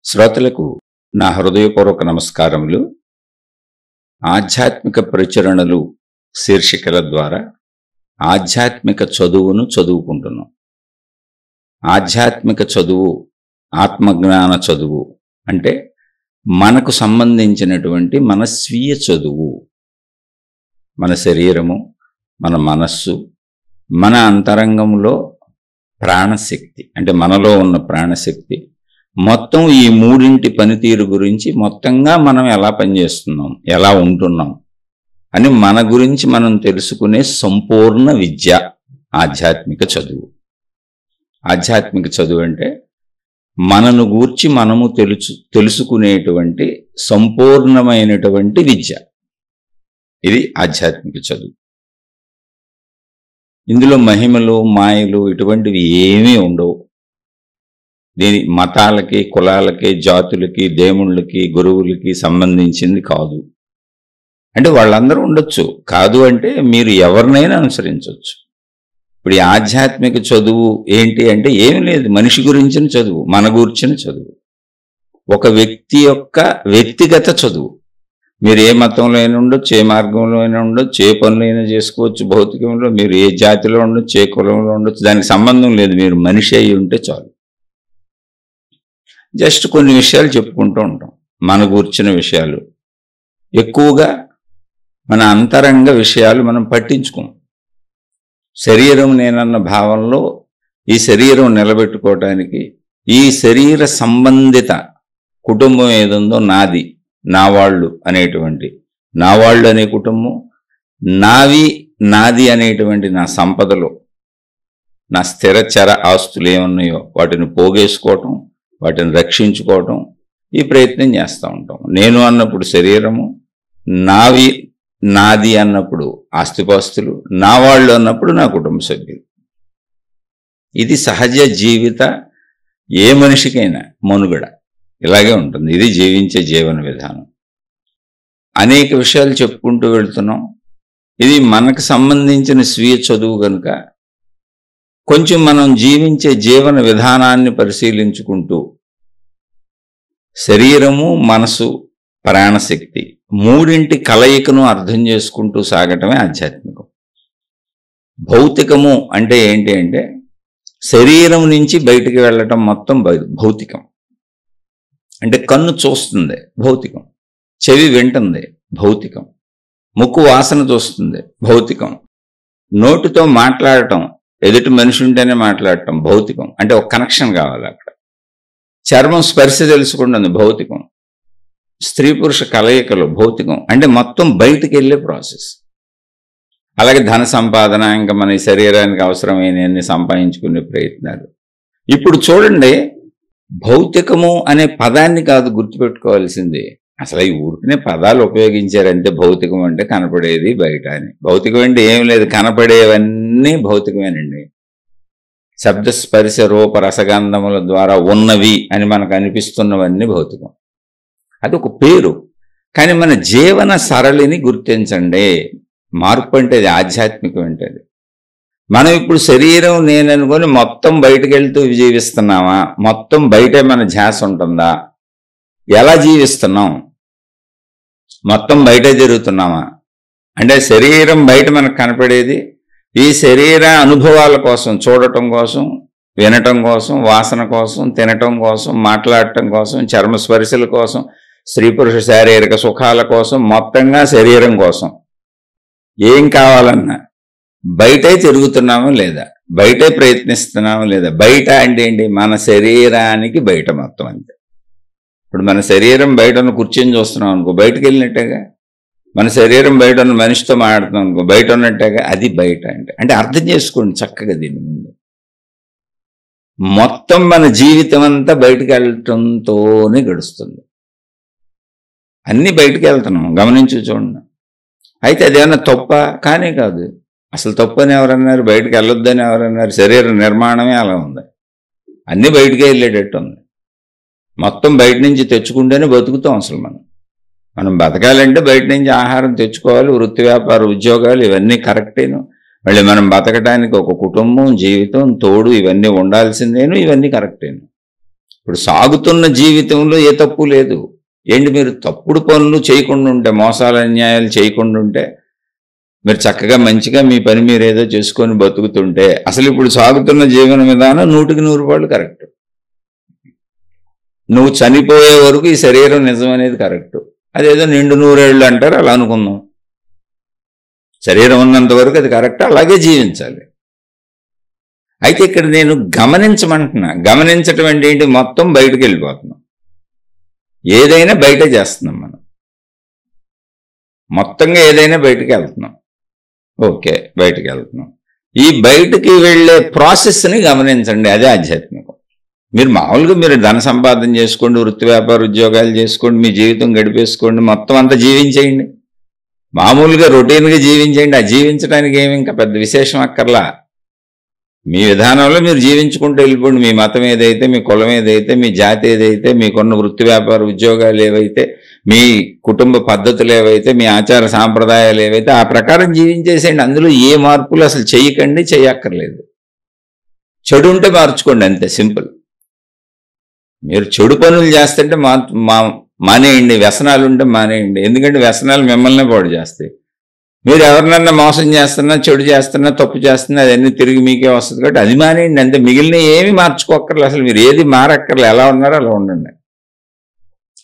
శ్రోతలకు నా హృదయపూర్వక నమస్కారములు. ఆధ్యాత్మిక ప్రచురణలు శీర్షికల ద్వారా ఆధ్యాత్మిక చదువును చదువుకుంటున్నాం. ఆధ్యాత్మిక చదువు, ఆత్మజ్ఞాన చదువు అంటే మనకు సంబంధించినటువంటి మన స్వీయ చదువు. మన శరీరము, మన మనస్సు, మన అంతరంగంలో ప్రాణశక్తి అంటే మనలో ఉన్న ప్రాణశక్తి, మొత్తం ఈ మూడింటి పనితీరు గురించి మొత్తంగా మనం ఎలా పనిచేస్తున్నాం, ఎలా ఉంటున్నాం అని మన గురించి మనం తెలుసుకునే సంపూర్ణ విద్య ఆధ్యాత్మిక చదువు. ఆధ్యాత్మిక చదువు అంటే మనను గూర్చి మనము తెలుసుకునేటువంటి సంపూర్ణమైనటువంటి విద్య. ఇది ఆధ్యాత్మిక చదువు. ఇందులో మహిమలు, మాయలు ఇటువంటివి ఏమీ ఉండవు. దీని మతాలకి, కులాలకి, జాతులకి, దేవుళ్ళకి, గురువులకి సంబంధించింది కాదు. అంటే వాళ్ళందరూ ఉండొచ్చు, కాదు అంటే మీరు ఎవరినైనా అనుసరించవచ్చు. ఇప్పుడు ఈ ఆధ్యాత్మిక చదువు ఏంటి అంటే ఏమి లేదు, మనిషి గురించిన చదువు, మన గురించిన చదువు, ఒక వ్యక్తి యొక్క వ్యక్తిగత చదువు. మీరు ఏ మతంలో అయినా ఉండొచ్చు, ఏ మార్గంలో అయినా ఉండొచ్చు, ఏ పనులు అయినా చేసుకోవచ్చు. భౌతికంలో మీరు ఏ జాతిలో ఉండొచ్చు, ఏ కులంలో ఉండొచ్చు, దానికి సంబంధం లేదు. మీరు మనిషి అయి ఉంటే చాలు. జస్ట్ కొన్ని విషయాలు చెప్పుకుంటూ ఉంటాం, మన గూర్చిన విషయాలు. ఎక్కువగా మన అంతరంగ విషయాలు మనం పట్టించుకోం. శరీరం నేనన్న భావంలో ఈ శరీరం నిలబెట్టుకోవటానికి, ఈ శరీర సంబంధిత కుటుంబం ఏదుందో నాది, నా వాళ్ళు అనేటువంటి, నా వాళ్ళు అనే కుటుంబం, నావి నాది అనేటువంటి నా సంపదలో, నా స్థిరచర ఆస్తులు ఏమున్నాయో వాటిని పోగేసుకోవటం, వాటిని రక్షించుకోవటం, ఈ ప్రయత్నం చేస్తూ ఉంటాం. నేను అన్నప్పుడు శరీరము, నావి నాది అన్నప్పుడు ఆస్తిపాస్తులు, నా వాళ్ళు అన్నప్పుడు నా కుటుంబ సభ్యులు. ఇది సహజ జీవిత ఏ మనిషికైనా మనుగడ ఇలాగే ఉంటుంది. ఇది జీవించే జీవన విధానం. అనేక విషయాలు చెప్పుకుంటూ వెళ్తున్నాం. ఇది మనకు సంబంధించిన స్వీయ చదువు కనుక కొంచెం మనం జీవించే జీవన విధానాన్ని పరిశీలించుకుంటూ శరీరము, మనసు, ప్రాణశక్తి మూడింటి కలయికను అర్థం చేసుకుంటూ సాగటమే ఆధ్యాత్మికం. భౌతికము అంటే ఏంటి అంటే శరీరం నుంచి బయటికి వెళ్ళటం మొత్తం భౌతికం. అంటే కన్ను చూస్తుంది, భౌతికం. చెవి వింటుంది, భౌతికం. ముక్కు వాసన చూస్తుంది, భౌతికం. నోటితో మాట్లాడటం, ఎదుటి మనిషి ఉంటేనే మాట్లాడటం, భౌతికం. అంటే ఒక కనెక్షన్ కావాలి అక్కడ. చర్మం స్పర్శ తెలుసుకుంటుంది, భౌతికం. స్త్రీ పురుష కలయికలు భౌతికం. అంటే మొత్తం బయటికి వెళ్ళే ప్రాసెస్. అలాగే ధన సంపాదన, ఇంకా మన శరీరానికి అవసరమైన సంపాదించుకునే ప్రయత్నాలు. ఇప్పుడు చూడండి, భౌతికము అనే పదాన్ని కాదు గుర్తుపెట్టుకోవాల్సింది. అసలు ఈ ఊరికనే పదాలు ఉపయోగించారంటే భౌతికం అంటే కనపడేది బయట అని. భౌతికం అంటే ఏం లేదు, కనపడేవన్నీ భౌతికమేనండి. శబ్ద స్పర్శ రూప రసగంధముల ద్వారా ఉన్నవి అని మనకు అనిపిస్తున్నవన్నీ భౌతికం. అది ఒక పేరు. కానీ మన జీవన సరళిని గుర్తించండి. మార్పు అంటే అది ఆధ్యాత్మికం అంటే అది. మనం ఇప్పుడు శరీరం నేననుకొని మొత్తం బయటకు వెళ్తూ జీవిస్తున్నామా? మొత్తం బయటే మన ధ్యాస ఉంటుందా? ఎలా జీవిస్తున్నాం? మొత్తం బయటే తిరుగుతున్నామా? అంటే శరీరం బయట మనకు కనపడేది ఈ శరీర అనుభవాల కోసం, చూడటం కోసం, వినటం కోసం, వాసన కోసం, తినటం కోసం, మాట్లాడటం కోసం, చర్మస్పర్శల కోసం, స్త్రీ పురుష శారీరక సుఖాల కోసం, మొత్తంగా శరీరం కోసం ఏం కావాలన్నా బయటే తిరుగుతున్నామా లేదా? బయటే ప్రయత్నిస్తున్నామా లేదా? బయట అంటే ఏంటి? మన శరీరానికి బయట మొత్తం అంతే. ఇప్పుడు మన శరీరం బయట ఉన్న కుర్చీని చూస్తున్నాం అనుకో, బయటకు వెళ్ళినట్టేగా. మన శరీరం బయట ఉన్న మనిషితో మాట్లాడుతున్నాం అనుకో, బయట ఉన్నట్టేగా. అది బయట అంటే అర్థం చేసుకోండి చక్కగా దీని ముందు. మొత్తం మన జీవితం అంతా బయటకు వెళ్ళటంతోనే గడుస్తుంది. అన్నీ బయటకు వెళ్తున్నాం, గమనించి చూడండి. అయితే అదేమన్నా తప్ప? కానే కాదు. అసలు తప్పని ఎవరన్నారు? బయటకు వెళ్ళొద్దని ఎవరన్నారు? శరీర నిర్మాణమే అలా ఉంది. అన్నీ బయటకే వెళ్ళేటట్టు ఉంది. మొత్తం బయట నుంచి తెచ్చుకుంటేనే బతుకుతాం. అసలు మనం బతకాలంటే బయట నుంచి ఆహారం తెచ్చుకోవాలి. వృత్తి వ్యాపార ఉద్యోగాలు ఇవన్నీ కరెక్టేను. మళ్ళీ మనం బతకడానికి ఒక కుటుంబం, జీవితం, తోడు ఇవన్నీ ఉండాల్సిందేను. ఇవన్నీ కరెక్టేను. ఇప్పుడు సాగుతున్న జీవితంలో ఏ తప్పు లేదు. ఏంటి, మీరు తప్పుడు పనులు చేయకుండా ఉంటే, మోసాలు అన్యాయాలు చేయకుండా ఉంటే, మీరు చక్కగా మంచిగా మీ పని మీరు ఏదో చేసుకొని బతుకుతుంటే, అసలు ఇప్పుడు సాగుతున్న జీవన విధానం 100% కరెక్ట్. నువ్వు చనిపోయే వరకు ఈ శరీరం నిజం అనేది కరెక్ట్. అదేదో నిండు 100 ఏళ్ళు అంటారు, అలా అనుకుందాం. శరీరం ఉన్నంత వరకు అది కరెక్ట్, అలాగే జీవించాలి. అయితే ఇక్కడ నేను గమనించమంటున్నా. గమనించటం అంటే ఏంటి, మొత్తం బయటకు వెళ్ళిపోతున్నాం. ఏదైనా బయట చేస్తున్నాం మనం, మొత్తంగా ఏదైనా బయటకు వెళ్తున్నాం. ఓకే, బయటకు వెళ్తున్నాం. ఈ బయటకి వెళ్ళే ప్రాసెస్ని గమనించండి, అదే ఆధ్యాత్మికం. మీరు మామూలుగా మీరు ధన సంపాదన చేసుకోండి, వృత్తి వ్యాపార ఉద్యోగాలు చేసుకోండి, మీ జీవితం గడిపేసుకోండి, మొత్తం అంతా జీవించేయండి, మామూలుగా రొటీన్గా జీవించేయండి. ఆ జీవించడానికి ఏమి ఇంకా పెద్ద విశేషం అక్కర్లా. మీ విధానంలో మీరు జీవించుకుంటూ వెళ్ళిపోండి. మీ మతం ఏదైతే, మీ కులం ఏదైతే, మీ జాతి ఏదైతే, మీకున్న వృత్తి వ్యాపార ఉద్యోగాలు ఏవైతే, మీ కుటుంబ పద్ధతులు ఏవైతే, మీ ఆచార సాంప్రదాయాలు ఏవైతే, ఆ ప్రకారం జీవించేసేయండి. అందులో ఏ మార్పులు అసలు చేయకండి, చేయక్కర్లేదు. చెడు ఉంటే మార్చుకోండి, అంతే, సింపుల్. మీరు చెడు పనులు చేస్తుంటే మానేయండి, వ్యసనాలు ఉంటే మానేయండి. ఎందుకంటే వ్యసనాలు మిమ్మల్నే పాడు చేస్తాయి. మీరు ఎవరినన్నా మోసం చేస్తున్నా, చెడు చేస్తున్నా, తప్పు చేస్తున్నా, అదన్నీ తిరిగి మీకే వస్తుంది. కాబట్టి అది మానేయండి, అంతే. మిగిలిన ఏమి మార్చుకోక్కర్లేదు. అసలు మీరు ఏది మారక్కర్లేదు, ఎలా ఉన్నారో అలా ఉండండి.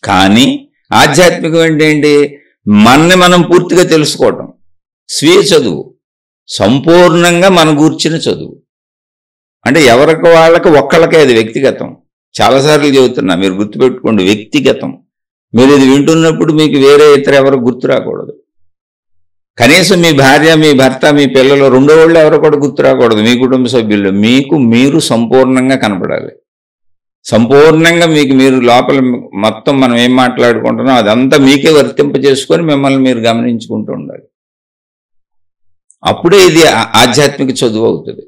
కానీ ఆధ్యాత్మికం అంటే ఏంటి, మనని మనం పూర్తిగా తెలుసుకోవటం. స్వీయ చదువు, సంపూర్ణంగా మన గూర్చిన చదువు. అంటే ఎవరికి వాళ్ళకి ఒక్కళ్ళకే, అది వ్యక్తిగతం. చాలాసార్లు చెబుతున్నా, మీరు గుర్తుపెట్టుకోండి, వ్యక్తిగతం. మీరు ఇది వింటున్నప్పుడు మీకు వేరే ఇతర ఎవరు గుర్తు రాకూడదు. కనీసం మీ భార్య, మీ భర్త, మీ పిల్లలు, రెండో వాళ్ళు ఎవరు కూడా గుర్తు రాకూడదు. మీ కుటుంబ సభ్యులు మీకు మీరు సంపూర్ణంగా కనపడాలి. సంపూర్ణంగా మీకు మీరు లోపల మొత్తం మనం ఏం మాట్లాడుకుంటున్నాం అదంతా మీకే వర్తింపజేసుకొని మిమ్మల్ని మీరు గమనించుకుంటూ ఉండాలి. అప్పుడే ఇది ఆధ్యాత్మిక చదువు అవుతుంది.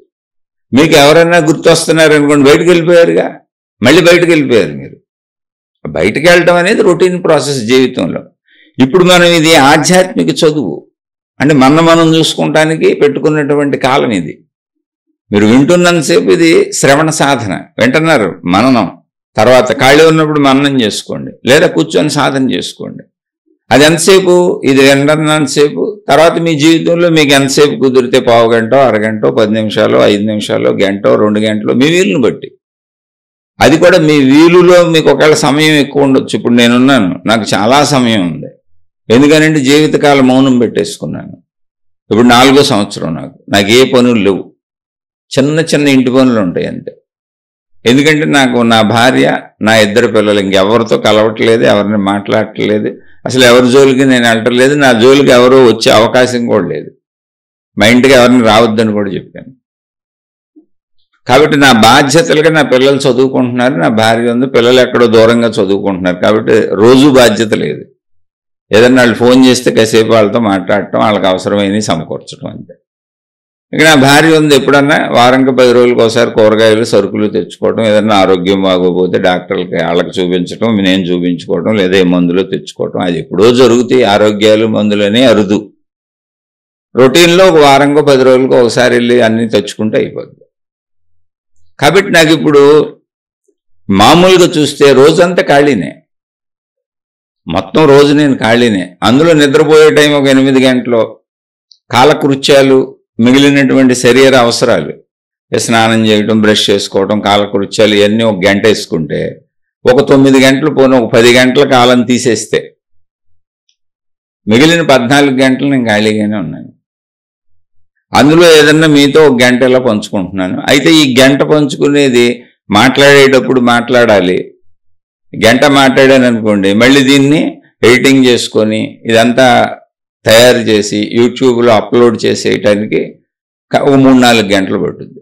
మీకు ఎవరైనా గుర్తొస్తున్నారు అనుకోండి, బయటకు వెళ్ళిపోయారుగా, మళ్ళీ బయటకు వెళ్ళిపోయారు. మీరు బయటకు వెళ్ళటం అనేది రొటీన్ ప్రాసెస్ జీవితంలో. ఇప్పుడు మనం ఇది ఆధ్యాత్మిక చదువు అంటే మనం చూసుకుంటానికి పెట్టుకున్నటువంటి కాలం ఇది. మీరు వింటున్నంతసేపు ఇది శ్రవణ సాధన, వింటున్నారు, మననం. తర్వాత ఖాళీ ఉన్నప్పుడు మననం చేసుకోండి, లేదా కూర్చొని సాధన చేసుకోండి. అది ఎంతసేపు, ఇది వింటున్నంతసేపు. తర్వాత మీ జీవితంలో మీకు ఎంతసేపు కుదిరితే, పావు గంట, అరగంట, 10 నిమిషాలు, 5 నిమిషాలు, గంట, 2 గంటలు, మీ వీలుని బట్టి. అది కూడా మీ వీలులో మీకు ఒకవేళ సమయం ఎక్కువ ఉండొచ్చు. ఇప్పుడు నేనున్నాను, నాకు చాలా సమయం ఉంది. ఎందుకనంటే జీవితకాలం మౌనం పెట్టేసుకున్నాను. ఇప్పుడు 4వ సంవత్సరం. నాకు ఏ పనులు లేవు, చిన్న చిన్న ఇంటి పనులు ఉంటాయి అంతే. ఎందుకంటే నాకు నా భార్య, నా 2 పిల్లలు, ఇంకెవరితో కలవట్లేదు, ఎవరిని మాట్లాడట్లేదు, అసలు ఎవరి జోలికి నేను వెళ్ళట్లేదు. నా జోలికి ఎవరో వచ్చే అవకాశం కూడా లేదు. మా ఇంటికి ఎవరిని రావద్దని కూడా చెప్పాను. కాబట్టి నా బాధ్యతలుగా నా పిల్లలు చదువుకుంటున్నారు, నా భార్య ఉంది, పిల్లలు ఎక్కడో దూరంగా చదువుకుంటున్నారు. కాబట్టి రోజు బాధ్యత లేదు. ఏదన్నా వాళ్ళు ఫోన్ చేస్తే కాసేపు వాళ్ళతో మాట్లాడటం, వాళ్ళకి అవసరమైనవి సమకూర్చడం అంతే. ఇక నా భార్య ఉంది, ఎప్పుడన్నా వారానికి 10 రోజులకు ఒకసారి కూరగాయలు, సరుకులు తెచ్చుకోవడం, ఏదన్నా ఆరోగ్యం బాగోపోతే డాక్టర్లకి వాళ్ళకి చూపించడం, నేను చూపించుకోవడం, లేదా ఏ మందులు తెచ్చుకోవడం. అది ఎప్పుడో జరుగుతాయి. ఆరోగ్యాలు మందులనే అరుదు. రొటీన్లో ఒక వారంకో 10 రోజులకు ఒకసారి వెళ్ళి అన్నీ తెచ్చుకుంటే అయిపోద్ది. కాబట్టి నాకు ఇప్పుడు మామూలుగా చూస్తే రోజంతా ఖాళీనే, మొత్తం రోజు నేను ఖాళీనే. అందులో నిద్రపోయే టైం ఒక 8 గంటలు, కాలకృత్యాలు, మిగిలినటువంటి శరీర అవసరాలు, స్నానం చేయటం, బ్రష్ చేసుకోవటం, కాలకృత్యాలు ఇవన్నీ ఒక గంట వేసుకుంటే, ఒక 9 గంటలు పోను, ఒక 10 గంటల కాలం తీసేస్తే మిగిలిన 14 గంటలు నేను ఖాళీగానే ఉన్నాను. అందులో ఏదన్నా మీతో ఒక గంట ఇలా పంచుకుంటున్నాను. అయితే ఈ గంట పంచుకునేది మాట్లాడేటప్పుడు మాట్లాడాలి. గంట మాట్లాడాను అనుకోండి, మళ్ళీ దీన్ని ఎడిటింగ్ చేసుకొని ఇదంతా తయారు చేసి యూట్యూబ్లో అప్లోడ్ చేసేయటానికి ఒక 3-4 గంటలు పడుతుంది.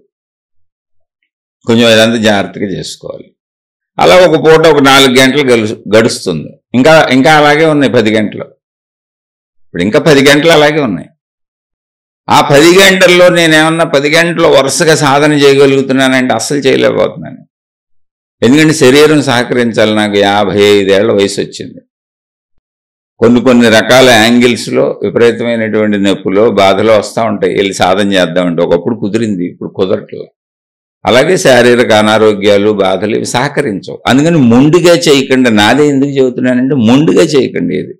కొంచెం ఇదంతా జాగ్రత్తగా చేసుకోవాలి. అలా ఒక పూట ఒక 4 గంటలు గడుస్తుంది. ఇంకా అలాగే ఉన్నాయి 10 గంటలు. ఇప్పుడు ఇంకా 10 గంటలు అలాగే ఉన్నాయి. ఆ 10 గంటల్లో నేనేమన్నా 10 గంటలు వరుసగా సాధన చేయగలుగుతున్నానంటే అస్సలు చేయలేకపోతున్నాను. ఎందుకంటే శరీరం సహకరించాలి. నాకు 55 ఏళ్ల వయసు వచ్చింది. కొన్ని రకాల యాంగిల్స్లో విపరీతమైనటువంటి నొప్పులు, బాధలు వస్తూ ఉంటాయి. వెళ్ళి సాధన చేద్దామంటే ఒకప్పుడు కుదిరింది, ఇప్పుడు కుదరట్లేదు. అలాగే శారీరక అనారోగ్యాలు, బాధలు ఇవి సహకరించవు. అందుకని మొండిగా చేయకండి. నాదే ఎందుకు చెబుతున్నానంటే మొండిగా చేయకండి. ఇది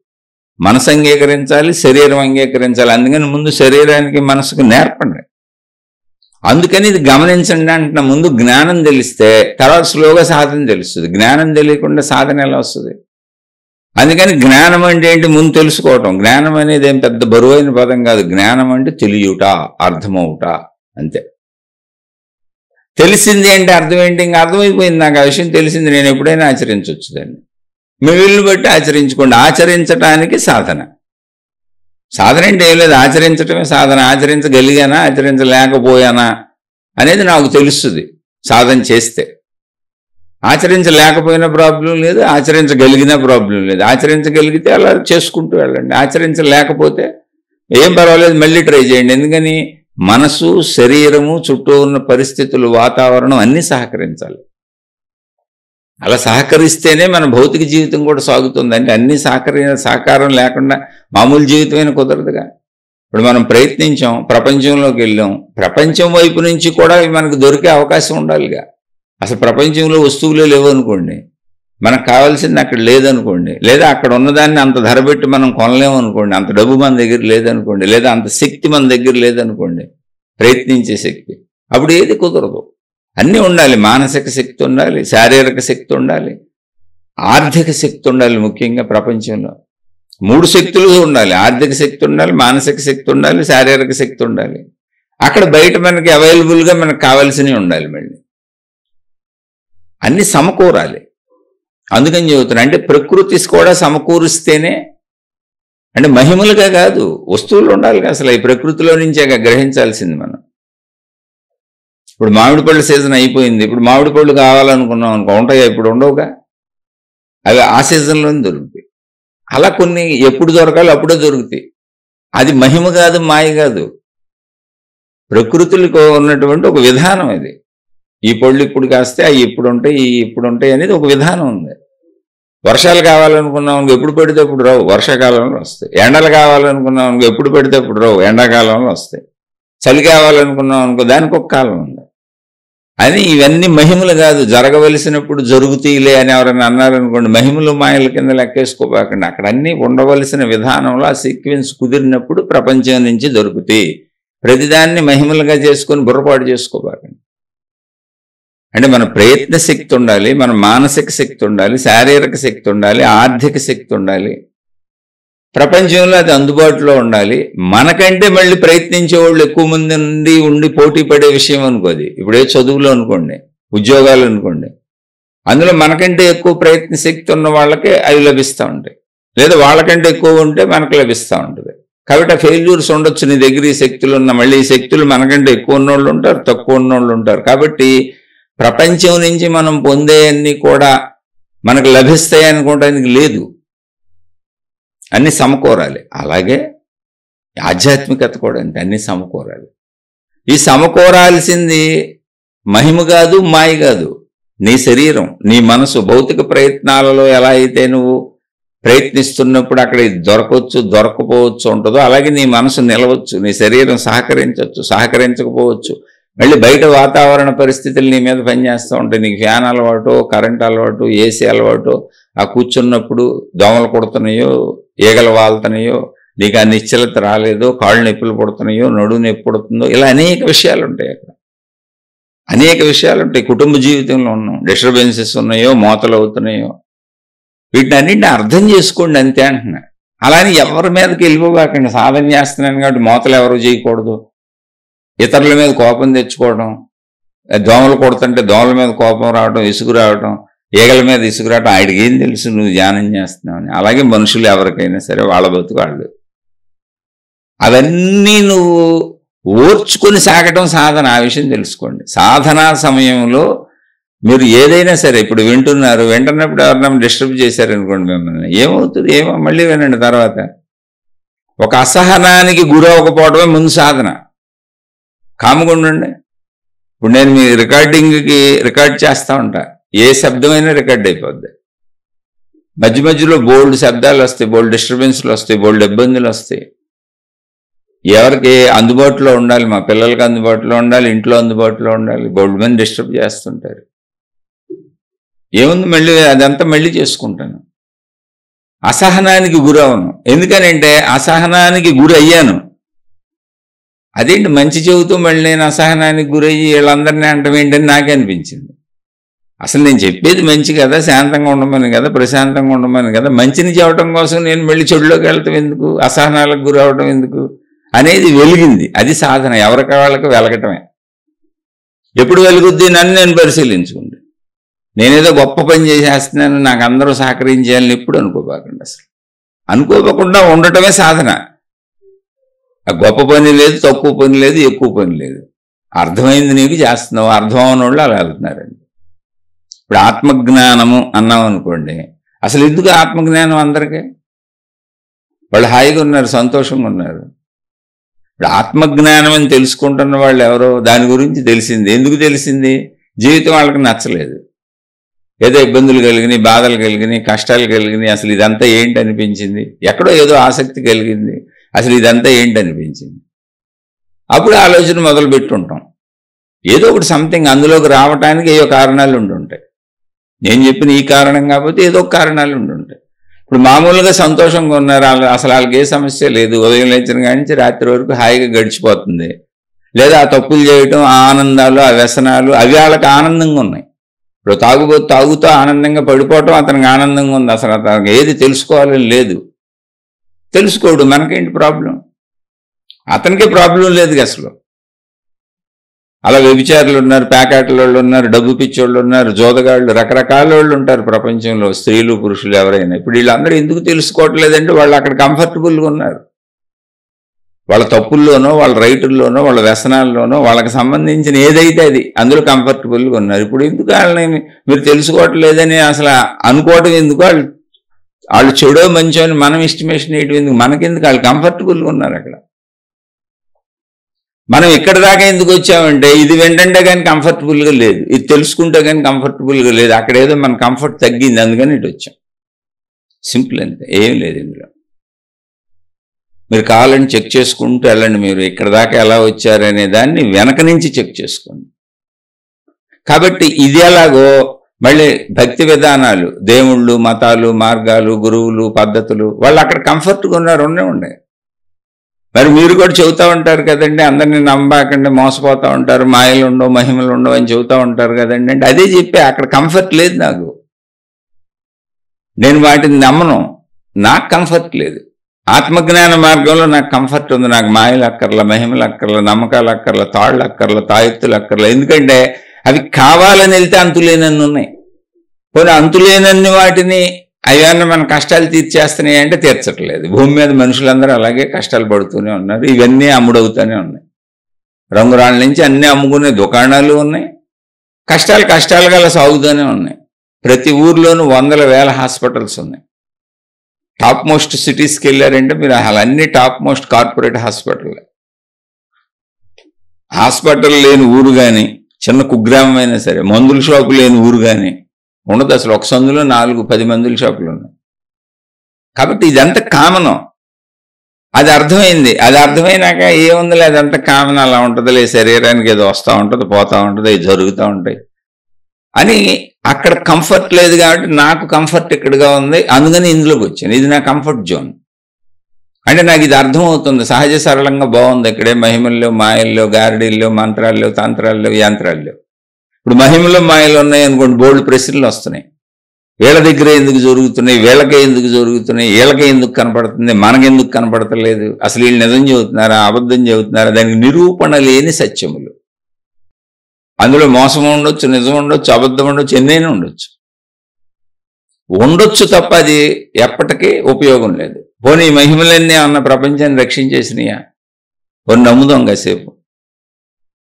మనసు అంగీకరించాలి, శరీరం అంగీకరించాలి. అందుకని ముందు శరీరానికి మనసుకు నేర్పండి. అందుకని ఇది గమనించండి అంటున్నా. ముందు జ్ఞానం తెలిస్తే తర్వాత స్లోగా సాధన తెలుస్తుంది. జ్ఞానం తెలియకుండా సాధన ఎలా వస్తుంది? అందుకని జ్ఞానం అంటే ఏంటి ముందు తెలుసుకోవటం. జ్ఞానం అనేది ఏం పెద్ద బరువైన పదం కాదు. జ్ఞానం అంటే తెలియుట, అర్థమవుట, అంతే. తెలిసింది అంటే అర్థం ఏంటి? ఇంకా అర్థమైపోయింది, నాకు ఆ విషయం తెలిసింది, నేను ఎప్పుడైనా ఆచరించవచ్చు దాన్ని. మీ వీళ్ళు బట్టి ఆచరించుకోండి. ఆచరించటానికి సాధన. సాధన అంటే ఏం లేదు, ఆచరించటమే సాధన. ఆచరించగలిగానా, ఆచరించలేకపోయానా అనేది నాకు తెలుస్తుంది సాధన చేస్తే. ఆచరించలేకపోయినా ప్రాబ్లం లేదు, ఆచరించగలిగినా ప్రాబ్లం లేదు. ఆచరించగలిగితే అలా చేసుకుంటూ వెళ్ళండి. ఆచరించలేకపోతే ఏం పర్వాలేదు, మళ్ళీ ట్రై చేయండి. ఎందుకని మనసు, శరీరము, చుట్టూ ఉన్న పరిస్థితులు, వాతావరణం అన్నీ సహకరించాలి. అలా సహకరిస్తేనే మన భౌతిక జీవితం కూడా సాగుతుంది. అంటే అన్ని సహకారం లేకుండా మామూలు జీవితమైనా కుదరదుగా. ఇప్పుడు మనం ప్రయత్నించాం, ప్రపంచంలోకి వెళ్ళాం, ప్రపంచం వైపు నుంచి కూడా మనకు దొరికే అవకాశం ఉండాలిగా. అసలు ప్రపంచంలో వస్తువులే లేవు అనుకోండి, మనకు కావాల్సింది అక్కడ లేదనుకోండి, లేదా అక్కడ ఉన్నదాన్ని అంత ధర పెట్టి మనం కొనలేము అనుకోండి, అంత డబ్బు మన దగ్గర లేదనుకోండి, లేదా అంత శక్తి మన దగ్గర లేదనుకోండి, ప్రయత్నించే శక్తి, అప్పుడు ఏది కుదరదు. అన్నీ ఉండాలి. మానసిక శక్తి ఉండాలి, శారీరక శక్తి ఉండాలి, ఆర్థిక శక్తి ఉండాలి. ముఖ్యంగా ప్రపంచంలో 3 శక్తులు ఉండాలి. ఆర్థిక శక్తి ఉండాలి, మానసిక శక్తి ఉండాలి, శారీరక శక్తి ఉండాలి. అక్కడ బయట మనకి అవైలబుల్గా మనకు కావాల్సినవి ఉండాలి. మళ్ళీ అన్ని సమకూరాలి. అందుకని చెబుతున్నా, అంటే ప్రకృతి కూడా సమకూరిస్తేనే, అంటే మహిమలుగా కాదు, వస్తువులు ఉండాలి. అసలు ఈ ప్రకృతిలో నుంచే గ్రహించాల్సింది మనం. ఇప్పుడు మామిడి పళ్ళు సీజన్ అయిపోయింది. ఇప్పుడు మామిడి పళ్ళు కావాలనుకున్నాం అనుకో, ఉంటాయా? ఇప్పుడు ఉండవుగా. అవి ఆ సీజన్లోనే దొరుకుతాయి. అలా కొన్ని ఎప్పుడు దొరకాలో అప్పుడే దొరుకుతాయి. అది మహిమ కాదు, మాయ కాదు, ప్రకృతిలో ఉన్నటువంటి ఒక విధానం అది. ఈ పళ్ళు ఇప్పుడు కాస్తే అవి ఇప్పుడు ఉంటాయి, ఇప్పుడు ఉంటాయి అనేది ఒక విధానం ఉంది. వర్షాలు కావాలనుకున్నాం ఎప్పుడు పెడితే అప్పుడు రావు, వర్షాకాలంలో వస్తాయి. ఎండలు కావాలనుకున్నాం ఎప్పుడు పెడితే అప్పుడు రావు, ఎండాకాలంలో వస్తాయి. చలి కావాలనుకున్నాం అనుకో, దానికి ఒక కాలం ఉంది. అని ఇవన్నీ మహిమలు కాదు, జరగవలసినప్పుడు జరుగుతాయిలే అని ఎవరైనా అన్నారనుకోండి, మహిమలు మాయల కింద లెక్కేసుకోబాకండి. అక్కడ అన్నీ ఉండవలసిన విధానంలో ఆ సీక్వెన్స్ కుదిరినప్పుడు ప్రపంచం నుంచి దొరుకుతాయి. ప్రతిదాన్ని మహిమలుగా చేసుకొని బుర్రపాటు చేసుకోబాకండి. అంటే మన ప్రయత్న శక్తి ఉండాలి, మన మానసిక శక్తి ఉండాలి, శారీరక శక్తి ఉండాలి, ఆర్థిక శక్తి ఉండాలి. ప్రపంచంలో అది అందుబాటులో ఉండాలి. మనకంటే మళ్ళీ ప్రయత్నించే వాళ్ళు ఎక్కువ మంది ఉండి పోటీ పడే విషయం అనుకోది. ఇప్పుడే చదువులో అనుకోండి, ఉద్యోగాలు అనుకోండి, అందులో మనకంటే ఎక్కువ ప్రయత్న శక్తి ఉన్న వాళ్ళకే అవి లభిస్తూ ఉంటాయి, లేదా వాళ్ళకంటే ఎక్కువ ఉంటే మనకు లభిస్తూ ఉంటుంది. కాబట్టి ఆ ఫెయిల్యూర్స్ ఉండొచ్చు. నీ దగ్గర ఈ శక్తులు ఉన్న, మళ్ళీ ఈ శక్తులు మనకంటే ఎక్కువ ఉన్నోళ్ళు ఉంటారు, తక్కువ ఉన్నోళ్ళు ఉంటారు. కాబట్టి ప్రపంచం నుంచి మనం పొందేవన్నీ కూడా మనకు లభిస్తాయి అనుకోవడానికి లేదు, అన్నీ సమకూరాలి. అలాగే ఆధ్యాత్మికత కూడా అంతే, అన్నీ సమకూరాలి. ఈ సమకూరాల్సింది మహిమ కాదు, మాయ కాదు, నీ శరీరం, నీ మనసు. భౌతిక ప్రయత్నాలలో ఎలా అయితే నువ్వు ప్రయత్నిస్తున్నప్పుడు అక్కడ దొరకవచ్చు, దొరకపోవచ్చు ఉంటుందో, అలాగే నీ మనసు నిలవచ్చు, నీ శరీరం సహకరించవచ్చు, సహకరించకపోవచ్చు. మళ్ళీ బయట వాతావరణ పరిస్థితులు నీ మీద పనిచేస్తూ ఉంటాయి. నీకు ఫ్యాన్ అలవాటు, కరెంట్ అలవాటు, ఏసీ అలవాటు, ఆ కూర్చున్నప్పుడు దోమలు కుడుతున్నాయో, ఈగలు వాళ్తున్నాయో, నీకు ఆ నిశ్చలత రాలేదో, కాళ్ళు నొప్పులు పుడుతున్నాయో, నడువు నొప్పి పుడుతుందో, ఇలా అనేక విషయాలు ఉంటాయి. అక్కడ అనేక విషయాలు ఉంటాయి. కుటుంబ జీవితంలో ఉన్నాం, డిస్టర్బెన్సెస్ ఉన్నాయో, మోతలు అవుతున్నాయో, వీటిని అన్నింటినీ అర్థం చేసుకోండి అంతే అంటున్నా. అలానే ఎవరి మీదకి వెళ్ళిపోబాకండి. సాధన చేస్తున్నాను కాబట్టి మోతలు ఎవరు చేయకూడదు, ఇతరుల మీద కోపం తెచ్చుకోవడం, దోమలు కొడుతుంటే దోమల మీద కోపం రావడం, ఇసుగు రావడం, ఈగల మీద ఇసుగు రావడం, ఆడికి ఏం తెలుసు నువ్వు ధ్యానం చేస్తున్నావని. అలాగే మనుషులు ఎవరికైనా సరే వాళ్ళ బతుకు వాళ్ళు, అవన్నీ నువ్వు ఓర్చుకొని సాగటం సాధన. ఆ విషయం తెలుసుకోండి. సాధనా సమయంలో మీరు ఏదైనా సరే, ఇప్పుడు వింటున్నారు, వింటున్నప్పుడు ఎవరినైనా డిస్టర్బ్ చేశారనుకోండి మిమ్మల్ని, ఏమవుతుంది? మళ్ళీ వినండి. తర్వాత ఒక అసహనానికి గురవకపోవడమే ముందు సాధన. కాముగా ఉండండి. ఇప్పుడు నేను మీ రికార్డ్ చేస్తూ ఉంటా, ఏ శబ్దమైనా రికార్డ్ అయిపోద్ది. మధ్య మధ్యలో బోల్డ్ శబ్దాలు వస్తాయి, బోల్డ్ డిస్టర్బెన్స్లు వస్తాయి, బోల్డ్ ఇబ్బందులు వస్తాయి. ఎవరికి అందుబాటులో ఉండాలి, మా పిల్లలకి అందుబాటులో ఉండాలి, ఇంట్లో అందుబాటులో ఉండాలి. గోల్డ్ మీద డిస్టర్బ్ చేస్తుంటారు. ఏముంది, మళ్ళీ అదంతా మళ్ళీ చేసుకుంటాను. అసహనానికి గురవను. ఎందుకనంటే అసహనానికి గురి అయ్యాను. అదేంటి మంచి చెబుతూ మళ్ళీ నేను అసహనానికి గురయ్యి వీళ్ళందరినీ అంటాం ఏంటని నాకే అనిపించింది. అసలు నేను చెప్పేది మంచి కదా, శాంతంగా ఉండమని కదా, ప్రశాంతంగా ఉండమని కదా. మంచిని చెప్పడం కోసం నేను మళ్ళీ చెడులోకి వెళ్తాం ఎందుకు, అసహనాలకు గురవడం ఎందుకు అనేది వెలిగింది. అది సాధన. ఎవరికి వాళ్ళకి వెలగటమే. ఎప్పుడు వెలుగుద్ది? నన్ను నేను పరిశీలించుకుంది. నేనేదో గొప్ప పని చేసేస్తున్నాను, నాకు అందరూ సహకరించాలని ఎప్పుడు అనుకోబాకండి. అసలు అనుకోకుండా ఉండటమే సాధన. గొప్ప పని లేదు, తక్కువ పని లేదు, ఎక్కువ పని లేదు. అర్థమైంది నీకు, చేస్తున్నావు. అర్థం అవని వాళ్ళు అలా వెళ్తున్నారండి. ఇప్పుడు ఆత్మజ్ఞానము అన్నాం అనుకోండి, అసలు ఎందుకు ఆత్మజ్ఞానం అందరికీ? వాళ్ళు హాయిగా ఉన్నారు, సంతోషంగా ఉన్నారు. ఇప్పుడు ఆత్మజ్ఞానం అని తెలుసుకుంటున్న వాళ్ళు ఎవరో, దాని గురించి తెలిసింది. ఎందుకు తెలిసింది? జీవితం వాళ్ళకి నచ్చలేదు, ఏదో ఇబ్బందులు కలిగినాయి, బాధలు కలిగినాయి, కష్టాలు కలిగినాయి. అసలు ఇదంతా ఏంటి అనిపించింది. ఎక్కడో ఏదో ఆసక్తి కలిగింది, అసలు ఇదంతా ఏంటి అనిపించింది. అప్పుడు ఆలోచన మొదలు పెట్టుంటాం. ఏదో ఒకటి సంథింగ్ అందులోకి రావటానికి ఏదో కారణాలు ఉండుంటాయి. నేను చెప్పిన ఈ కారణం కాకపోతే ఏదో కారణాలు ఉండుంటాయి. ఇప్పుడు మామూలుగా సంతోషంగా ఉన్నారు, అసలు వాళ్ళకి ఏ సమస్య లేదు. ఉదయం లేచిన కాడి నుంచి రాత్రి వరకు హాయిగా గడిచిపోతుంది. లేదా ఆ తప్పులు చేయటం, ఆ ఆనందాలు, ఆ వ్యసనాలు, అవి వాళ్ళకి ఆనందంగా ఉన్నాయి. ఇప్పుడు తాగుతూ ఆనందంగా పడిపోవటం అతనికి ఆనందంగా ఉంది. అసలు అతనికి ఏది తెలుసుకోవాలని లేదు. తెలుసుకోడు. మనకేంటి ప్రాబ్లం? అతనికే ప్రాబ్లం లేదు అసలు. అలా వ్యభిచారులు ఉన్నారు, ప్యాకెట్ల వాళ్ళు ఉన్నారు, డబ్బు పిచ్చోళ్ళు ఉన్నారు, జోదగాళ్ళు, రకరకాల వాళ్ళు ఉంటారు ప్రపంచంలో, స్త్రీలు పురుషులు ఎవరైనా. ఇప్పుడు వీళ్ళందరూ ఎందుకు తెలుసుకోవట్లేదంటే వాళ్ళు అక్కడ కంఫర్టబుల్గా ఉన్నారు. వాళ్ళ తప్పుల్లోనో, వాళ్ళ రైటుల్లోనో, వాళ్ళ వ్యసనాల్లోనో, వాళ్ళకి సంబంధించిన ఏదైతే అది అందులో కంఫర్టబుల్గా ఉన్నారు. ఇప్పుడు ఎందుకు వాళ్ళని మీరు తెలుసుకోవట్లేదని అసలు అనుకోవటం ఎందుకు? వాళ్ళు చెడో మంచో అని మనం ఎస్టిమేషన్ వేయటం ఎందుకు? మనకెందుకు? వాళ్ళు కంఫర్టబుల్గా ఉన్నారు అక్కడ. మనం ఇక్కడ దాకా ఎందుకు వచ్చామంటే ఇది వెంటంటే కానీ కంఫర్టబుల్గా లేదు, ఇది తెలుసుకుంటే కానీ కంఫర్టబుల్గా లేదు. అక్కడ ఏదో మన కంఫర్ట్ తగ్గింది, అందుకని ఇటు వచ్చాం. సింపుల్ అంతే, ఏం లేదు ఇందులో. మీరు కావాలని చెక్ చేసుకుంటూ వెళ్ళండి. మీరు ఇక్కడ దాకా ఎలా వచ్చారనే దాన్ని వెనక నుంచి చెక్ చేసుకోండి. కాబట్టి ఇది ఎలాగో మళ్ళీ భక్తి విధానాలు, దేవుళ్ళు, మతాలు, మార్గాలు, గురువులు, పద్ధతులు, వాళ్ళు అక్కడ కంఫర్ట్గా ఉన్నారు, ఉండే. మరి మీరు కూడా చెబుతూ ఉంటారు కదండి, అందరినీ నమ్మకండి, మోసపోతూ ఉంటారు, మాయలు ఉండవు, మహిమలు ఉండవు అని చెబుతూ ఉంటారు కదండి. అంటే అదే చెప్పి అక్కడ కంఫర్ట్ లేదు నాకు. నేను వాటిని నమ్మను, నాకు కంఫర్ట్ లేదు. ఆత్మజ్ఞాన మార్గంలో నాకు కంఫర్ట్ ఉంది. నాకు మాయలు అక్కర్ల, మహిమలు అక్కర్ల, నమ్మకాలు అక్కర్ల, తాళ్ళు అక్కర్ల, తాయెత్తులు అక్కర్ల. ఎందుకంటే అవి కావాలని వెళ్తే అంతులేనన్ని ఉన్నాయి. పోనీ అంతులేనన్ని వాటిని అయ్యాన్ని మన కష్టాలు తీర్చేస్తున్నాయి అంటే తీర్చట్లేదు. భూమి మీద మనుషులందరూ అలాగే కష్టాలు పడుతూనే ఉన్నారు. ఇవన్నీ అమ్ముడవుతూనే ఉన్నాయి. రంగురాళ్ళ నుంచి అన్నీ అమ్ముకునే దుకాణాలు ఉన్నాయి. కష్టాలు గల సాగుతూనే ఉన్నాయి. ప్రతి ఊర్లోనూ వందల వేల హాస్పిటల్స్ ఉన్నాయి. టాప్ మోస్ట్ సిటీస్కి వెళ్ళారంటే మీరు అన్నీ టాప్ మోస్ట్ కార్పొరేట్ హాస్పిటల్ లేని ఊరు కానీ, చిన్న కుగ్రామం అయినా సరే, మందుల షాపు లేని ఊరు కానీ ఉండదు. అసలు ఒక సందులో 4-10 మందుల షాపులు ఉన్నాయి. కాబట్టి ఇదంతా కామనం. అది అర్థమైంది. అది అర్థమైనాక ఏముందిలే, అదంతా కామన్, అలా ఉంటుందిలే, శరీరానికి ఏదో వస్తూ ఉంటుంది, పోతూ ఉంటుంది, అవి జరుగుతూ ఉంటాయి అని. అక్కడ కంఫర్ట్ లేదు కాబట్టి నాకు కంఫర్ట్ ఇక్కడగా ఉంది, అందుకని ఇందులోకి వచ్చాను. ఇది నా కంఫర్ట్ జోన్. అంటే నాకు ఇది అర్థమవుతుంది, సహజ సరళంగా బాగుంది. ఇక్కడే మహిమల్లో, మాయల్లో, గారడీల్లో, మంత్రాల్లో, తంత్రాల్లో, యంత్రాల్లో. ఇప్పుడు మహిమలో, మాయలు ఉన్నాయి అనుకోండి, బోల్డ్ ప్రశ్నలు వస్తున్నాయి. వీళ్ళ దగ్గర ఎందుకు జరుగుతున్నాయి, వీళ్ళకే ఎందుకు జరుగుతున్నాయి, వీళ్ళకే ఎందుకు కనపడుతుంది, మనకెందుకు కనపడతలేదు, అసలు వీళ్ళు నిజం చెబుతున్నారా, అబద్ధం చెబుతున్నారా, దానికి నిరూపణ లేని సత్యములు. అందులో మోసం ఉండొచ్చు, నిజం ఉండొచ్చు, అబద్ధం ఉండొచ్చు, ఎన్నైనా ఉండొచ్చు తప్ప అది ఎప్పటికీ ఉపయోగం లేదు. పోనీ మహిమలన్నీ అన్న ప్రపంచాన్ని రక్షించేసినాయా? పోనీ నమ్ముదాం కాసేపు,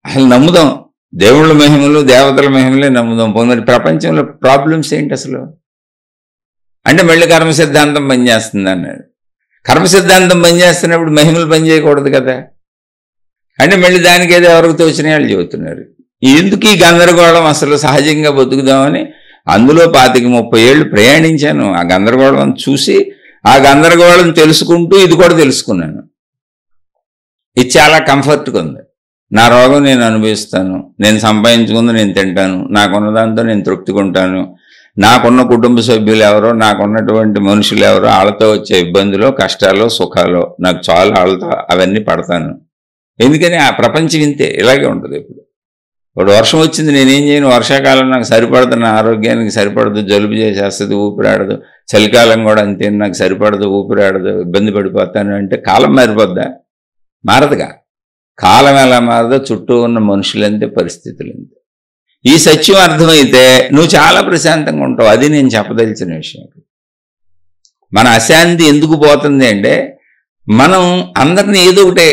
అసలు నమ్ముదాం. దేవుళ్ళ మహిమలు, దేవతల మహిమలే నమ్ముదాం. పోనీ ప్రపంచంలో ప్రాబ్లమ్స్ ఏంటి అసలు? అంటే మళ్ళీ కర్మ సిద్ధాంతం పనిచేస్తుంది అన్నాడు. కర్మ సిద్ధాంతం పనిచేస్తున్నప్పుడు మహిమలు పనిచేయకూడదు కదా. అంటే మళ్ళీ దానికి ఏదో ఎవరికి తోచిన వాళ్ళు చెబుతున్నారు. ఎందుకు ఈ గందరగోళం? అసలు సహజంగా బతుకుదామని అందులో 25-30 ఏళ్ళు ప్రయాణించాను. ఆ గందరగోళం చూసి, ఆ గందరగోళం తెలుసుకుంటూ ఇది కూడా తెలుసుకున్నాను. ఇది చాలా కంఫర్ట్గా ఉంది. నా రోగం నేను అనుభవిస్తాను, నేను సంపాదించుకుంది నేను తింటాను, నాకున్న దాంతో నేను తృప్తిగా ఉంటాను, నాకున్న కుటుంబ సభ్యులు ఎవరో, నాకున్నటువంటి మనుషులు ఎవరో, వాళ్ళతో వచ్చే ఇబ్బందులు, కష్టాలు, సుఖాలు నాకు చాలా, వాళ్ళతో అవన్నీ పడతాను. ఎందుకని ఆ ప్రపంచం ఇంతే, ఇలాగే ఉంటుంది. ఇప్పుడు వర్షం వచ్చింది, నేనేం చేయను, వర్షాకాలం నాకు సరిపడదు, నా ఆరోగ్యానికి సరిపడదు, జలుబు చేసేస్తుంది, ఊపిరాడదు. చలికాలం కూడా అంతే, నాకు సరిపడదు, ఊపిరాడదు, ఇబ్బంది పడిపోతాను అంటే కాలం మారిపోద్దా? మారదుగా. కాలం ఎలా మారదో చుట్టూ ఉన్న మనుషులంతే, పరిస్థితులు అంతే. ఈ సత్యం అర్థమైతే నువ్వు చాలా ప్రశాంతంగా ఉంటావు. అది నేను చెప్పదలిచిన విషయం. మన అశాంతి ఎందుకు పోతుంది అంటే మనం అందరినీ ఏదో ఒకటే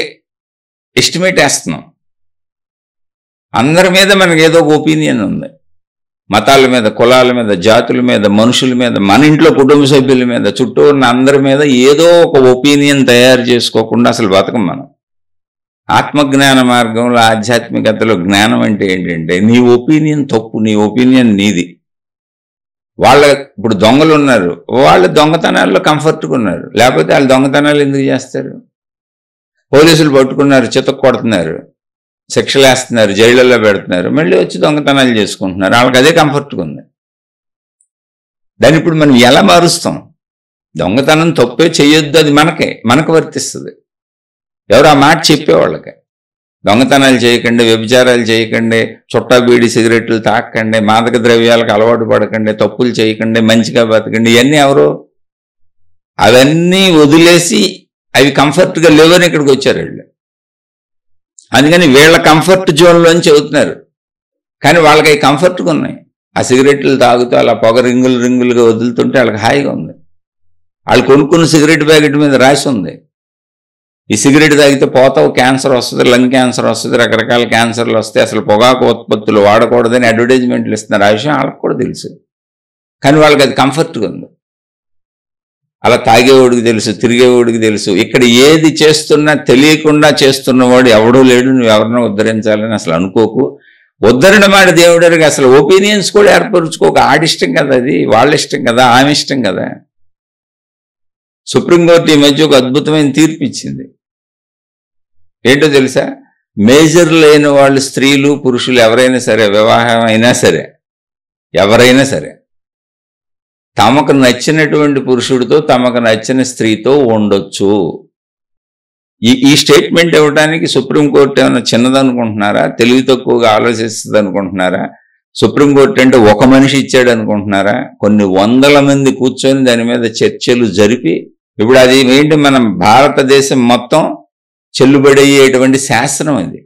ఎస్టిమేట్ వేస్తున్నాం. అందరి మీద మనకి ఏదో ఒక ఒపీనియన్ ఉంది. మతాల మీద, కులాల మీద, జాతుల మీద, మనుషుల మీద, మన ఇంట్లో కుటుంబ సభ్యుల మీద, చుట్టూ ఉన్న అందరి మీద ఏదో ఒక ఒపీనియన్ తయారు చేసుకోకుండా అసలు బతకం మనం. ఆత్మజ్ఞాన మార్గంలో, ఆధ్యాత్మికతలో జ్ఞానం అంటే ఏంటంటే నీ ఒపీనియన్ తప్పు, నీ ఒపీనియన్ నీది. ఇప్పుడు దొంగలు ఉన్నారు, వాళ్ళు దొంగతనాల్లో కంఫర్ట్గా ఉన్నారు, లేకపోతే వాళ్ళు దొంగతనాలు ఎందుకు చేస్తారు? పోలీసులు పట్టుకున్నారు, చితక్ కొడుతున్నారు, శిక్షలు వేస్తున్నారు, జైళ్ళల్లో పెడుతున్నారు, మళ్ళీ వచ్చి దొంగతనాలు చేసుకుంటున్నారు. వాళ్ళకి అదే కంఫర్ట్గా ఉంది. దాన్ని ఇప్పుడు మనం ఎలా మారుస్తాం? దొంగతనం తప్పే చేయొద్దు, అది మనకు వర్తిస్తుంది. ఎవరు ఆ మాట చెప్పేవాళ్ళకి, దొంగతనాలు చేయకండి, వ్యభిచారాలు చేయకండి, చుట్టా బీడి సిగరెట్లు తాకండి, మాదక ద్రవ్యాలకు అలవాటు పడకండి, తప్పులు చేయకండి, మంచిగా బతకండి, ఇవన్నీ ఎవరు? అవన్నీ వదిలేసి అవి కంఫర్ట్గా లేవని ఇక్కడికి వచ్చారు వీళ్ళు. అందుకని వీళ్ళ కంఫర్ట్ జోన్లోంచి అవుతున్నారు. కానీ వాళ్ళకి అవి కంఫర్ట్గా ఉన్నాయి. ఆ సిగరెట్లు తాగుతూ అలా పొగ రింగులుగా వదులుతుంటే వాళ్ళకి హాయిగా ఉంది. వాళ్ళు కొనుక్కున్న సిగరెట్ ప్యాకెట్ మీద రాసి ఉంది, ఈ సిగరెట్ తాగితే పోతావు, క్యాన్సర్ వస్తుంది, లంగ్ క్యాన్సర్ వస్తుంది, రకరకాల క్యాన్సర్లు వస్తాయి, అసలు పొగాకు ఉత్పత్తులు వాడకూడదని అడ్వర్టైజ్మెంట్లు ఇస్తున్నారు. ఆ విషయం వాళ్ళకి కూడా తెలుసు, కానీ వాళ్ళకి అది కంఫర్ట్గా ఉంది. అలా తాగేవాడికి తెలుసు, తిరిగేవాడికి తెలుసు. ఇక్కడ ఏది చేస్తున్నా తెలియకుండా చేస్తున్నవాడు ఎవడూ లేడు. నువ్వు ఎవరినో ఉద్ధరించాలని అసలు అనుకోకు. ఉద్ధరణ మాట దేవుడికి అసలు ఒపీనియన్స్ కూడా ఏర్పరుచుకోక. ఆడిష్టం కదా, అది వాళ్ళ ఇష్టం కదా, ఆమె ఇష్టం కదా. సుప్రీంకోర్టు ఈ మధ్య ఒక అద్భుతమైన తీర్పు ఇచ్చింది. ఏంటో తెలుసా? మేజర్ లేని వాళ్ళు, స్త్రీలు పురుషులు ఎవరైనా సరే, వివాహం అయినా సరే, ఎవరైనా సరే, తమకు నచ్చినటువంటి పురుషుడితో, తమకు నచ్చిన స్త్రీతో ఉండొచ్చు. ఈ స్టేట్మెంట్ ఇవ్వడానికి సుప్రీంకోర్టు ఏమైనా చిన్నదనుకుంటున్నారా? తెలివి తక్కువగా ఆలోచిస్తుంది అనుకుంటున్నారా? సుప్రీంకోర్టు అంటే ఒక మనిషి ఇచ్చాడు అనుకుంటున్నారా? కొన్ని వందల మంది కూర్చొని దాని మీద చర్చలు జరిపి, ఇప్పుడు అది ఏంటి, మనం భారతదేశం మొత్తం చెల్లుబడి అయ్యేటువంటి శాసనం అది.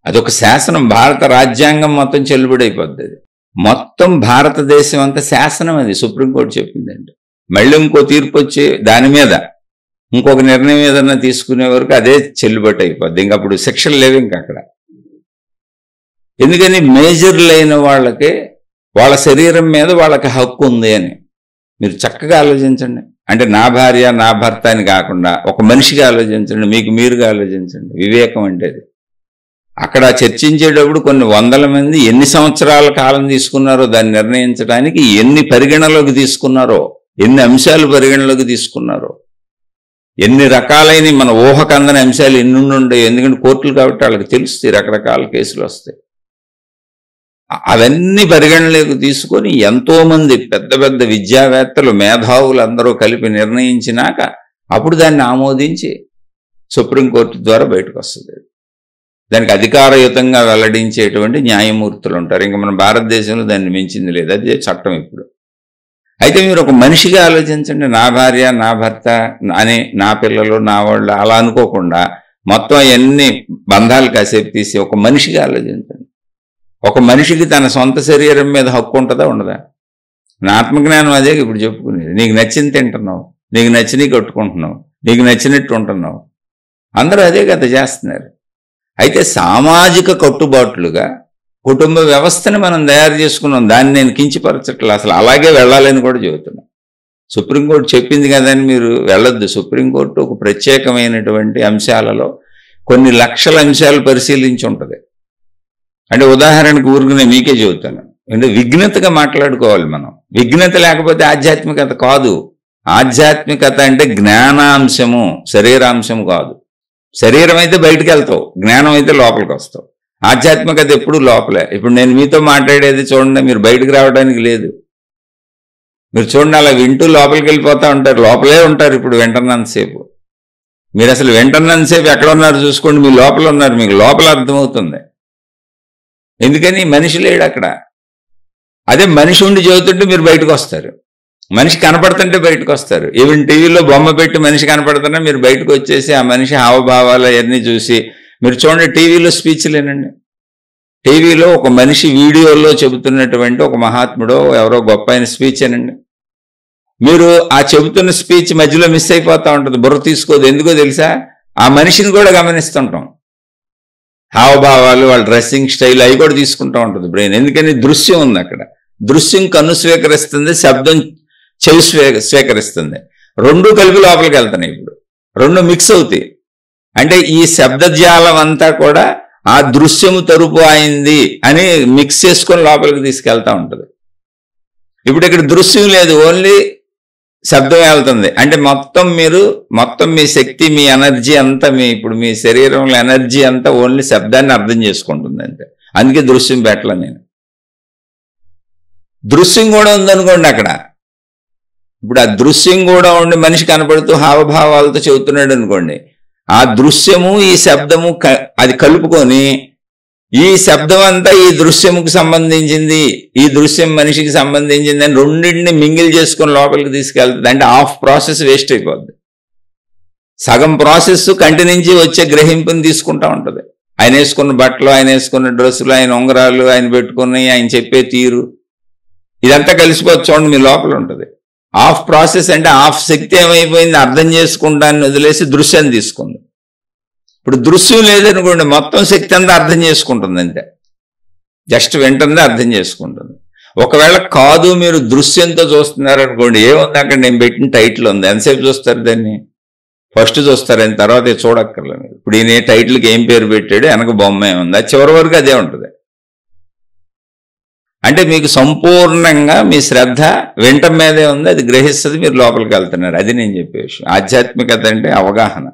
అదొక శాసనం. భారత రాజ్యాంగం మొత్తం చెల్లుబడి అయిపోద్ది. అది మొత్తం భారతదేశం అంతా శాసనం అది. సుప్రీంకోర్టు చెప్పిందండి. మళ్ళీ ఇంకో తీర్పు వచ్చి దాని మీద ఇంకొక నిర్ణయం ఏదన్నా తీసుకునే వరకు అదే చెల్లుబాటు అయిపోద్ది. ఇంకా అప్పుడు శిక్షలు లేవు ఇంకా అక్కడ. ఎందుకని? మేజర్లు అయిన వాళ్ళకి వాళ్ళ శరీరం మీద వాళ్ళకి హక్కు ఉంది అని. మీరు చక్కగా ఆలోచించండి. అంటే నా భార్య, నా భర్త అని కాకుండా ఒక మనిషిగా ఆలోచించండి, మీకు మీరుగా ఆలోచించండి. వివేకం అంటే అది. అక్కడ చర్చించేటప్పుడు కొన్ని వందల మంది ఎన్ని సంవత్సరాల కాలం తీసుకున్నారో దాన్ని నిర్ణయించడానికి, ఎన్ని పరిగణలోకి తీసుకున్నారో, ఎన్ని అంశాలు పరిగణలోకి తీసుకున్నారో, ఎన్ని రకాలైన మన ఊహకందని అంశాలు ఎన్ని ఉండే. ఎందుకంటే కోర్టులు కాబట్టి వాళ్ళకి తెలుస్తాయి, రకరకాల కేసులు వస్తాయి. అవన్నీ పరిగణలోకి తీసుకొని ఎంతోమంది పెద్ద పెద్ద విద్యావేత్తలు, మేధావులు అందరూ కలిపి నిర్ణయించినాక అప్పుడు దాన్ని ఆమోదించి సుప్రీంకోర్టు ద్వారా బయటకు వస్తుంది. దానికి అధికారయుతంగా వెల్లడించేటువంటి న్యాయమూర్తులు ఉంటారు. ఇంకా మన భారతదేశంలో దాన్ని మించింది లేదు. అదే చట్టం ఇప్పుడు. అయితే మీరు ఒక మనిషిగా ఆలోచించండి. నా భార్య, నా భర్త అని, నా పిల్లలు, నా వాళ్ళు అలా అనుకోకుండా మొత్తం ఎన్ని బంధాలు కాసేపు తీసి ఒక మనిషిగా ఆలోచించండి. ఒక మనిషికి తన సొంత శరీరం మీద హక్కు ఉంటుందా, ఉండదా? నా ఆత్మజ్ఞానం అదే ఇప్పుడు చెప్పుకునేది. నీకు నచ్చింది తింటున్నావు, నీకు నచ్చినవి కట్టుకుంటున్నావు, నీకు నచ్చినట్టు ఉంటున్నావు. అందరూ అదే కదా చేస్తున్నారు. అయితే సామాజిక కట్టుబాట్లుగా కుటుంబ వ్యవస్థని మనం తయారు చేసుకున్నాం. దాన్ని నేను కించపరచట్లేదు, అసలు అలాగే వెళ్ళాలని కూడా చెబుతున్నాను. సుప్రీంకోర్టు చెప్పింది కదా అని మీరు వెళ్ళొద్దు. సుప్రీంకోర్టు ఒక ప్రత్యేకమైనటువంటి అంశాలలో కొన్ని లక్షల అంశాలు పరిశీలించి ఉంటుంది. అంటే ఉదాహరణకు ఊరుకునే మీకే చెబుతాను. అంటే విఘ్నతగా మాట్లాడుకోవాలి మనం. విఘ్నత లేకపోతే ఆధ్యాత్మికత కాదు. ఆధ్యాత్మికత అంటే జ్ఞానాంశము, శరీరాంశము కాదు. శరీరం అయితే బయటకు వెళ్తావు, జ్ఞానం అయితే లోపలికి వస్తావు. ఆధ్యాత్మికత ఎప్పుడు లోపలే. ఇప్పుడు నేను మీతో మాట్లాడేది చూడండి, మీరు బయటకు రావడానికి లేదు. మీరు చూడండి, అలా వింటూ లోపలికి వెళ్ళిపోతూ ఉంటారు, లోపలే ఉంటారు. ఇప్పుడు వింటున్నంతసేపు మీరు అసలు వింటున్నంతసేపు ఎక్కడ ఉన్నారు చూసుకోండి, మీ లోపల ఉన్నారు, మీకు లోపల అర్థమవుతుంది. ఎందుకని మనిషి లేడు అక్కడ. అదే మనిషి ఉండి చదువుతుంటే మీరు బయటకు వస్తారు, మనిషి కనపడుతుంటే బయటకు వస్తారు. ఈవెన్ టీవీలో బొమ్మ పెట్టి మనిషి కనపడుతున్నా మీరు బయటకు వచ్చేసి ఆ మనిషి హావభావాలు అవన్నీ చూసి మీరు చూడండి. టీవీలో స్పీచ్లేనండి, టీవీలో ఒక మనిషి వీడియోలో చెబుతున్నటువంటి ఒక మహాత్ముడో ఎవరో గొప్ప ఆయన స్పీచ్ అనండి, మీరు ఆ చెబుతున్న స్పీచ్ మధ్యలో మిస్ అయిపోతూ ఉంటుంది, బుర్ర తీసుకోదు. ఎందుకో తెలుసా, ఆ మనిషిని కూడా గమనిస్తుంటాం, హావభావాలు, వాళ్ళ డ్రెస్సింగ్ స్టైల్ అవి కూడా తీసుకుంటూ ఉంటుంది బ్రెయిన్. ఎందుకని దృశ్యం ఉంది అక్కడ. దృశ్యం కన్ను స్వీకరిస్తుంది, శబ్దం చెవి స్వీకరిస్తుంది. రెండు కలిపి లోపలికి వెళ్తున్నాయి. ఇప్పుడు రెండు మిక్స్ అవుతాయి. అంటే ఈ శబ్దజాలం అంతా కూడా ఆ దృశ్యము తరుపు అయింది అని మిక్స్ చేసుకొని లోపలికి తీసుకెళ్తా ఉంటుంది. ఇప్పుడు ఇక్కడ దృశ్యం లేదు, ఓన్లీ శబ్దం వెళ్తుంది. అంటే మొత్తం మీ శక్తి, మీ ఎనర్జీ అంతా, ఇప్పుడు మీ శరీరంలో ఎనర్జీ అంతా ఓన్లీ శబ్దాన్ని అర్థం చేసుకుంటుంది అంతే. అందుకే దృశ్యం పెట్టలే నేను. దృశ్యం కూడా ఉందనుకోండి అక్కడ. ఇప్పుడు ఆ దృశ్యం కూడా ఉండి మనిషి కనపడుతూ హావభావాలతో చెబుతున్నాడు అనుకోండి, ఆ దృశ్యము ఈ శబ్దము అది కలుపుకొని ఈ శబ్దం అంతా ఈ దృశ్యముకు సంబంధించింది, ఈ దృశ్యం మనిషికి సంబంధించింది అని రెండింటిని మింగిల్ చేసుకొని లోపలికి తీసుకెళ్తుంది. అంటే హాఫ్ ప్రాసెస్ వేస్ట్ అయిపోద్ది. సగం ప్రాసెస్ కంటి నుంచి వచ్చే గ్రహింపుని తీసుకుంటా ఉంటుంది. ఆయన వేసుకున్న బట్టలు, ఆయన వేసుకున్న డ్రెస్సులు, ఆయన ఉంగరాలు, ఆయన పెట్టుకుని ఆయన చెప్పే తీరు, ఇదంతా కలిసిపోవచ్చు చూడండి, మీ లోపల ఉంటుంది. హాఫ్ ప్రాసెస్ అంటే హాఫ్ శక్తి ఏమైపోయింది, అర్థం చేసుకుంటాన్ని వదిలేసి దృశ్యాన్ని తీసుకుంది. ఇప్పుడు దృశ్యం లేదనుకోండి, మొత్తం శక్తి అంతా అర్థం చేసుకుంటుంది అంతే, జస్ట్ వెంటనే అర్థం చేసుకుంటుంది. ఒకవేళ కాదు మీరు దృశ్యంతో చూస్తున్నారనుకోండి, ఏముంది అక్కడ నేను పెట్టిన టైటిల్ ఉంది, ఎంతసేపు చూస్తారు దాన్ని? ఫస్ట్ చూస్తారని తర్వాత చూడక్కర్లేదు. ఇప్పుడు ఈయన టైటిల్కి ఏం పేరు పెట్టాడు, వెనక బొమ్మ ఏముంది, అది చివరి వరకు అదే ఉంటుంది. అంటే మీకు సంపూర్ణంగా మీ శ్రద్ధ వెంట మీదే ఉంది, అది గ్రహిస్తుంది, మీరు లోపలికి వెళ్తున్నారు. అది నేను చెప్పే విషయం. ఆధ్యాత్మికత అంటే అవగాహన.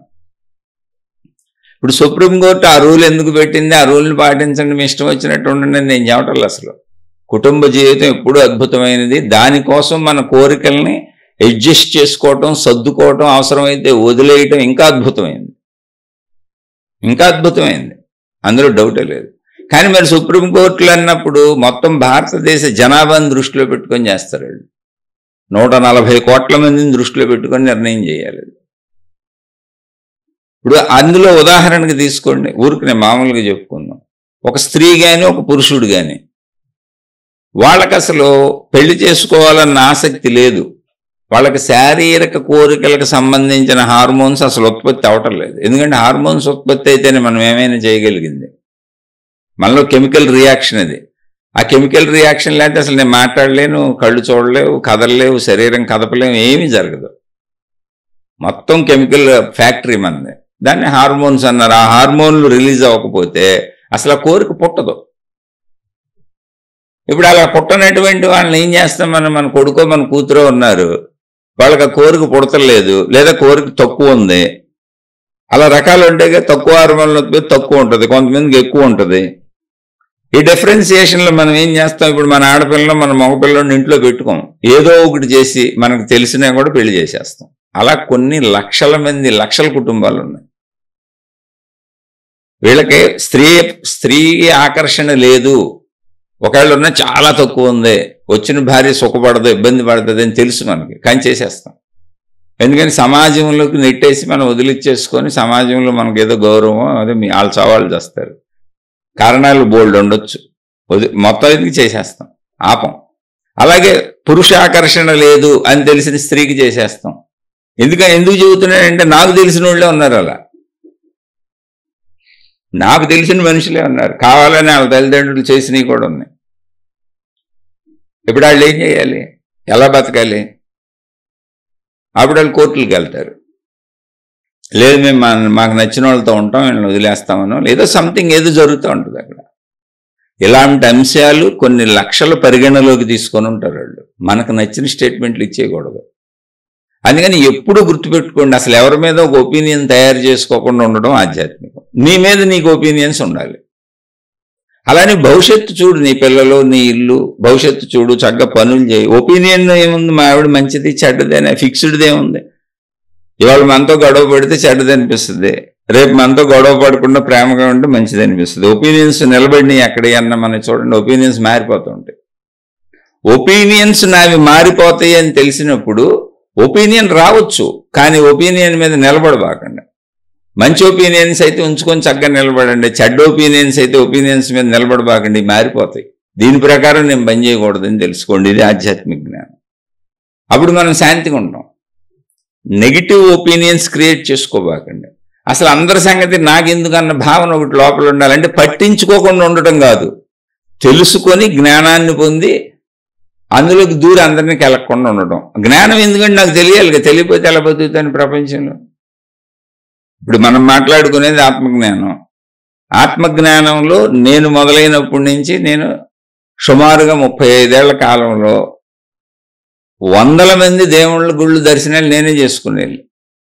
ఇప్పుడు సుప్రీంకోర్టు ఆ రూల్ ఎందుకు పెట్టింది, ఆ రూల్ని పాటించండి, మీ ఇష్టం వచ్చినట్టు ఉండండి నేను చెప్పటం. అసలు కుటుంబ జీవితం ఎప్పుడూ అద్భుతమైనది. దానికోసం మన కోరికల్ని అడ్జస్ట్ చేసుకోవటం, సర్దుకోవటం, అవసరమైతే వదిలేయటం ఇంకా అద్భుతమైంది, ఇంకా అద్భుతమైంది, అందులో డౌటే లేదు. కానీ మరి సుప్రీంకోర్టులు అన్నప్పుడు మొత్తం భారతదేశ జనాభాను దృష్టిలో పెట్టుకొని చేస్తారు. 140 కోట్ల మందిని దృష్టిలో పెట్టుకొని నిర్ణయం చేయాలి. ఇప్పుడు అందులో ఉదాహరణకి తీసుకోండి, ఊరికి నేను మామూలుగా చెప్పుకుందాం, ఒక స్త్రీ కానీ ఒక పురుషుడు కానీ వాళ్ళకి అసలు పెళ్లి చేసుకోవాలన్న ఆసక్తి లేదు. వాళ్ళకి శారీరక కోరికలకు సంబంధించిన హార్మోన్స్ అసలు ఉత్పత్తి అవటం లేదు. ఎందుకంటే హార్మోన్స్ ఉత్పత్తి అయితేనే మనం ఏమైనా చేయగలిగింది. మనలో కెమికల్ రియాక్షన్ అది. ఆ కెమికల్ రియాక్షన్ లేకపోతే అసలు నేను మాట్లాడలేను, కళ్ళు చూడలేవు, కదలలేవు, శరీరం కదపలేము, ఏమీ జరగదు. మొత్తం కెమికల్ ఫ్యాక్టరీ మనది. దాన్ని హార్మోన్స్ అన్నారు. ఆ హార్మోన్లు రిలీజ్ అవ్వకపోతే అసలు ఆ కోరిక పుట్టదు. ఇప్పుడు అలా పుట్టనటువంటి వాళ్ళని ఏం చేస్తాం, మన కొడుకో మన కూతురో ఉన్నారు, వాళ్ళకి ఆ కోరిక పుడతలేదు, లేదా కోరిక తక్కువ ఉంది. అలా రకాలు ఉంటాయి. తక్కువ హార్మోన్లు తక్కువ ఉంటుంది, కొంతమందికి ఎక్కువ ఉంటుంది. ఈ డిఫరెన్సియేషన్లో మనం ఏం చేస్తాం, ఇప్పుడు మన ఆడపిల్లను మన మగపిల్లని ఇంట్లో పెట్టుకోం, ఏదో ఒకటి చేసి మనకు తెలిసినా కూడా పెళ్లి చేసేస్తాం. అలా కొన్ని లక్షల మంది, లక్షల కుటుంబాలు ఉన్నాయి. వీళ్ళకి స్త్రీ ఆకర్షణ లేదు, ఒకవేళ ఉన్నా చాలా తక్కువ ఉంది, వచ్చిన భార్య సుఖపడదు, ఇబ్బంది పడుతుంది అని తెలుసు మనకి, కానీ చేసేస్తాం. ఎందుకని సమాజంలోకి నెట్టేసి మనం వదిలిచ్చేసుకొని సమాజంలో మనకు ఏదో గౌరవం, అదే వాళ్ళు సవాళ్ళు చేస్తారు. కారణాలు బోల్డ్ ఉండొచ్చు, మొత్తం ఎందుకు చేసేస్తాం, ఆపం. అలాగే పురుష ఆకర్షణ లేదు అని తెలిసిన స్త్రీకి చేసేస్తాం. ఎందుకు చెబుతున్నాడంటే నాకు తెలిసిన వాళ్ళే ఉన్నారు, అలా నాకు తెలిసిన మనుషులే ఉన్నారు, కావాలని వాళ్ళ తల్లిదండ్రులు చేసినవి కూడా ఉన్నాయి. ఇప్పుడు వాళ్ళు ఏం చేయాలి, ఎలా బతకాలి? అప్పుడు వాళ్ళు కోర్టులకు వెళ్తారు, లేదు మేము మాకు నచ్చిన వాళ్ళతో ఉంటాం, వీళ్ళని వదిలేస్తామనో, లేదో సంథింగ్ ఏదో జరుగుతూ ఉంటుంది అక్కడ. ఇలాంటి అంశాలు కొన్ని లక్షల పరిగణలోకి తీసుకొని ఉంటారు వాళ్ళు. మనకు నచ్చిన స్టేట్మెంట్లు ఇచ్చేయకూడదు. అందుకని ఎప్పుడు గుర్తుపెట్టుకోండి, అసలు ఎవరి మీద ఒక ఒపీనియన్ తయారు చేసుకోకుండా ఉండడం ఆధ్యాత్మికం. నీ మీద నీకు ఒపీనియన్స్ ఉండాలి. అలానే భవిష్యత్తు చూడు, నీ పిల్లలు, నీ ఇల్లు భవిష్యత్తు చూడు, చక్కగా పనులు చేయి. ఒపీనియన్ ఏముంది, మా ఆవిడ మంచిది చెడ్డదేనే ఫిక్స్డ్ది ఏముంది? ఇవాళ మనతో గొడవ పడితే చెడ్డది అనిపిస్తుంది, రేపు మనతో గొడవ పడకుండా ప్రేమగా ఉంటే మంచిది అనిపిస్తుంది. ఒపీనియన్స్ నిలబడినాయి ఎక్కడే అన్న మనం చూడండి, ఒపీనియన్స్ మారిపోతూ ఉంటాయి. ఒపీనియన్స్ నావి మారిపోతాయి అని తెలిసినప్పుడు ఒపీనియన్ రావచ్చు, కానీ ఒపీనియన్ మీద నిలబడబాకండి. మంచి ఒపీనియన్స్ అయితే ఉంచుకొని చక్కగా నిలబడండి, చెడ్డ ఒపీనియన్స్ అయితే ఒపీనియన్స్ మీద నిలబడబాకండి, మారిపోతాయి. దీని ప్రకారం నేను పని చేయకూడదని తెలుసుకోండి. ఇది ఆధ్యాత్మిక జ్ఞానం. అప్పుడు మనం శాంతిగా ఉంటాం. నెగిటివ్ ఒపీనియన్స్ క్రియేట్ చేసుకోబాకండి. అసలు అందరి సంగతి నాకెందుకన్న భావన ఒకటి లోపల ఉండాలంటే పట్టించుకోకుండా ఉండటం కాదు, తెలుసుకొని జ్ఞానాన్ని పొంది అందులోకి దూరి అందరినీ కెలక్కుండా ఉండటం. జ్ఞానం ఎందుకంటే నాకు తెలియాలి, తెలియకపోతే ఎలా బతుకుతాను ప్రపంచంలో. ఇప్పుడు మనం మాట్లాడుకునేది ఆత్మజ్ఞానం. ఆత్మజ్ఞానంలో నేను మొదలైనప్పటి నుంచి నేను సుమారుగా 35 ఏళ్ల కాలంలో వందల మంది దేవుళ్ళ గుళ్ళు దర్శనాలు నేనే చేసుకునేది.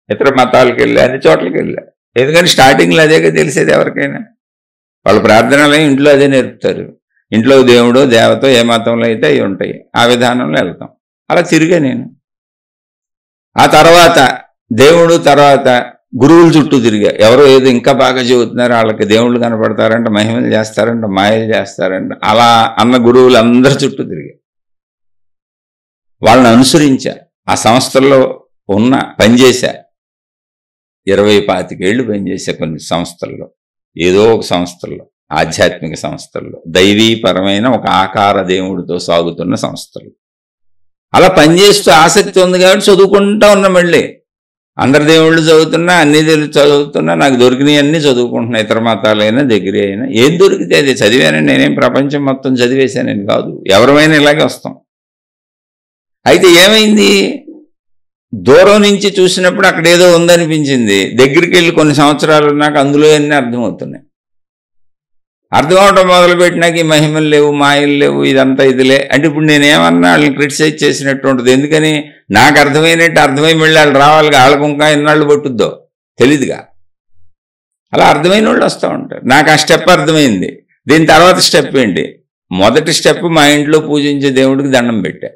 ఇతర మతాలకు వెళ్ళా, అన్ని చోట్లకి వెళ్ళా. ఎందుకంటే స్టార్టింగ్లో అదేగా తెలిసేది ఎవరికైనా. వాళ్ళ ప్రార్థనలు ఇంట్లో అదే నేర్పుతారు. ఇంట్లో దేవుడో దేవతో ఏ మతంలో అయితే అవి ఉంటాయి, ఆ విధానంలో వెళ్తాం. అలా తిరిగా నేను. ఆ తర్వాత దేవుడు, తర్వాత గురువుల చుట్టూ తిరిగా. ఎవరో ఏదో ఇంకా బాగా చెబుతున్నారు, వాళ్ళకి దేవుళ్ళు కనపడతారంట, మహిమలు చేస్తారంట, మాయలు చేస్తారంట, అలా అన్న గురువులు అందరి చుట్టూ తిరిగా. వాళ్ళని అనుసరించా, ఆ సంస్థల్లో ఉన్న పనిచేశా. 20-25 ఏళ్ళు పనిచేసా కొన్ని సంస్థల్లో, ఏదో ఒక సంస్థల్లో, ఆధ్యాత్మిక సంస్థల్లో, దైవీపరమైన ఒక ఆకార దేవుడితో సాగుతున్న సంస్థలు. అలా పనిచేస్తూ ఆసక్తి ఉంది కాబట్టి చదువుకుంటా ఉన్నా. మళ్ళీ అందరి దేవుళ్ళు చదువుతున్నా, అన్ని చదువుతున్నా, నాకు దొరికినవి అన్నీ చదువుకుంటున్నా. ఇతర మతాలైనా దగ్గర అయినా ఏం దొరికితే అది చదివానని నేనేం ప్రపంచం మొత్తం చదివేశానని కాదు, ఎవరైనా ఇలాగే వస్తాం. అయితే ఏమైంది, దూరం నుంచి చూసినప్పుడు అక్కడ ఏదో ఉందనిపించింది, దగ్గరికి వెళ్ళి కొన్ని సంవత్సరాలు నాకు అందులో అన్నీ అర్థమవుతున్నాయి. అర్థం అవడం మొదలుపెట్టినాక ఈ మహిమలు లేవు, మాయలు లేవు, ఇదంతా ఇదిలే అంటే ఇప్పుడు నేనేమన్నా వాళ్ళని క్రిటిసైజ్ చేసినట్టు ఉంటుంది. ఎందుకని నాకు అర్థమైనట్టు అర్థమై మళ్ళీ వాళ్ళు రావాలిగా, వాళ్ళకు ఇంకా ఎన్నాళ్ళు పట్టుద్దో తెలీదుగా. అలా అర్థమైన వాళ్ళు వస్తూ ఉంటారు. నాకు ఆ స్టెప్ అర్థమైంది. దీని తర్వాత స్టెప్ ఏంటి, మొదటి స్టెప్ మా ఇంట్లో పూజించే దేవుడికి దండం పెట్టా,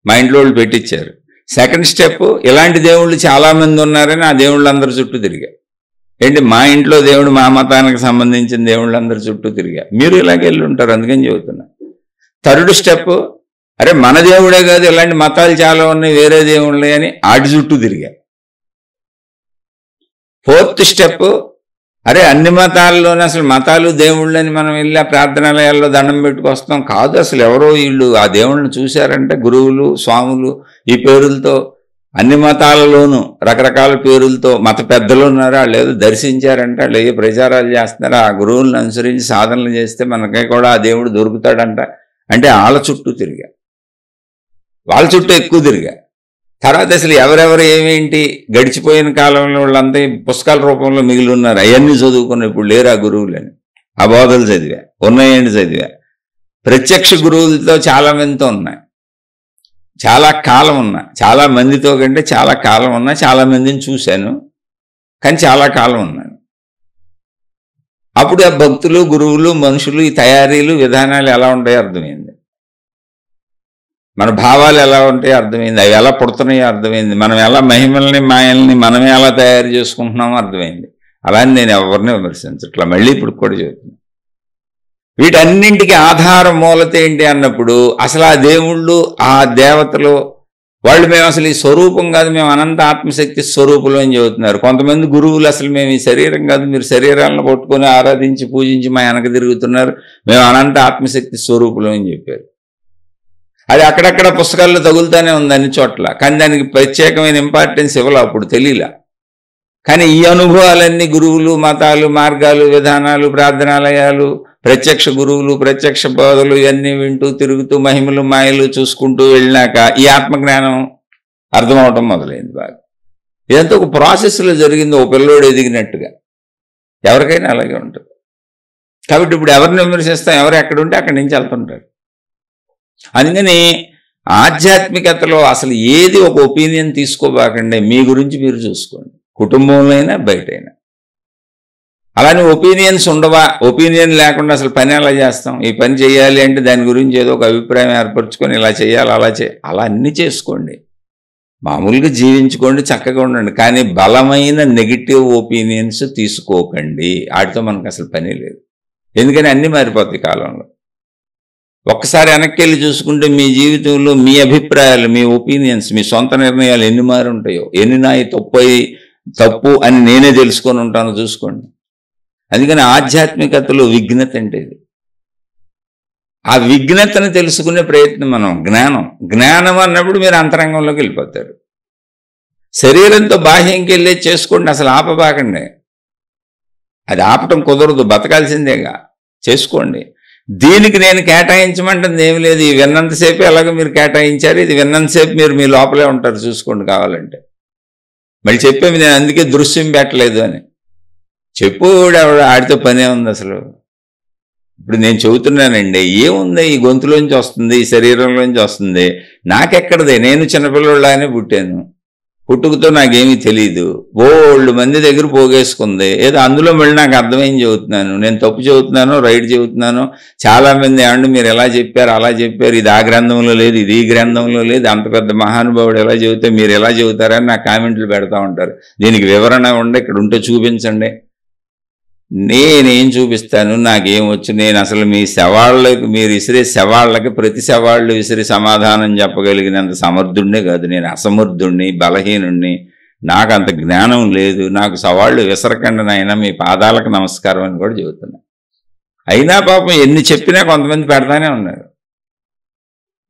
మా ఇంట్లో వాళ్ళు పెట్టించారు. సెకండ్ స్టెప్, ఇలాంటి దేవుళ్ళు చాలామంది ఉన్నారని ఆ దేవుళ్ళందరి చుట్టూ తిరిగా. ఏంటి, మా ఇంట్లో దేవుడు, మా మతానికి సంబంధించిన దేవుళ్ళందరి చుట్టూ తిరిగా. మీరు ఇలాగే వెళ్ళి ఉంటారు, అందుకని చెబుతున్నా. థర్డ్ స్టెప్, అరే మన దేవుడే కాదు, ఇలాంటి మతాలు చాలా ఉన్నాయి, వేరే దేవుళ్ళే అని ఆటి చుట్టూ తిరిగా. ఫోర్త్ స్టెప్, అరే అన్ని మతాల్లోనే అసలు మతాలు దేవుళ్ళని మనం వెళ్ళి ఆ ప్రార్థనాలయాల్లో దండం పెట్టుకొస్తాం కాదు, అసలు ఎవరో వీళ్ళు ఆ దేవుళ్ళని చూశారంటే గురువులు, స్వాములు, ఈ పేరులతో అన్ని మతాలలోనూ రకరకాల పేరులతో మత పెద్దలు ఉన్నారు, వాళ్ళు ఏదో దర్శించారంట, వాళ్ళు ఏ ప్రచారాలు చేస్తున్నారు, ఆ గురువులను అనుసరించి సాధనలు చేస్తే మనకి కూడా ఆ దేవుడు దొరుకుతాడంట అంటే వాళ్ళ చుట్టూ తిరిగా, వాళ్ళ చుట్టూ ఎక్కువ తిరిగా. తర్వాత అసలు ఎవరెవరు ఏమేంటి గడిచిపోయిన కాలంలో వాళ్ళంతా పుస్తకాల రూపంలో మిగిలి ఉన్నారు, అవన్నీ చదువుకున్న ఇప్పుడు లేరు ఆ గురువులని. ఆ బోధలు చదివా, ఉన్నాయండి చదివా. ప్రత్యక్ష గురువులతో చాలా మందితో ఉన్నాయి, చాలా కాలం ఉన్నా, చాలా మందితో కంటే చాలా కాలం ఉన్నా, చాలా మందిని చూశాను, కానీ చాలా కాలం ఉన్నాను. అప్పుడు ఆ భక్తులు, గురువులు, మనుషులు, ఈ తయారీలు, విధానాలు ఎలా ఉంటాయో అర్థమైంది. మన భావాలు ఎలా ఉంటాయో అర్థమైంది, అవి ఎలా పుడుతున్నాయో అర్థమైంది, మనం ఎలా మహిమల్ని మాయల్ని మనమే ఎలా తయారు చేసుకుంటున్నామో అర్థమైంది. అలాని నేను ఎవరిని విమర్శించట్లా, మళ్ళీ ఇప్పుడు కూడా చెబుతున్నాను. వీటన్నింటికి ఆధార మూలత ఏంటి అన్నప్పుడు అసలు ఆ దేవుళ్ళు, ఆ దేవతలు వాళ్ళు మేము అసలు ఈ స్వరూపం కాదు, మేము అనంత ఆత్మశక్తి స్వరూపులు అని చెబుతున్నారు. కొంతమంది గురువులు అసలు మేము ఈ శరీరం కాదు, మీరు శరీరాలను పట్టుకొని ఆరాధించి పూజించి మా వెనక తిరుగుతున్నారు, మేము అనంత ఆత్మశక్తి స్వరూపులు అని చెప్పారు. అది అక్కడక్కడ పుస్తకాల్లో తగులుతూనే ఉంది అన్ని చోట్ల, కానీ దానికి ప్రత్యేకమైన ఇంపార్టెన్స్ ఇవ్వాలి, అప్పుడు తెలియలా. కానీ ఈ అనుభవాలన్నీ గురువులు, మతాలు, మార్గాలు, విధానాలు, ప్రార్థనాలయాలు, ప్రత్యక్ష గురువులు, ప్రత్యక్ష బోధలు ఇవన్నీ వింటూ తిరుగుతూ మహిమలు మాయలు చూసుకుంటూ వెళ్ళినాక ఈ ఆత్మజ్ఞానం అర్థమవటం మొదలైంది బాగా. ఇదంతా ఒక ప్రాసెస్లో జరిగింది, ఒక పిల్లోడు ఎదిగినట్టుగా. ఎవరికైనా అలాగే ఉంటుంది. కాబట్టి ఇప్పుడు ఎవరిని విమర్శిస్తాం, ఎవరు ఎక్కడుంటే అక్కడి నుంచి వెళ్తుంటారు. అందుకని ఆధ్యాత్మికతలో అసలు ఏది ఒక ఒపీనియన్ తీసుకోబాకండి, మీ గురించి మీరు చూసుకోండి, కుటుంబంలో అయినా బయటైనా. అలానే ఒపీనియన్స్ ఉండవా? ఒపీనియన్ లేకుండా అసలు పని ఎలా చేస్తాం? ఈ పని చేయాలి అంటే దాని గురించి ఏదో ఒక అభిప్రాయం ఏర్పరచుకొని ఇలా చేయాలి, అలా అన్నీ చేసుకోండి, మామూలుగా జీవించుకోండి, చక్కగా ఉండండి. కానీ బలమైన నెగిటివ్ ఒపీనియన్స్ తీసుకోకండి, వాటితో మనకు అసలు పని లేదు. ఎందుకని అన్నీ మారిపోతాయి కాలంలో. ఒక్కసారి వెనక్కి వెళ్ళి చూసుకుంటే మీ జీవితంలో మీ అభిప్రాయాలు, మీ ఒపీనియన్స్, మీ సొంత నిర్ణయాలు ఎన్ని మారి ఉంటాయో, ఎన్ని నాయి తప్పు అని నేనే తెలుసుకొని ఉంటానో చూసుకోండి. అందుకని ఆధ్యాత్మికతలో విఘ్నత అంటే ఇది. ఆ విఘ్నతను తెలుసుకునే ప్రయత్నం మనం జ్ఞానం అన్నప్పుడు మీరు అంతరంగంలోకి వెళ్ళిపోతారు. శరీరంతో బాహ్యంకి వెళ్ళే చేసుకోండి, అసలు ఆపబాకండి. అది ఆపటం కుదరదు, బతకాల్సిందేగా, చేసుకోండి. దీనికి నేను కేటాయించమంటుంది ఏమి లేదు. ఇది విన్నంతసేపు ఎలాగో మీరు కేటాయించారు, ఇది విన్నంతసేపు మీరు మీ లోపలే ఉంటారు, చూసుకోండి కావాలంటే. మళ్ళీ చెప్పేది నేను అందుకే దృశ్యం పెట్టలేదు అని. చెప్పు ఆడితో పనే ఉంది అసలు. ఇప్పుడు నేను చెబుతున్నానండి, ఏముంది, ఈ గొంతులోంచి వస్తుంది, ఈ శరీరంలోంచి వస్తుంది, నాకెక్కడదే, నేను చిన్నపిల్లలానే పుట్టాను, పుట్టుకతో నాకేమీ తెలియదు, బోల్డ్ మంది దగ్గర పోగేసుకుంది ఏదో, అందులో మళ్ళీ నాకు అర్థమైంది చెబుతున్నాను. నేను తప్పు చెబుతున్నాను, రైట్ చెబుతున్నాను. చాలామంది ఏమంటే మీరు ఎలా చెప్పారు, అలా చెప్పారు, ఇది ఆ గ్రంథంలో లేదు, ఇది ఈ గ్రంథంలో లేదు, అంత పెద్ద మహానుభావుడు ఎలా చెబితే మీరు ఎలా చెబుతారని నాకు కామెంట్లు పెడతా ఉంటారు. దీనికి వివరణ ఉండే, ఇక్కడ ఉంటే చూపించండి. నేనేం చూపిస్తాను, నాకేమొచ్చు? నేను అసలు మీ సవాళ్ళకి, మీరు విసిరే సవాళ్ళకి ప్రతి సవాళ్ళు విసిరి సమాధానం చెప్పగలిగినంత సమర్థుడినే కాదు, నేను అసమర్థుడిని, బలహీనుడిని, నాకు అంత జ్ఞానం లేదు. నాకు సవాళ్ళు విసరకండి నాయన, మీ పాదాలకు నమస్కారం అని కూడా చెబుతున్నా. అయినా పాపం ఎన్ని చెప్పినా కొంతమంది పెడతానే ఉన్నారు.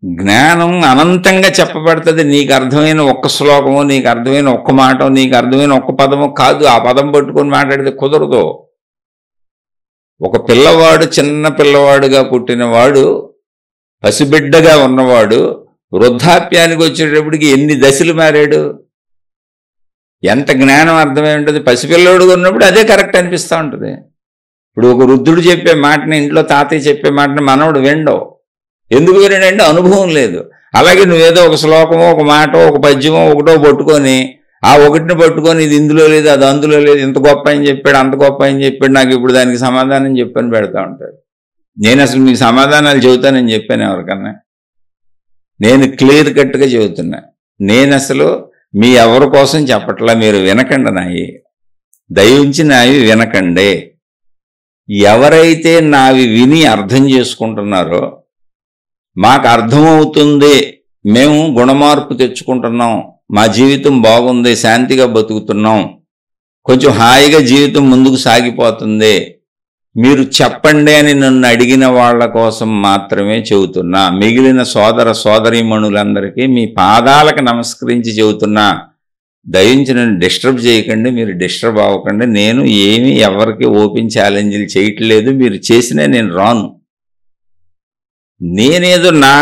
జ్ఞానం అనంతంగా చెప్పబడుతుంది. నీకు అర్థమైన ఒక్క శ్లోకమో, నీకు అర్థమైన ఒక్క మాటో, నీకు అర్థమైన ఒక్క పదమో కాదు, ఆ పదం పట్టుకొని మాట్లాడితే కుదరదు. ఒక పిల్లవాడు, చిన్న పిల్లవాడుగా పుట్టినవాడు, పసిబిడ్డగా ఉన్నవాడు వృద్ధాప్యానికి వచ్చేటప్పటికి ఎన్ని దశలు మారాడు, ఎంత జ్ఞానం అర్థమై ఉంటుంది. పసిపిల్లవాడుగా ఉన్నప్పుడు అదే కరెక్ట్ అనిపిస్తూ ఉంటుంది. ఇప్పుడు ఒక వృద్ధుడు చెప్పే మాటని, ఇంట్లో తాతయ్య చెప్పే మాటని మనవడు వినడవు. ఎందుకు వినడంటే అనుభవం లేదు. అలాగే నువ్వేదో ఒక శ్లోకమో, ఒక మాటో, ఒక పద్యమో ఒకటో పట్టుకొని, ఆ ఒకటిని పట్టుకొని ఇది ఇందులో లేదు, అది అందులో లేదు, ఇంత గొప్ప అని చెప్పాడు, అంత గొప్ప అని చెప్పాడు, నాకు ఇప్పుడు దానికి సమాధానం చెప్పని పెడతా ఉంటారు. నేను అసలు మీకు సమాధానాలు చెబుతానని చెప్పాను ఎవరికన్నా? నేను క్లియర్ కట్గా చెబుతున్నా. నేను అసలు మీ ఎవరి కోసం చెప్పట్లా, మీరు వినకండి నాయి, దయించి నావి వినకండి. ఎవరైతే నావి విని అర్థం చేసుకుంటున్నారో, మాకు అర్థమవుతుంది, మేము గుణమార్పు తెచ్చుకుంటున్నాం, మా జీవితం బాగుంది, శాంతిగా బతుకుతున్నాం, కొంచెం హాయిగా జీవితం ముందుకు సాగిపోతుంది, మీరు చెప్పండి అని నన్ను అడిగిన వాళ్ళ కోసం మాత్రమే చెబుతున్నా. మిగిలిన సోదర సోదరీమణులందరికీ మీ పాదాలకు నమస్కరించి చెబుతున్నా, దయించి నన్ను డిస్టర్బ్ చేయకండి, మీరు డిస్టర్బ్ అవ్వకండి. నేను ఏమీ ఎవరికి ఓపెన్ ఛాలెంజ్లు చేయట్లేదు, మీరు చేసినా నేను రాను. నేనేదో నా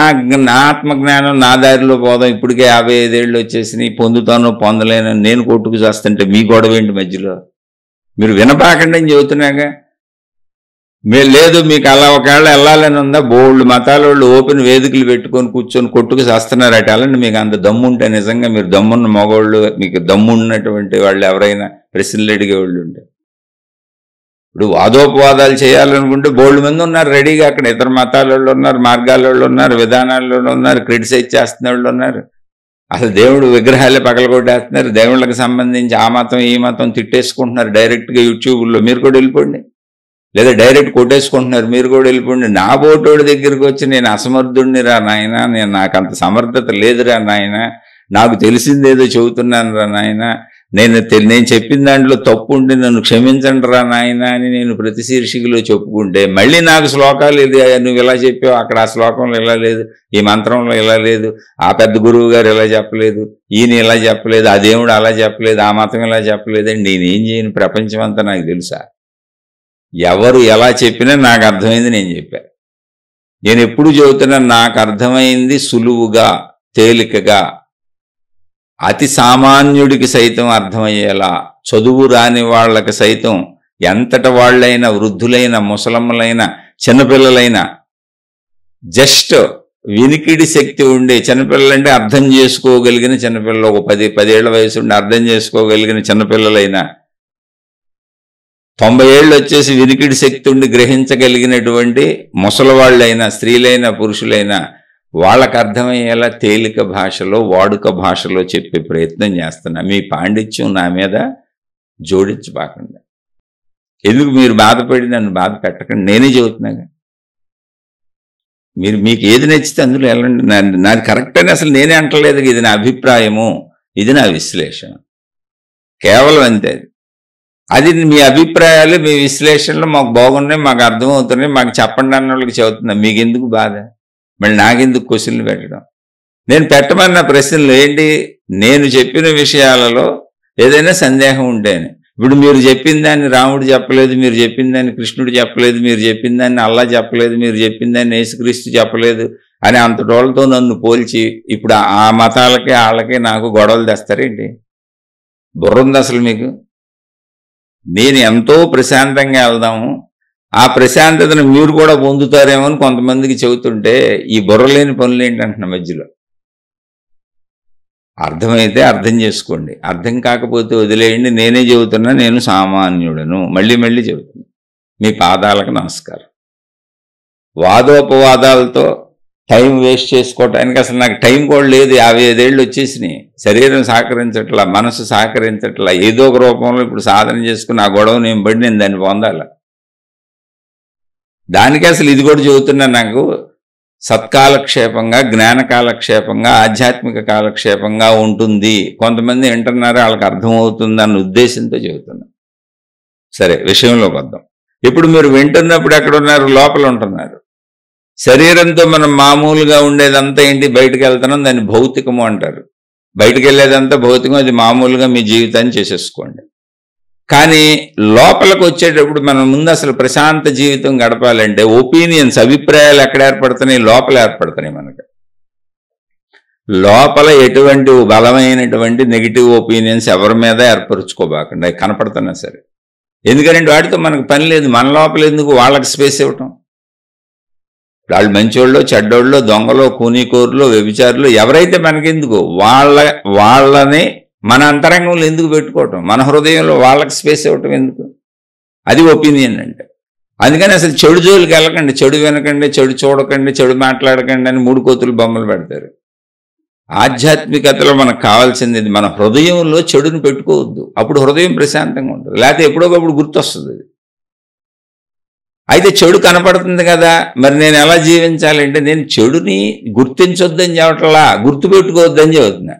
ఆత్మజ్ఞానం, నా దారిలో పోదాం, ఇప్పటికే 55 ఏళ్ళు వచ్చేసి పొందుతానో పొందలేను, నేను కొట్టుకు చేస్తుంటే మీ గొడవ ఏంటి మధ్యలో? మీరు వినపాకండి అని చెబుతున్నాగా. మీరు లేదు, మీకు అలా ఒకవేళ వెళ్ళాలని ఉందా, బోల్డ్ మతాల వాళ్ళు ఓపెన్ వేదికలు పెట్టుకొని కూర్చొని కొట్టుకు చేస్తున్నారు అటు. అలాంటి మీకు అంత దమ్ము ఉంటే, నిజంగా మీరు దమ్మున్న మగవాళ్ళు, మీకు దమ్ము ఉన్నటువంటి వాళ్ళు ఎవరైనా ప్రశ్నలు అడిగేవాళ్ళు ఉంటే, ఇప్పుడు వాదోపవాదాలు చేయాలనుకుంటే బోల్డ్ మంది ఉన్నారు రెడీగా. అక్కడ ఇతర మతాల వాళ్ళు ఉన్నారు, మార్గాల వాళ్ళు ఉన్నారు, విధానాల్లో ఉన్నారు, క్రిటిసైజ్ చేస్తున్న వాళ్ళు ఉన్నారు. అసలు దేవుడు విగ్రహాలే పగలగొట్టేస్తున్నారు, దేవుళ్ళకి సంబంధించి ఆ మతం ఈ మతం తిట్టేసుకుంటున్నారు డైరెక్ట్గా యూట్యూబ్లో. మీరు కూడా వెళ్ళిపోండి, లేదా డైరెక్ట్ కొట్టేసుకుంటున్నారు, మీరు కూడా వెళ్ళిపోండి. నా బోటోడి దగ్గరికి వచ్చి నేను అసమర్థుడిని రా నాయన, నాకు అంత సమర్థత లేదురా నాయన, నాకు తెలిసిందేదో చెబుతున్నాను రా నాయన, నేను చెప్పిన దాంట్లో తప్పు ఉంటే నన్ను క్షమించండి రా నాయన అని నేను ప్రతి శీర్షికలో చెప్పుకుంటే, మళ్ళీ నాకు శ్లోకాలు ఇది, నువ్వు ఇలా చెప్పావు, అక్కడ ఆ శ్లోకంలో ఇలా లేదు, ఈ మంత్రంలో ఇలా లేదు, ఆ పెద్ద గురువు గారు ఇలా చెప్పలేదు, ఈయన ఇలా చెప్పలేదు, ఆ దేవుడు అలా చెప్పలేదు, ఆ మతం ఇలా చెప్పలేదండి. నేనేం చేయను, ప్రపంచం అంతా నాకు తెలుసా? ఎవరు ఎలా చెప్పినా నాకు అర్థమైంది నేను చెప్పాను. నేను ఎప్పుడు చెబుతున్నా, నాకు అర్థమైంది సులువుగా, తేలికగా, అతి సామాన్యుడికి సైతం అర్థమయ్యేలా, చదువు రాని వాళ్ళకి సైతం, ఎంతటి వాళ్ళైనా, వృద్ధులైన, ముసలమ్మలైనా, చిన్నపిల్లలైనా, జస్ట్ వినికిడి శక్తి ఉండే చిన్నపిల్లలంటే అర్థం చేసుకోగలిగిన చిన్నపిల్లలు, ఒక 10 ఏళ్ల వయసు ఉండి అర్థం చేసుకోగలిగిన చిన్నపిల్లలైనా, 90 ఏళ్ళు వచ్చేసి వినికిడి శక్తి ఉండి గ్రహించగలిగినటువంటి ముసలివాళ్ళైనా, స్త్రీలైనా, పురుషులైనా వాళ్ళకు అర్థమయ్యేలా తేలిక భాషలో, వాడుక భాషలో చెప్పే ప్రయత్నం చేస్తున్నా. మీ పాండిత్యం నా మీద జోడించబాకండి. ఎందుకు మీరు బాధపడి నన్ను బాధ పెట్టకండి, నేనే చెబుతున్నాగా. మీకు ఏది నచ్చితే అందులో వెళ్ళండి. నాది కరెక్ట్ అని అసలు నేనే అంటలేదు. ఇది నా అభిప్రాయము, ఇది నా విశ్లేషణ, కేవలం అంతే. అది మీ అభిప్రాయాలు, మీ విశ్లేషణలు మాకు బాగున్నాయి, మాకు అర్థమవుతున్నాయి, మాకు చెప్పండి అన్న వాళ్ళకి చెబుతున్నా. మీకు ఎందుకు బాధ? మళ్ళీ నాకెందుకు క్వశ్చన్లు పెట్టడం? నేను పెట్టమన్న ప్రశ్నలు ఏంటి? నేను చెప్పిన విషయాలలో ఏదైనా సందేహం ఉంటేనే. ఇప్పుడు మీరు చెప్పిన దాన్ని రాముడు చెప్పలేదు, మీరు చెప్పిన దాన్ని కృష్ణుడు చెప్పలేదు, మీరు చెప్పిన దాన్ని అల్లా చెప్పలేదు, మీరు చెప్పిన దాన్ని యేసుక్రీస్తు చెప్పలేదు అని అంతటోళ్ళతో నన్ను పోల్చి ఇప్పుడు ఆ మతాలకే వాళ్ళకే నాకు గొడవలు తెస్తారేంటి? బుర్రుంది అసలు మీకు? నేను ఎంతో ప్రశాంతంగా వెళ్దాము, ఆ ప్రశాంతతను మీరు కూడా పొందుతారేమో అని కొంతమందికి చెబుతుంటే ఈ బుర్రలేని పనులు ఏంటంటున్న మధ్యలో. అర్థమైతే అర్థం చేసుకోండి, అర్థం కాకపోతే వదిలేయండి. నేనే చెబుతున్నా, నేను సామాన్యుడను, మళ్ళీ మళ్ళీ చెబుతున్నా. మీ పాదాలకు నమస్కారం. వాదోపవాదాలతో టైం వేస్ట్ చేసుకోవటానికి అసలు నాకు టైం కూడా లేదు. 55 ఏళ్ళు వచ్చేసినాయి. శరీరం సహకరించట్లా, మనసు సహకరించట్లా. ఏదో ఒక రూపంలో ఇప్పుడు సాధన చేసుకుని ఆ గొడవ నేను పడి నేను దాన్ని పొందాల. దానికి అసలు ఇది కూడా చెబుతున్నా. నాకు సత్కాలక్షేపంగా, జ్ఞాన కాలక్షేపంగా, ఆధ్యాత్మిక కాలక్షేపంగా ఉంటుంది. కొంతమంది వింటున్నారు, వాళ్ళకి అర్థమవుతుంది అన్న ఉద్దేశంతో చెబుతున్నా. సరే, విషయంలోకి వద్దాం. ఇప్పుడు మీరు వింటున్నప్పుడు ఎక్కడున్నారు? లోపల ఉంటున్నారు. శరీరంతో మనం మామూలుగా ఉండేదంతా ఏంటి? బయటకు వెళ్తున్నాం, దాన్ని భౌతికము అంటారు. బయటకు వెళ్ళేదంతా భౌతికం, అది మామూలుగా మీ జీవితాన్ని చేసేసుకోండి. కానీ లోపలికి వచ్చేటప్పుడు మనం ముందు అసలు ప్రశాంత జీవితం గడపాలంటే ఒపీనియన్స్, అభిప్రాయాలు ఎక్కడ ఏర్పడుతున్నాయి? లోపల ఏర్పడుతున్నాయి. మనకి లోపల ఎటువంటి బలమైనటువంటి నెగిటివ్ ఒపీనియన్స్ ఎవరి మీద ఏర్పరుచుకోబాకండి. అవి కనపడుతున్నా సరే. ఎందుకంటే వాటితో మనకు పని లేదు. మన లోపల ఎందుకు వాళ్ళకి స్పేస్ ఇవ్వటం? వాళ్ళు మంచోళ్ళు, చెడ్డోళ్ళు, దొంగలో, కూనీకోరులో, వ్యభిచారులు, ఎవరైతే మనకెందుకు? వాళ్ళని మన అంతరంగంలో ఎందుకు పెట్టుకోవటం? మన హృదయంలో వాళ్ళకి స్పేస్ ఇవ్వటం ఎందుకు? అది ఒపీనియన్ అంటే. అందుకని అసలు చెడు జోలికి వెళ్ళకండి, చెడు వినకండి, చెడు చూడకండి, చెడు మాట్లాడకండి అని 3 కోతులు బొమ్మలు పెడతారు. ఆధ్యాత్మికతలో మనకు కావాల్సింది మన హృదయంలో చెడుని పెట్టుకోవద్దు. అప్పుడు హృదయం ప్రశాంతంగా ఉంటుంది. లేకపోతే ఎప్పుడోకప్పుడు గుర్తొస్తుంది. అయితే చెడు కనపడుతుంది కదా, మరి నేను ఎలా జీవించాలంటే నేను చెడుని గుర్తించొద్దని చెప్పట్లా, గుర్తుపెట్టుకోవద్దని చెబుతున్నా.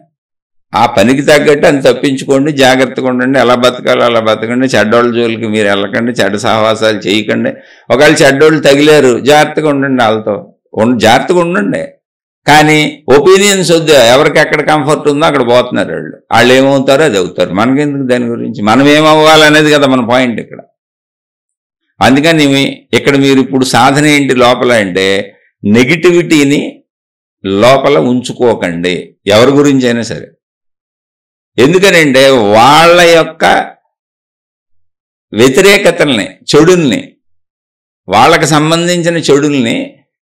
ఆ పనికి తగ్గట్టు అని తప్పించుకోండి, జాగ్రత్తగా ఉండండి. ఎలా బతకాలో అలా బతకండి. చెడ్డోళ్ళ జోలికి మీరు వెళ్ళకండి, చెడ్డ సహవాసాలు చేయకండి. ఒకవేళ చెడ్డోళ్ళు తగిలేరు, జాగ్రత్తగా ఉండండి, వాళ్ళతో జాగ్రత్తగా ఉండండి. కానీ ఒపీనియన్స్ వద్దు. ఎవరికి ఎక్కడ కంఫర్ట్ ఉందో అక్కడ పోతున్నారు వాళ్ళు. వాళ్ళు ఏమవుతారో అది అవుతారు. మనకెందుకు దాని గురించి? మనం ఏమవ్వాలనేది కదా మన పాయింట్ ఇక్కడ. అందుకని ఇక్కడ మీరు ఇప్పుడు సాధన ఏంటి లోపల అంటే నెగిటివిటీని లోపల ఉంచుకోకండి, ఎవరి గురించి అయినా సరే. ఎందుకనంటే వాళ్ళ యొక్క వ్యతిరేకతల్ని, చెడుల్ని, వాళ్ళకి సంబంధించిన చెడుల్ని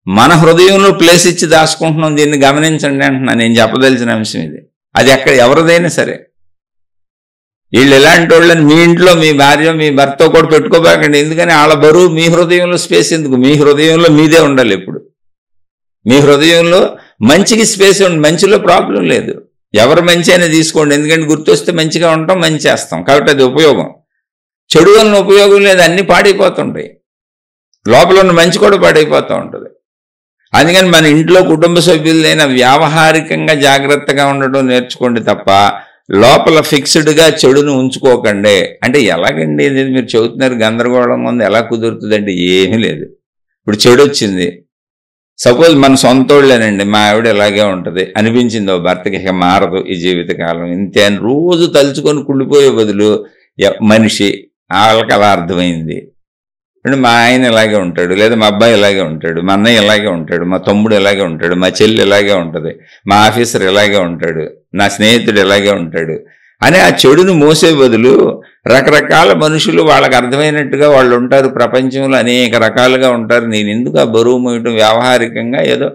మన హృదయంలో ప్లేస్ ఇచ్చి దాచుకుంటున్నాం. దీన్ని గమనించండి అంటున్నా. నేను చెప్పదలిచిన అంశం ఇది. అది ఎక్కడ ఎవరిదైనా సరే. వీళ్ళు ఎలాంటి వాళ్ళని మీ ఇంట్లో మీ భార్య, మీ భర్త కూడా పెట్టుకోబాకండి. ఎందుకని వాళ్ళ బరువు మీ హృదయంలో స్పేస్ ఎందుకు? మీ హృదయంలో మీదే ఉండాలి ఎప్పుడు. మీ హృదయంలో మంచికి స్పేస్ ఉంది. మంచిలో ప్రాబ్లం లేదు. ఎవరు మంచి అయినా తీసుకోండి. ఎందుకంటే గుర్తొస్తే మంచిగా ఉంటాం, మంచి చేస్తాం కాబట్టి అది ఉపయోగం. చెడు వలన ఉపయోగం లేదు, అన్నీ పాడైపోతుంటాయి. లోపల ఉన్న మంచి కూడా పాడైపోతూ ఉంటుంది. అందుకని మన ఇంట్లో కుటుంబ సభ్యులైనా వ్యావహారికంగా జాగ్రత్తగా ఉండడం నేర్చుకోండి తప్ప లోపల ఫిక్స్డ్గా చెడును ఉంచుకోకండి. అంటే ఎలాగండి మీరు చెబుతున్నారు, గందరగోళంగా ఉంది, ఎలా కుదురుతుందండి? ఏమీ లేదు. ఇప్పుడు చెడు వచ్చింది, సపోజ్ మన సొంతోళ్ళేనండి, మా ఆవిడ ఇలాగే ఉంటుంది అనిపించింది ఓ భర్తకి, ఇక మారదు ఈ జీవితకాలం ఇంతే అని రోజు తలుచుకొని కుళ్ళిపోయే బదులు మనిషి వాళ్ళకి అలా అర్థమైంది. అంటే మా ఆయన ఇలాగే ఉంటాడు, లేదా మా అబ్బాయి ఇలాగే ఉంటాడు, మా అన్నయ్య ఇలాగే ఉంటాడు, మా తమ్ముడు ఇలాగే ఉంటాడు, మా చెల్లి ఇలాగే ఉంటుంది, మా ఆఫీసర్ ఇలాగే ఉంటాడు, నా స్నేహితుడు ఇలాగే ఉంటాడు అని ఆ చెడును మోసే బదులు రకరకాల మనుషులు వాళ్ళకి అర్థమైనట్టుగా వాళ్ళు ఉంటారు. ప్రపంచంలో అనేక రకాలుగా ఉంటారు. నేను ఎందుకు ఆ బరువు మోయటం? వ్యావహారికంగా ఏదో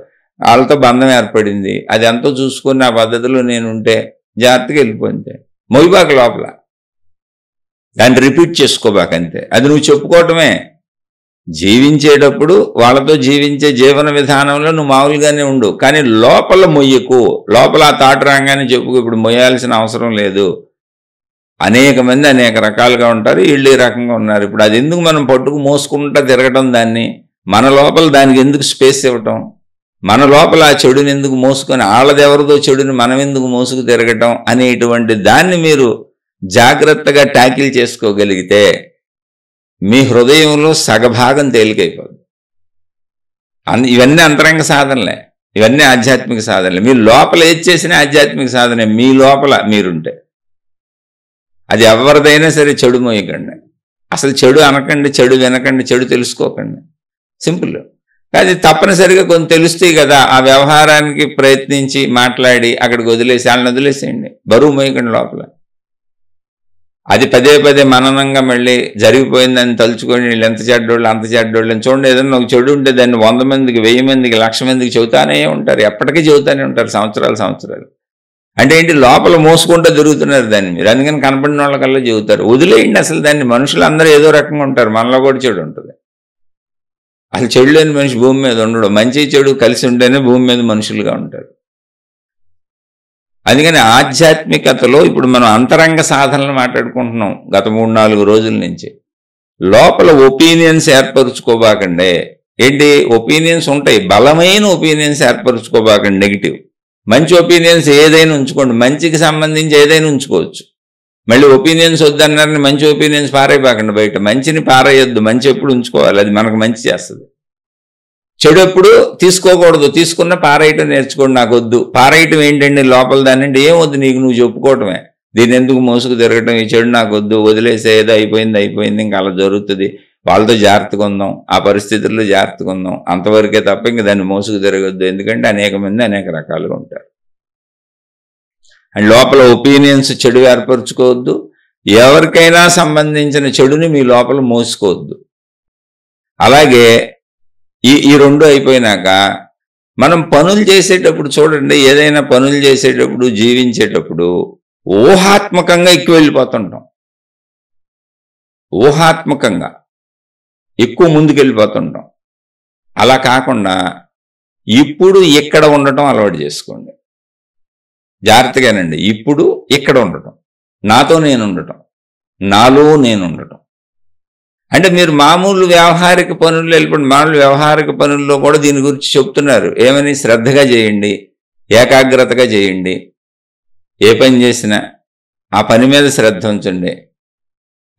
వాళ్ళతో బంధం ఏర్పడింది, అది ఎంతో చూసుకుని ఆ పద్ధతిలో నేను ఉంటే జాగ్రత్తగా వెళ్ళిపోతే మొయ్యబాక లోపల, దాన్ని రిపీట్ చేసుకోబాకంతే. అది నువ్వు చెప్పుకోవటమే. జీవించేటప్పుడు వాళ్ళతో జీవించే జీవన విధానంలో నువ్వు మామూలుగానే ఉండు, కానీ లోపల మొయ్యకు. లోపల ఆ తాటు రాగానే చెప్పుకో, ఇప్పుడు మొయ్యాల్సిన అవసరం లేదు. అనేక మంది అనేక రకాలుగా ఉంటారు, వీళ్ళు ఈ రకంగా ఉన్నారు. ఇప్పుడు అది ఎందుకు మనం పట్టుకు మోసుకుంటా తిరగటం దాన్ని? మన లోపల దానికి ఎందుకు స్పేస్ ఇవ్వటం? మన లోపల ఆ చెడుని ఎందుకు మోసుకొని, వాళ్ళదెవరిదో చెడుని మనం ఎందుకు మోసుకు తిరగటం అనేటువంటి దాన్ని మీరు జాగ్రత్తగా ట్యాకిల్ చేసుకోగలిగితే మీ హృదయంలో సగభాగం తేలికైపోతుంది. ఇవన్నీ అంతరంగ సాధనలే, ఇవన్నీ ఆధ్యాత్మిక సాధనలే. మీరు లోపల ఏది చేసినా ఆధ్యాత్మిక సాధనే. మీ లోపల మీరుంటే అది ఎవరిదైనా సరే చెడు మోయకండి, అసలు చెడు అనకండి, చెడు వినకండి, చెడు తెలుసుకోకండి. సింపుల్. అది తప్పనిసరిగా కొంచెం తెలుస్తాయి కదా, ఆ వ్యవహారానికి ప్రయత్నించి మాట్లాడి అక్కడికి వదిలేసి వాళ్ళని వదిలేసేయండి. బరువు మోయకండి లోపల. అది పదే పదే మననంగా మళ్ళీ జరిగిపోయిందని తలుచుకొని వీళ్ళు ఎంత చెడ్డోళ్ళు అంత చెడ్డోళ్ళు అని చూడండి. ఏదన్నా ఒక చెడు ఉంటే దాన్ని 100 మందికి 1000 మందికి 1,00,000 మందికి చెబుతానే ఉంటారు, ఎప్పటికీ చెబుతానే ఉంటారు, సంవత్సరాలు. అంటే ఏంటి? లోపల మోసుకుంటూ తిరుగుతున్నారు దాన్ని మీరు. అందుకని కనపడిన వాళ్ళకల్లా చెబుతారు. వదిలేయండి అసలు దాన్ని. మనుషులు అందరూ ఏదో రకంగా ఉంటారు, మనలో కూడా చెడు ఉంటుంది. అసలు చెడు లేని మనిషి భూమి మీద ఉండడు. మంచి చెడు కలిసి ఉంటేనే భూమి మీద మనుషులుగా ఉంటారు. అందుకని ఆధ్యాత్మికతలో ఇప్పుడు మనం అంతరంగ సాధనలు మాట్లాడుకుంటున్నాం గత 3-4 రోజుల నుంచి. లోపల ఒపీనియన్స్ ఏర్పరచుకోబాకండి. ఏంటి ఒపీనియన్స్ ఉంటాయి, బలమైన ఒపీనియన్స్ ఏర్పరచుకోబాకండి. నెగిటివ్. మంచి ఒపీనియన్స్ ఏదైనా ఉంచుకోండి, మంచికి సంబంధించి ఏదైనా ఉంచుకోవచ్చు. మళ్ళీ ఒపీనియన్స్ వద్దన్నారని మంచి ఒపీనియన్స్ పారేయబాకండి బయట. మంచిని పారేయొద్దు, మంచి ఎప్పుడు ఉంచుకోవాలి, అది మనకు మంచి చేస్తుంది. చెడు ఎప్పుడు తీసుకోకూడదు, తీసుకున్న పారేయటం నేర్చుకోండి. నాకు వద్దు పారేయటం ఏంటండి? లోపల దాన్ని అంటే ఏమొద్దు నీకు, నువ్వు చెప్పుకోవటమే. దీన్ని ఎందుకు మోసుకు తిరగటం, ఈ చెడు నాకు వద్దు, వదిలేసే, ఏదో అయిపోయింది, ఇంకా అలా జరుగుతుంది, వాళ్ళతో జాగ్రత్తగా ఉందాం, ఆ పరిస్థితుల్లో జాగ్రత్తగా ఉందాం, అంతవరకే తప్ప ఇంక దాన్ని మోసుకు తిరగొద్దు. ఎందుకంటే అనేక మంది అనేక రకాలుగా ఉంటారు. అండ్ లోపల ఒపీనియన్స్ చెడు ఏర్పరచుకోవద్దు. ఎవరికైనా సంబంధించిన చెడుని మీ లోపల మోసుకోవద్దు. అలాగే ఈ రెండు అయిపోయినాక మనం పనులు చేసేటప్పుడు చూడండి, ఏదైనా పనులు చేసేటప్పుడు జీవించేటప్పుడు ఊహాత్మకంగా ఎక్కువ వెళ్ళిపోతుంటాం. ఊహాత్మకంగా ఎక్కువ ముందుకెళ్ళిపోతుంటాం. అలా కాకుండా ఇప్పుడు ఇక్కడ ఉండటం అలవాటు చేసుకోండి. జాగ్రత్తగానండి. ఇప్పుడు ఇక్కడ ఉండటం, నాతో నేను ఉండటం, నాలో నేను ఉండటం. అంటే మీరు మామూలు వ్యవహారిక పనుల్లో వెళ్ళిపోండి. మామూలు వ్యవహారిక పనుల్లో కూడా దీని గురించి చెప్తున్నారు. ఏమని? శ్రద్ధగా చేయండి, ఏకాగ్రతగా చేయండి. ఏ పని చేసినా ఆ పని మీద శ్రద్ధ ఉంచండి.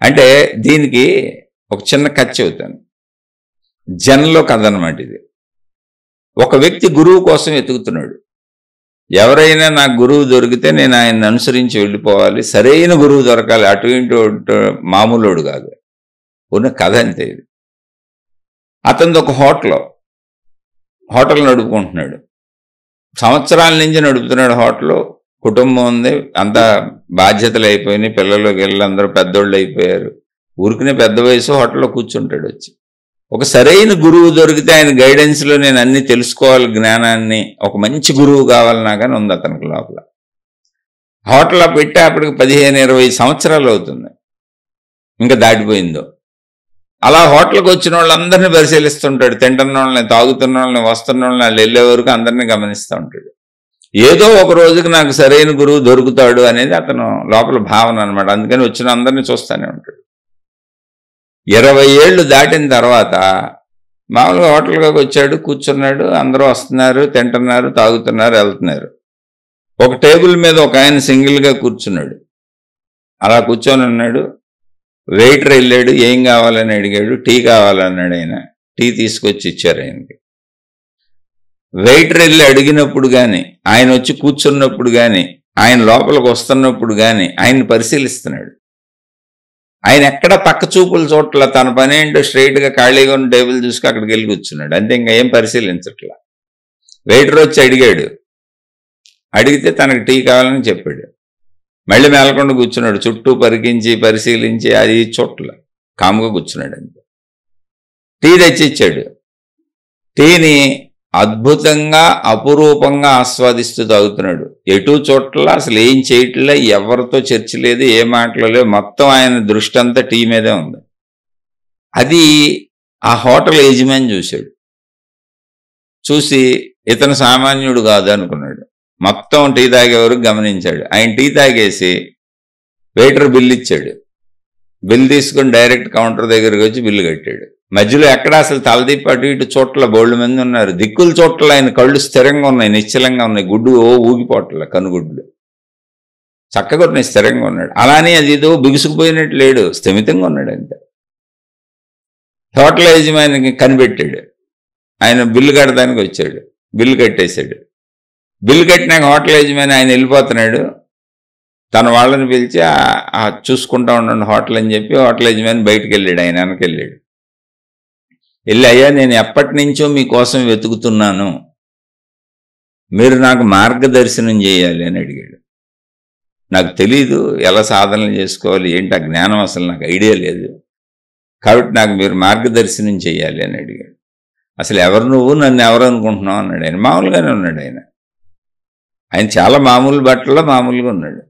అంటే దీనికి ఒక చిన్న కథ చెబుతాను. జన్లో కథ అన్నమాట ఇది. ఒక వ్యక్తి గురువు కోసం వెతుకుతున్నాడు. ఎవరైనా నాకు గురువు దొరికితే నేను ఆయన్ని అనుసరించి వెళ్ళిపోవాలి, సరైన గురువు దొరకాలి, అటు ఇటు మామూలుడు కాదు. ఉన్న కథ అంతే ఇది. అతనిది ఒక హోటల్ నడుపుకుంటున్నాడు. సంవత్సరాల నుంచి నడుపుతున్నాడు హోటల్. కుటుంబం ఉంది, అంతా బాధ్యతలు అయిపోయినాయి, పిల్లలు అందరూ పెద్దోళ్ళు అయిపోయారు. ఊరికనే పెద్ద వయసు హోటల్లో కూర్చుంటాడు వచ్చి. ఒక సరైన గురువు దొరికితే ఆయన గైడెన్స్లో నేను అన్ని తెలుసుకోవాలి, జ్ఞానాన్ని, ఒక మంచి గురువు కావాలన్నా కానీ ఉంది అతనికి లోపల. హోటల్లో పెట్టే అప్పటికి 15-20 సంవత్సరాలు అవుతుంది, ఇంకా దాటిపోయిందో. అలా హోటల్కి వచ్చిన వాళ్ళందరినీ పరిశీలిస్తుంటాడు. తింటున్న వాళ్ళని, తాగుతున్న వాళ్ళని, వస్తున్న వాళ్ళని, వాళ్ళు వెళ్ళే వరకు అందరినీ గమనిస్తూ ఉంటాడు. ఏదో ఒక రోజుకి నాకు సరైన గురువు దొరుకుతాడు అనేది అతను లోపల భావన అనమాట. అందుకని వచ్చిన అందరినీ చూస్తూనే ఉంటాడు. 20 ఏళ్ళు దాటిన తర్వాత మామూలుగా హోటల్కి వచ్చాడు, కూర్చున్నాడు, అందరూ వస్తున్నారు, తింటున్నారు, తాగుతున్నారు, వెళ్తున్నారు. ఒక టేబుల్ మీద ఒక ఆయన సింగిల్గా కూర్చున్నాడు. అలా కూర్చొని ఉన్నాడు. వెయిటర్ వెళ్ళాడు, ఏం కావాలని అడిగాడు. టీ కావాలన్నాడు ఆయన. టీ తీసుకొచ్చి ఇచ్చారు ఆయనకి. వెయిటర్ వెళ్ళి అడిగినప్పుడు కానీ, ఆయన వచ్చి కూర్చున్నప్పుడు కానీ, ఆయన లోపలికి వస్తున్నప్పుడు కానీ ఆయన్ని పరిశీలిస్తున్నాడు. ఆయన ఎక్కడ పక్క చూపులు చూడట్లా. తన పని ఏంటో స్ట్రైట్గా ఖాళీగా ఉన్న టేబుల్ చూసుకు అక్కడికి వెళ్ళి కూర్చున్నాడు అంతే, ఇంకా ఏం పరిశీలించట్లా. వెయిటర్ వచ్చి అడిగాడు. అడిగితే తనకు టీ కావాలని చెప్పాడు. మళ్ళీ మేలకుండా కూర్చున్నాడు. చుట్టూ పరికించి పరిశీలించి అది చోట్ల కాముగా కూర్చున్నాడు అంతే. టీ తెచ్చి ఇచ్చాడు. టీని అద్భుతంగా అపురూపంగా ఆస్వాదిస్తూ తాగుతున్నాడు. ఎటు చోట్ల అసలు ఏం చేయట్లే, ఎవరితో చర్చ లేదు, ఏ మాటలు లేవు, మొత్తం ఆయన దృష్టి అంతా టీ మీదే ఉంది. అది ఆ హోటల్ యజమాని చూశాడు. చూసి ఇతను సామాన్యుడు కాదు అనుకున్నాడు. మొత్తం టీ తాగేవరకు గమనించాడు. ఆయన టీ తాగేసి వెయిటర్ బిల్లు ఇచ్చాడు. బిల్లు తీసుకుని డైరెక్ట్ కౌంటర్ దగ్గరికి వచ్చి బిల్లు కట్టాడు. మధ్యలో ఎక్కడ అసలు తలదీపు అటు ఇటు చోట్ల బోల్డ్ మంది ఉన్నారు. దిక్కుల చోట్ల ఆయన కళ్ళు స్థిరంగా ఉన్నాయి, నిశ్చలంగా ఉన్నాయి. గుడ్డు ఊగిపోట్ల, కనుగుడ్లు చక్కగా ఉన్నాయి, స్థిరంగా ఉన్నాడు. అలానే అది ఏదో బిగుసుకుపోయినట్టు లేడు, స్థిమితంగా ఉన్నాడు. అంతే. హోటల్ యజమానికి కనిపెట్టాడు. ఆయన బిల్లు కట్టడానికి వచ్చాడు. బిల్లు కట్టేశాడు. బిల్లు కట్టినాక హోటల్ యజమాని ఆయన వెళ్ళిపోతున్నాడు. తన వాళ్ళని పిలిచి చూసుకుంటా ఉండండి హోటల్ అని చెప్పి హోటల్ యజమాని బయటకు వెళ్ళాడు. ఆయన వెనక్కి వెళ్ళాడు. వెళ్ళి, అయ్యా నేను ఎప్పటి నుంచో మీకోసం వెతుకుతున్నాను, మీరు నాకు మార్గదర్శనం చేయాలి అని అడిగాడు. నాకు తెలీదు ఎలా సాధనలు చేసుకోవాలి ఏంటి, ఆ జ్ఞానం అసలు నాకు ఐడియా లేదు, కాబట్టి నాకు మీరు మార్గదర్శనం చేయాలి అని అడిగాడు. అసలు ఎవరు నువ్వు, నన్ను ఎవరు అనుకుంటున్నావు అన్నాడు. ఆయన మామూలుగానే ఉన్నాడు. ఆయన చాలా మామూలు బట్టల్లో మామూలుగా ఉన్నాడు.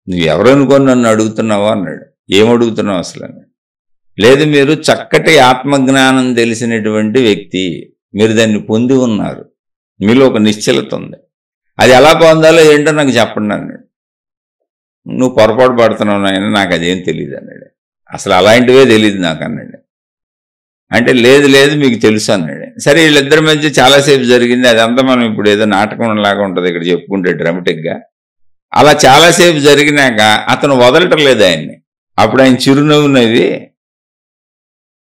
నువ్వు ఎవరు అనుకొని నన్ను అడుగుతున్నావో అన్నాడు. ఏం అడుగుతున్నావు అసలు అన్నాడు. లేదు, మీరు చక్కటి ఆత్మజ్ఞానం తెలిసినటువంటి వ్యక్తి, మీరు దాన్ని పొంది ఉన్నారు, మీలో ఒక నిశ్చలత ఉంది, అది ఎలా పొందాలో ఏంటో నాకు చెప్పండి అన్నాడు. నువ్వు పొరపాటు పడుతున్నావు నాయన, నాకు అదేం తెలియదు అన్నాడు. అసలు అలాంటివే తెలియదు నాకు అన్నాడు. అంటే లేదు లేదు మీకు తెలుసు అన్నాడు. సరే, వీళ్ళిద్దరి మధ్య చాలాసేపు జరిగింది. అదంతా మనం ఇప్పుడు ఏదో నాటకం లాగా ఉంటుంది ఇక్కడ చెప్పుకుంటే డ్రామాటిక్గా. అలా చాలాసేపు జరిగినాక అతను వదలటం లేదు ఆయన్ని. అప్పుడు ఆయన చిరునవ్వు నవ్వి,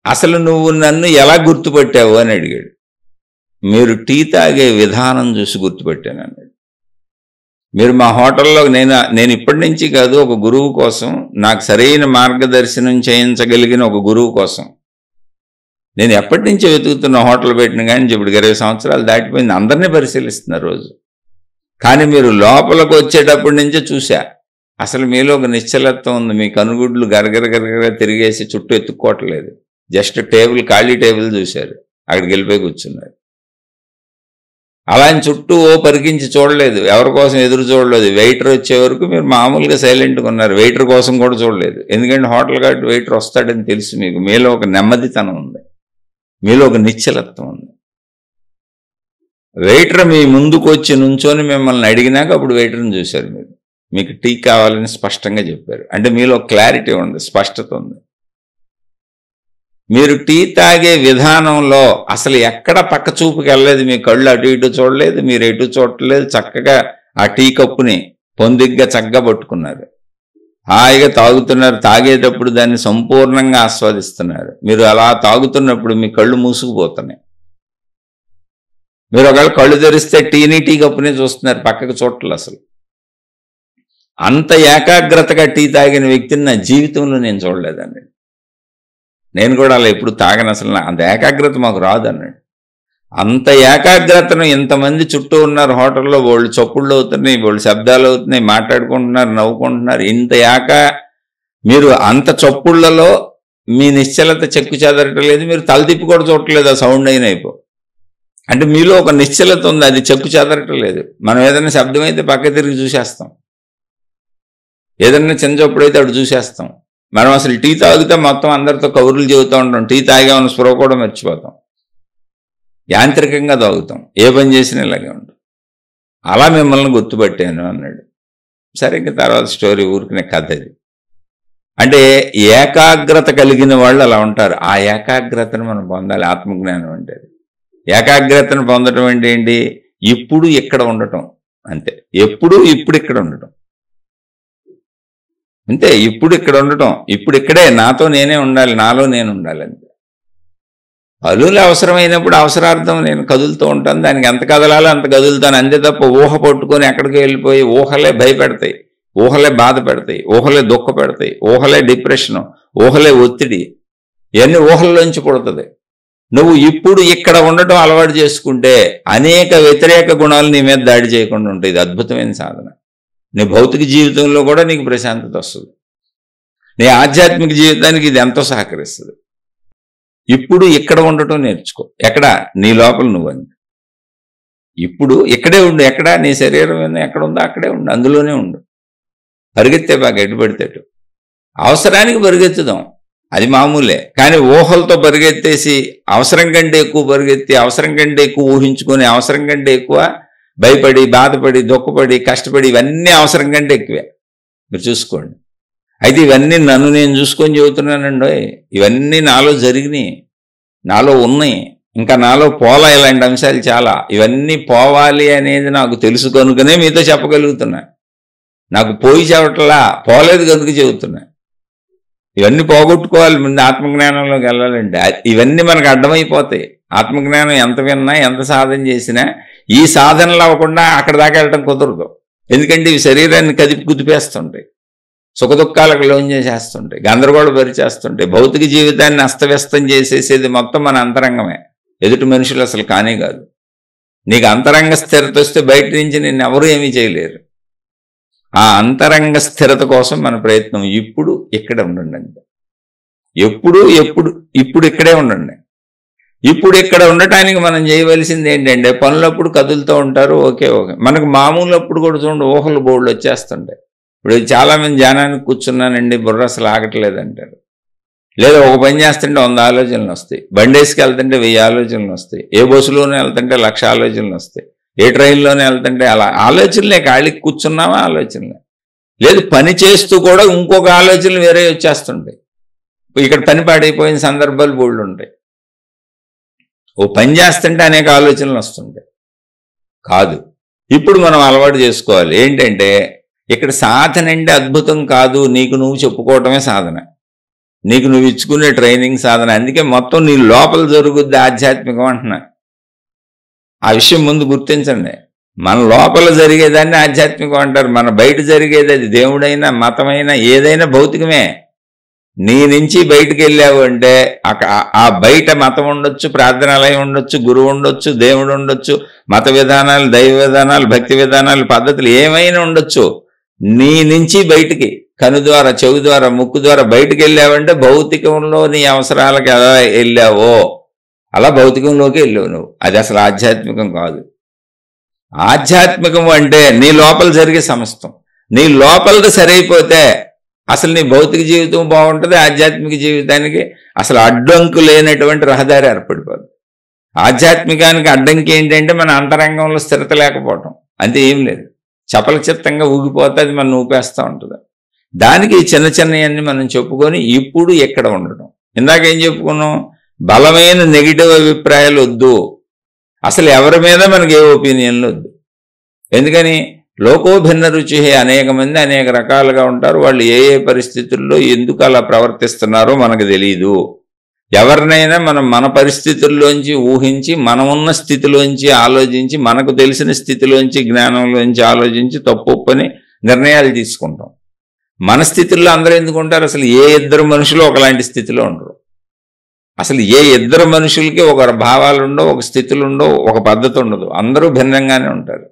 అసలు నువ్వు నన్ను ఎలా గుర్తుపట్టావు అని అడిగాడు. మీరు టీ తాగే విధానం చూసి గుర్తుపట్టాను అన్నాడు. మీరు మా హోటల్లో నేను ఇప్పటి నుంచి కాదు, ఒక గురువు కోసం, నాకు సరైన మార్గదర్శనం చేయించగలిగిన ఒక గురువు కోసం నేను ఎప్పటి నుంచో వెతుకుతున్న హోటల్ పెట్టిన కానీ ఇప్పుడు 20 సంవత్సరాలు దాటిపోయింది. అందరినీ పరిశీలిస్తున్నారు రోజు. కానీ మీరు లోపలికి వచ్చేటప్పటి నుంచే చూసా, అసలు మీలో ఒక నిశ్చలత్వం ఉంది. మీ కనుగుడ్లు గరగర గరగర తిరిగేసి చుట్టూ ఎత్తుక్కోవట్లేదు. జస్ట్ ఖాళీ టేబుల్ చూశారు, అక్కడికి వెళ్ళిపోయి కూర్చున్నారు. అలా చుట్టూ పరికించి చూడలేదు, ఎవరి కోసం ఎదురు చూడలేదు. వెయిటర్ వచ్చే వరకు మీరు మామూలుగా సైలెంట్గా ఉన్నారు. వెయిటర్ కోసం కూడా చూడలేదు, ఎందుకంటే హోటల్ కాబట్టి వెయిటర్ వస్తాడని తెలుసు. మీకు మీలో ఒక నెమ్మదితనం ఉంది, మీలో ఒక నిశ్చలత్వం ఉంది. వెయిటర్ మీ ముందుకు వచ్చి నుంచొని మిమ్మల్ని అడిగినాక అప్పుడు వెయిటర్ని చూశారు. మీకు టీ కావాలని స్పష్టంగా చెప్పారు. అంటే మీలో క్లారిటీ ఉంది, స్పష్టత ఉంది. మీరు టీ తాగే విధానంలో అసలు ఎక్కడ పక్క చూపుకి వెళ్ళలేదు. మీ కళ్ళు అటు ఇటు చూడలేదు, మీరు ఎటు చూడలేదు. చక్కగా ఆ టీ కప్పుని పొందిగ్గా చక్కగా పట్టుకున్నారు, హాయిగా తాగుతున్నారు. తాగేటప్పుడు దాన్ని సంపూర్ణంగా ఆస్వాదిస్తున్నారు. మీరు అలా తాగుతున్నప్పుడు మీ కళ్ళు మూసుకుపోతున్నాయి. మీరు ఒకవేళ కళ్ళు తెరిస్తే టీ కప్పునే చూస్తున్నారు, పక్కకు చూడట్లేదు. అసలు అంత ఏకాగ్రతగా టీ తాగిన వ్యక్తిని నా జీవితంలో నేను చూడలేదండి. నేను కూడా అలా ఎప్పుడు తాగను, అసలు అంత ఏకాగ్రత మాకు రాదు అన్నాడు. అంత ఏకాగ్రతను ఇంతమంది చుట్టూ ఉన్నారు హోటల్లో, వాళ్ళు చప్పుళ్ళు అవుతున్నాయి, వాళ్ళు శబ్దాలు అవుతున్నాయి, మాట్లాడుకుంటున్నారు, నవ్వుకుంటున్నారు. మీరు అంత చప్పుళ్లలో మీ నిశ్చలత చెక్కు చెదరటం లేదు, మీరు తలదిప్పి కూడా చూడట్లేదు ఆ సౌండ్ అయినైపో. అంటే మీలో ఒక నిశ్చలత ఉంది, అది చెక్కు చెదరటం లేదు. మనం ఏదైనా శబ్దం అయితే పక్క తిరిగి చూసేస్తాం, ఏదైనా చిన్న చప్పుడు అయితే అటు చూసేస్తాం. మనం అసలు టీ తాగితే మొత్తం అందరితో కబుర్లు చెబుతూ ఉంటాం, టీ తాగామని స్పృహ కూడా మర్చిపోతాం, యాంత్రికంగా తాగుతాం, ఏ పని చేసినా ఇలాగే ఉంటాం. అలా మిమ్మల్ని గుర్తుపట్టాను అన్నాడు. సరే, ఇంకా తర్వాత స్టోరీ ఊరికినే కథ అది. అంటే ఏకాగ్రత కలిగిన వాళ్ళు అలా ఉంటారు. ఆ ఏకాగ్రతను మనం పొందాలి. ఆత్మజ్ఞానం అంటే ఏకాగ్రతను పొందటం అంటే ఏంటి? ఇప్పుడు ఇక్కడ ఉండటం అంతే. ఎప్పుడు ఇప్పుడు ఇక్కడ ఉండటం అంతే. ఇప్పుడు ఇక్కడ ఉండటం, ఇప్పుడు ఇక్కడే నాతో నేనే ఉండాలి, నాలో నేను ఉండాలి అంతే. పనులు అవసరమైనప్పుడు అవసరార్థం నేను కదులుతూ ఉంటాను, దానికి ఎంత కదలాలో అంత కదులుతాను అంతే తప్ప ఊహ పట్టుకొని ఎక్కడికి వెళ్ళిపోయి ఊహలే భయపెడతాయి, ఊహలే బాధ పెడతాయి, ఊహలే దుఃఖ పెడతాయి, ఊహలే డిప్రెషను, ఊహలే ఒత్తిడి, ఇవన్నీ ఊహల్లోంచి పుడుతుంది. నువ్వు ఇప్పుడు ఇక్కడ ఉండటం అలవాటు చేసుకుంటే అనేక వ్యతిరేక గుణాలు నీ మీద దాడి చేయకుండా ఉంటాయి. ఇది అద్భుతమైన సాధన. నీ భౌతిక జీవితంలో కూడా నీకు ప్రశాంతత వస్తుంది, నీ ఆధ్యాత్మిక జీవితానికి ఇది ఎంతో సహకరిస్తుంది. ఇప్పుడు ఇక్కడ ఉండటం నేర్చుకో. ఎక్కడ? నీ లోపల నువ్వు. ఇప్పుడు ఇక్కడే ఉండు, ఎక్కడ నీ శరీరం ఎక్కడ ఉందో అక్కడే ఉండు, అందులోనే ఉండు. పరిగెత్తే బాగా ఎటు పడితే అటు. అవసరానికి పరిగెత్తుదాం, అది మామూలే. కానీ ఊహలతో పరిగెత్తేసి అవసరం కంటే ఎక్కువ పరిగెత్తి, అవసరం కంటే ఎక్కువ ఊహించుకొని, అవసరం కంటే ఎక్కువ భయపడి, బాధపడి, దుఃఖపడి, కష్టపడి, ఇవన్నీ అవసరం కంటే ఎక్కువే. మీరు చూసుకోండి. అయితే ఇవన్నీ నన్ను నేను చూసుకొని చెబుతున్నానండి. ఇవన్నీ నాలో జరిగినాయి, నాలో ఉన్నాయి, ఇంకా నాలో పోలా ఇలాంటి అంశాలు చాలా. ఇవన్నీ పోవాలి అనేది నాకు తెలుసు కనుకనే మీతో చెప్పగలుగుతున్నా. నాకు పోయి చెప్పట్లా, పోలేదు కనుక చెబుతున్నా. ఇవన్నీ పోగొట్టుకోవాలి ముందు ఆత్మజ్ఞానంలోకి వెళ్ళాలంటే. ఇవన్నీ మనకు అడ్డమైపోతాయి. ఆత్మజ్ఞానం ఎంత విన్నా, ఎంత సాధన చేసినా ఈ సాధనలు అవ్వకుండా అక్కడ దాకా వెళ్ళడం కుదరదు. ఎందుకంటే ఇవి శరీరాన్ని కదిపి కుదిపేస్తుంటాయి, సుఖదుఖాలకు లోన్ చేసేస్తుంటాయి, గందరగోళపరిచేస్తుంటాయి. భౌతిక జీవితాన్ని అస్తవ్యస్తం చేసేసేది మొత్తం మన అంతరంగమే. ఎదుటి మనుషులు అసలు కానే కాదు. నీకు అంతరంగ స్థిరత వస్తే బయట నుంచి నిన్ను ఎవరు ఏమీ చేయలేరు. ఆ అంతరంగ స్థిరత కోసం మన ప్రయత్నం. ఇప్పుడు ఇక్కడ ఉండండి అంతే. ఇప్పుడు ఇక్కడే ఉండండి. ఇప్పుడు ఇక్కడ ఉండటానికి మనం చేయవలసింది ఏంటంటే, పనులప్పుడు కదులుతూ ఉంటారు, ఓకే. మనకు మామూలు అప్పుడు కూడా చూడండి ఊహలు బోర్డులు వచ్చేస్తుంటాయి. ఇప్పుడు చాలామంది ధ్యానానికి కూర్చున్నానండి, బుర్ర అసలు ఆగట్లేదు అంటారు. లేదా ఒక పని చేస్తుంటే 100 ఆలోచనలు వస్తాయి, బండేసుకు వెళ్తుంటే 1000 ఆలోచనలు వస్తాయి, ఏ బస్సులోనే వెళ్తుంటే 1,00,000 ఆలోచనలు వస్తాయి, ఏ ట్రైన్లోనే వెళ్తుంటే అలా ఆలోచనలే. ఖాళీకి కూర్చున్నావా ఆలోచనలే. లేదు పని చేస్తూ కూడా ఇంకొక ఆలోచనలు వేరే వచ్చేస్తుంటాయి. ఇక్కడ పని పాడైపోయిన సందర్భాలు బోల్డ్ ఉంటాయి. ఓ పని చేస్తుంటే అనేక ఆలోచనలు వస్తుంటాయి. కాదు, ఇప్పుడు మనం అలవాటు చేసుకోవాలి ఏంటంటే, ఇక్కడ సాధన అంటే అద్భుతం కాదు, నీకు నువ్వు చెప్పుకోవటమే సాధన, నీకు నువ్వు ఇచ్చుకునే ట్రైనింగ్ సాధన. అందుకే మొత్తం నీ లోపల జరుగుద్ది ఆధ్యాత్మికం అంటున్నా. ఆ విషయం ముందు గుర్తించండి. మన లోపల జరిగేదాన్ని ఆధ్యాత్మికం అంటారు, మన బయట జరిగేది అది దేవుడైనా మతమైనా ఏదైనా భౌతికమే. నీ నుంచి బయటికి వెళ్ళావు అంటే ఆ బయట మతం ఉండొచ్చు, ప్రార్థనాలయం ఉండొచ్చు, గురువు ఉండొచ్చు, దేవుడు ఉండొచ్చు, మత విధానాలు, దైవ విధానాలు, భక్తి విధానాలు, పద్ధతులు ఏమైనా ఉండొచ్చు. నీ నుంచి బయటికి కను ద్వారా, చెవి ద్వారా, ముక్కు ద్వారా బయటికి వెళ్ళావంటే భౌతికంలో నీ అవసరాలకు ఎలా వెళ్ళావో అలా భౌతికంలోకి వెళ్ళావు నువ్వు. అది అసలు ఆధ్యాత్మికం కాదు. ఆధ్యాత్మికం అంటే నీ లోపల జరిగే సమస్తం. నీ లోపలది సరైపోతే అసలు నీ భౌతిక జీవితం బాగుంటుంది, ఆధ్యాత్మిక జీవితానికి అసలు అడ్డంకు లేనటువంటి రహదారి ఏర్పడిపోతుంది. ఆధ్యాత్మికానికి అడ్డంకి ఏంటంటే మన అంతరంగంలో స్థిరత లేకపోవటం, అంతే, ఏం లేదు. చపలచిత్తంగా ఊగిపోతే అది మనం ఊపేస్తూ ఉంటుంది. దానికి చిన్న చిన్నవన్నీ మనం చెప్పుకొని ఇప్పుడు ఎక్కడ ఉండటం. ఇందాక ఏం చెప్పుకున్నాం, బలమైన నెగిటివ్ అభిప్రాయాలు వద్దు, అసలు ఎవరి మీద మనకి ఏ ఒపీనియన్లు వద్దు. ఎందుకని లోకో భిన్న రుచి, అనేక మంది అనేక రకాలుగా ఉంటారు. వాళ్ళు ఏ ఏ పరిస్థితుల్లో ఎందుకు అలా ప్రవర్తిస్తున్నారో మనకు తెలియదు. ఎవరినైనా మనం మన పరిస్థితుల్లోంచి ఊహించి, మనమున్న స్థితిలోంచి ఆలోచించి, మనకు తెలిసిన స్థితిలోంచి జ్ఞానంలోంచి ఆలోచించి తప్పొప్పని నిర్ణయాలు తీసుకుంటాం. మన స్థితుల్లో అందరూ ఎందుకు ఉంటారు? అసలు ఏ ఇద్దరు మనుషులు ఒకలాంటి స్థితిలో ఉండరు. అసలు ఏ ఇద్దరు మనుషులకి ఒక భావాలు ఉండవు, ఒక స్థితులు ఉండవు, ఒక పద్ధతి ఉండదు. అందరూ భిన్నంగానే ఉంటారు.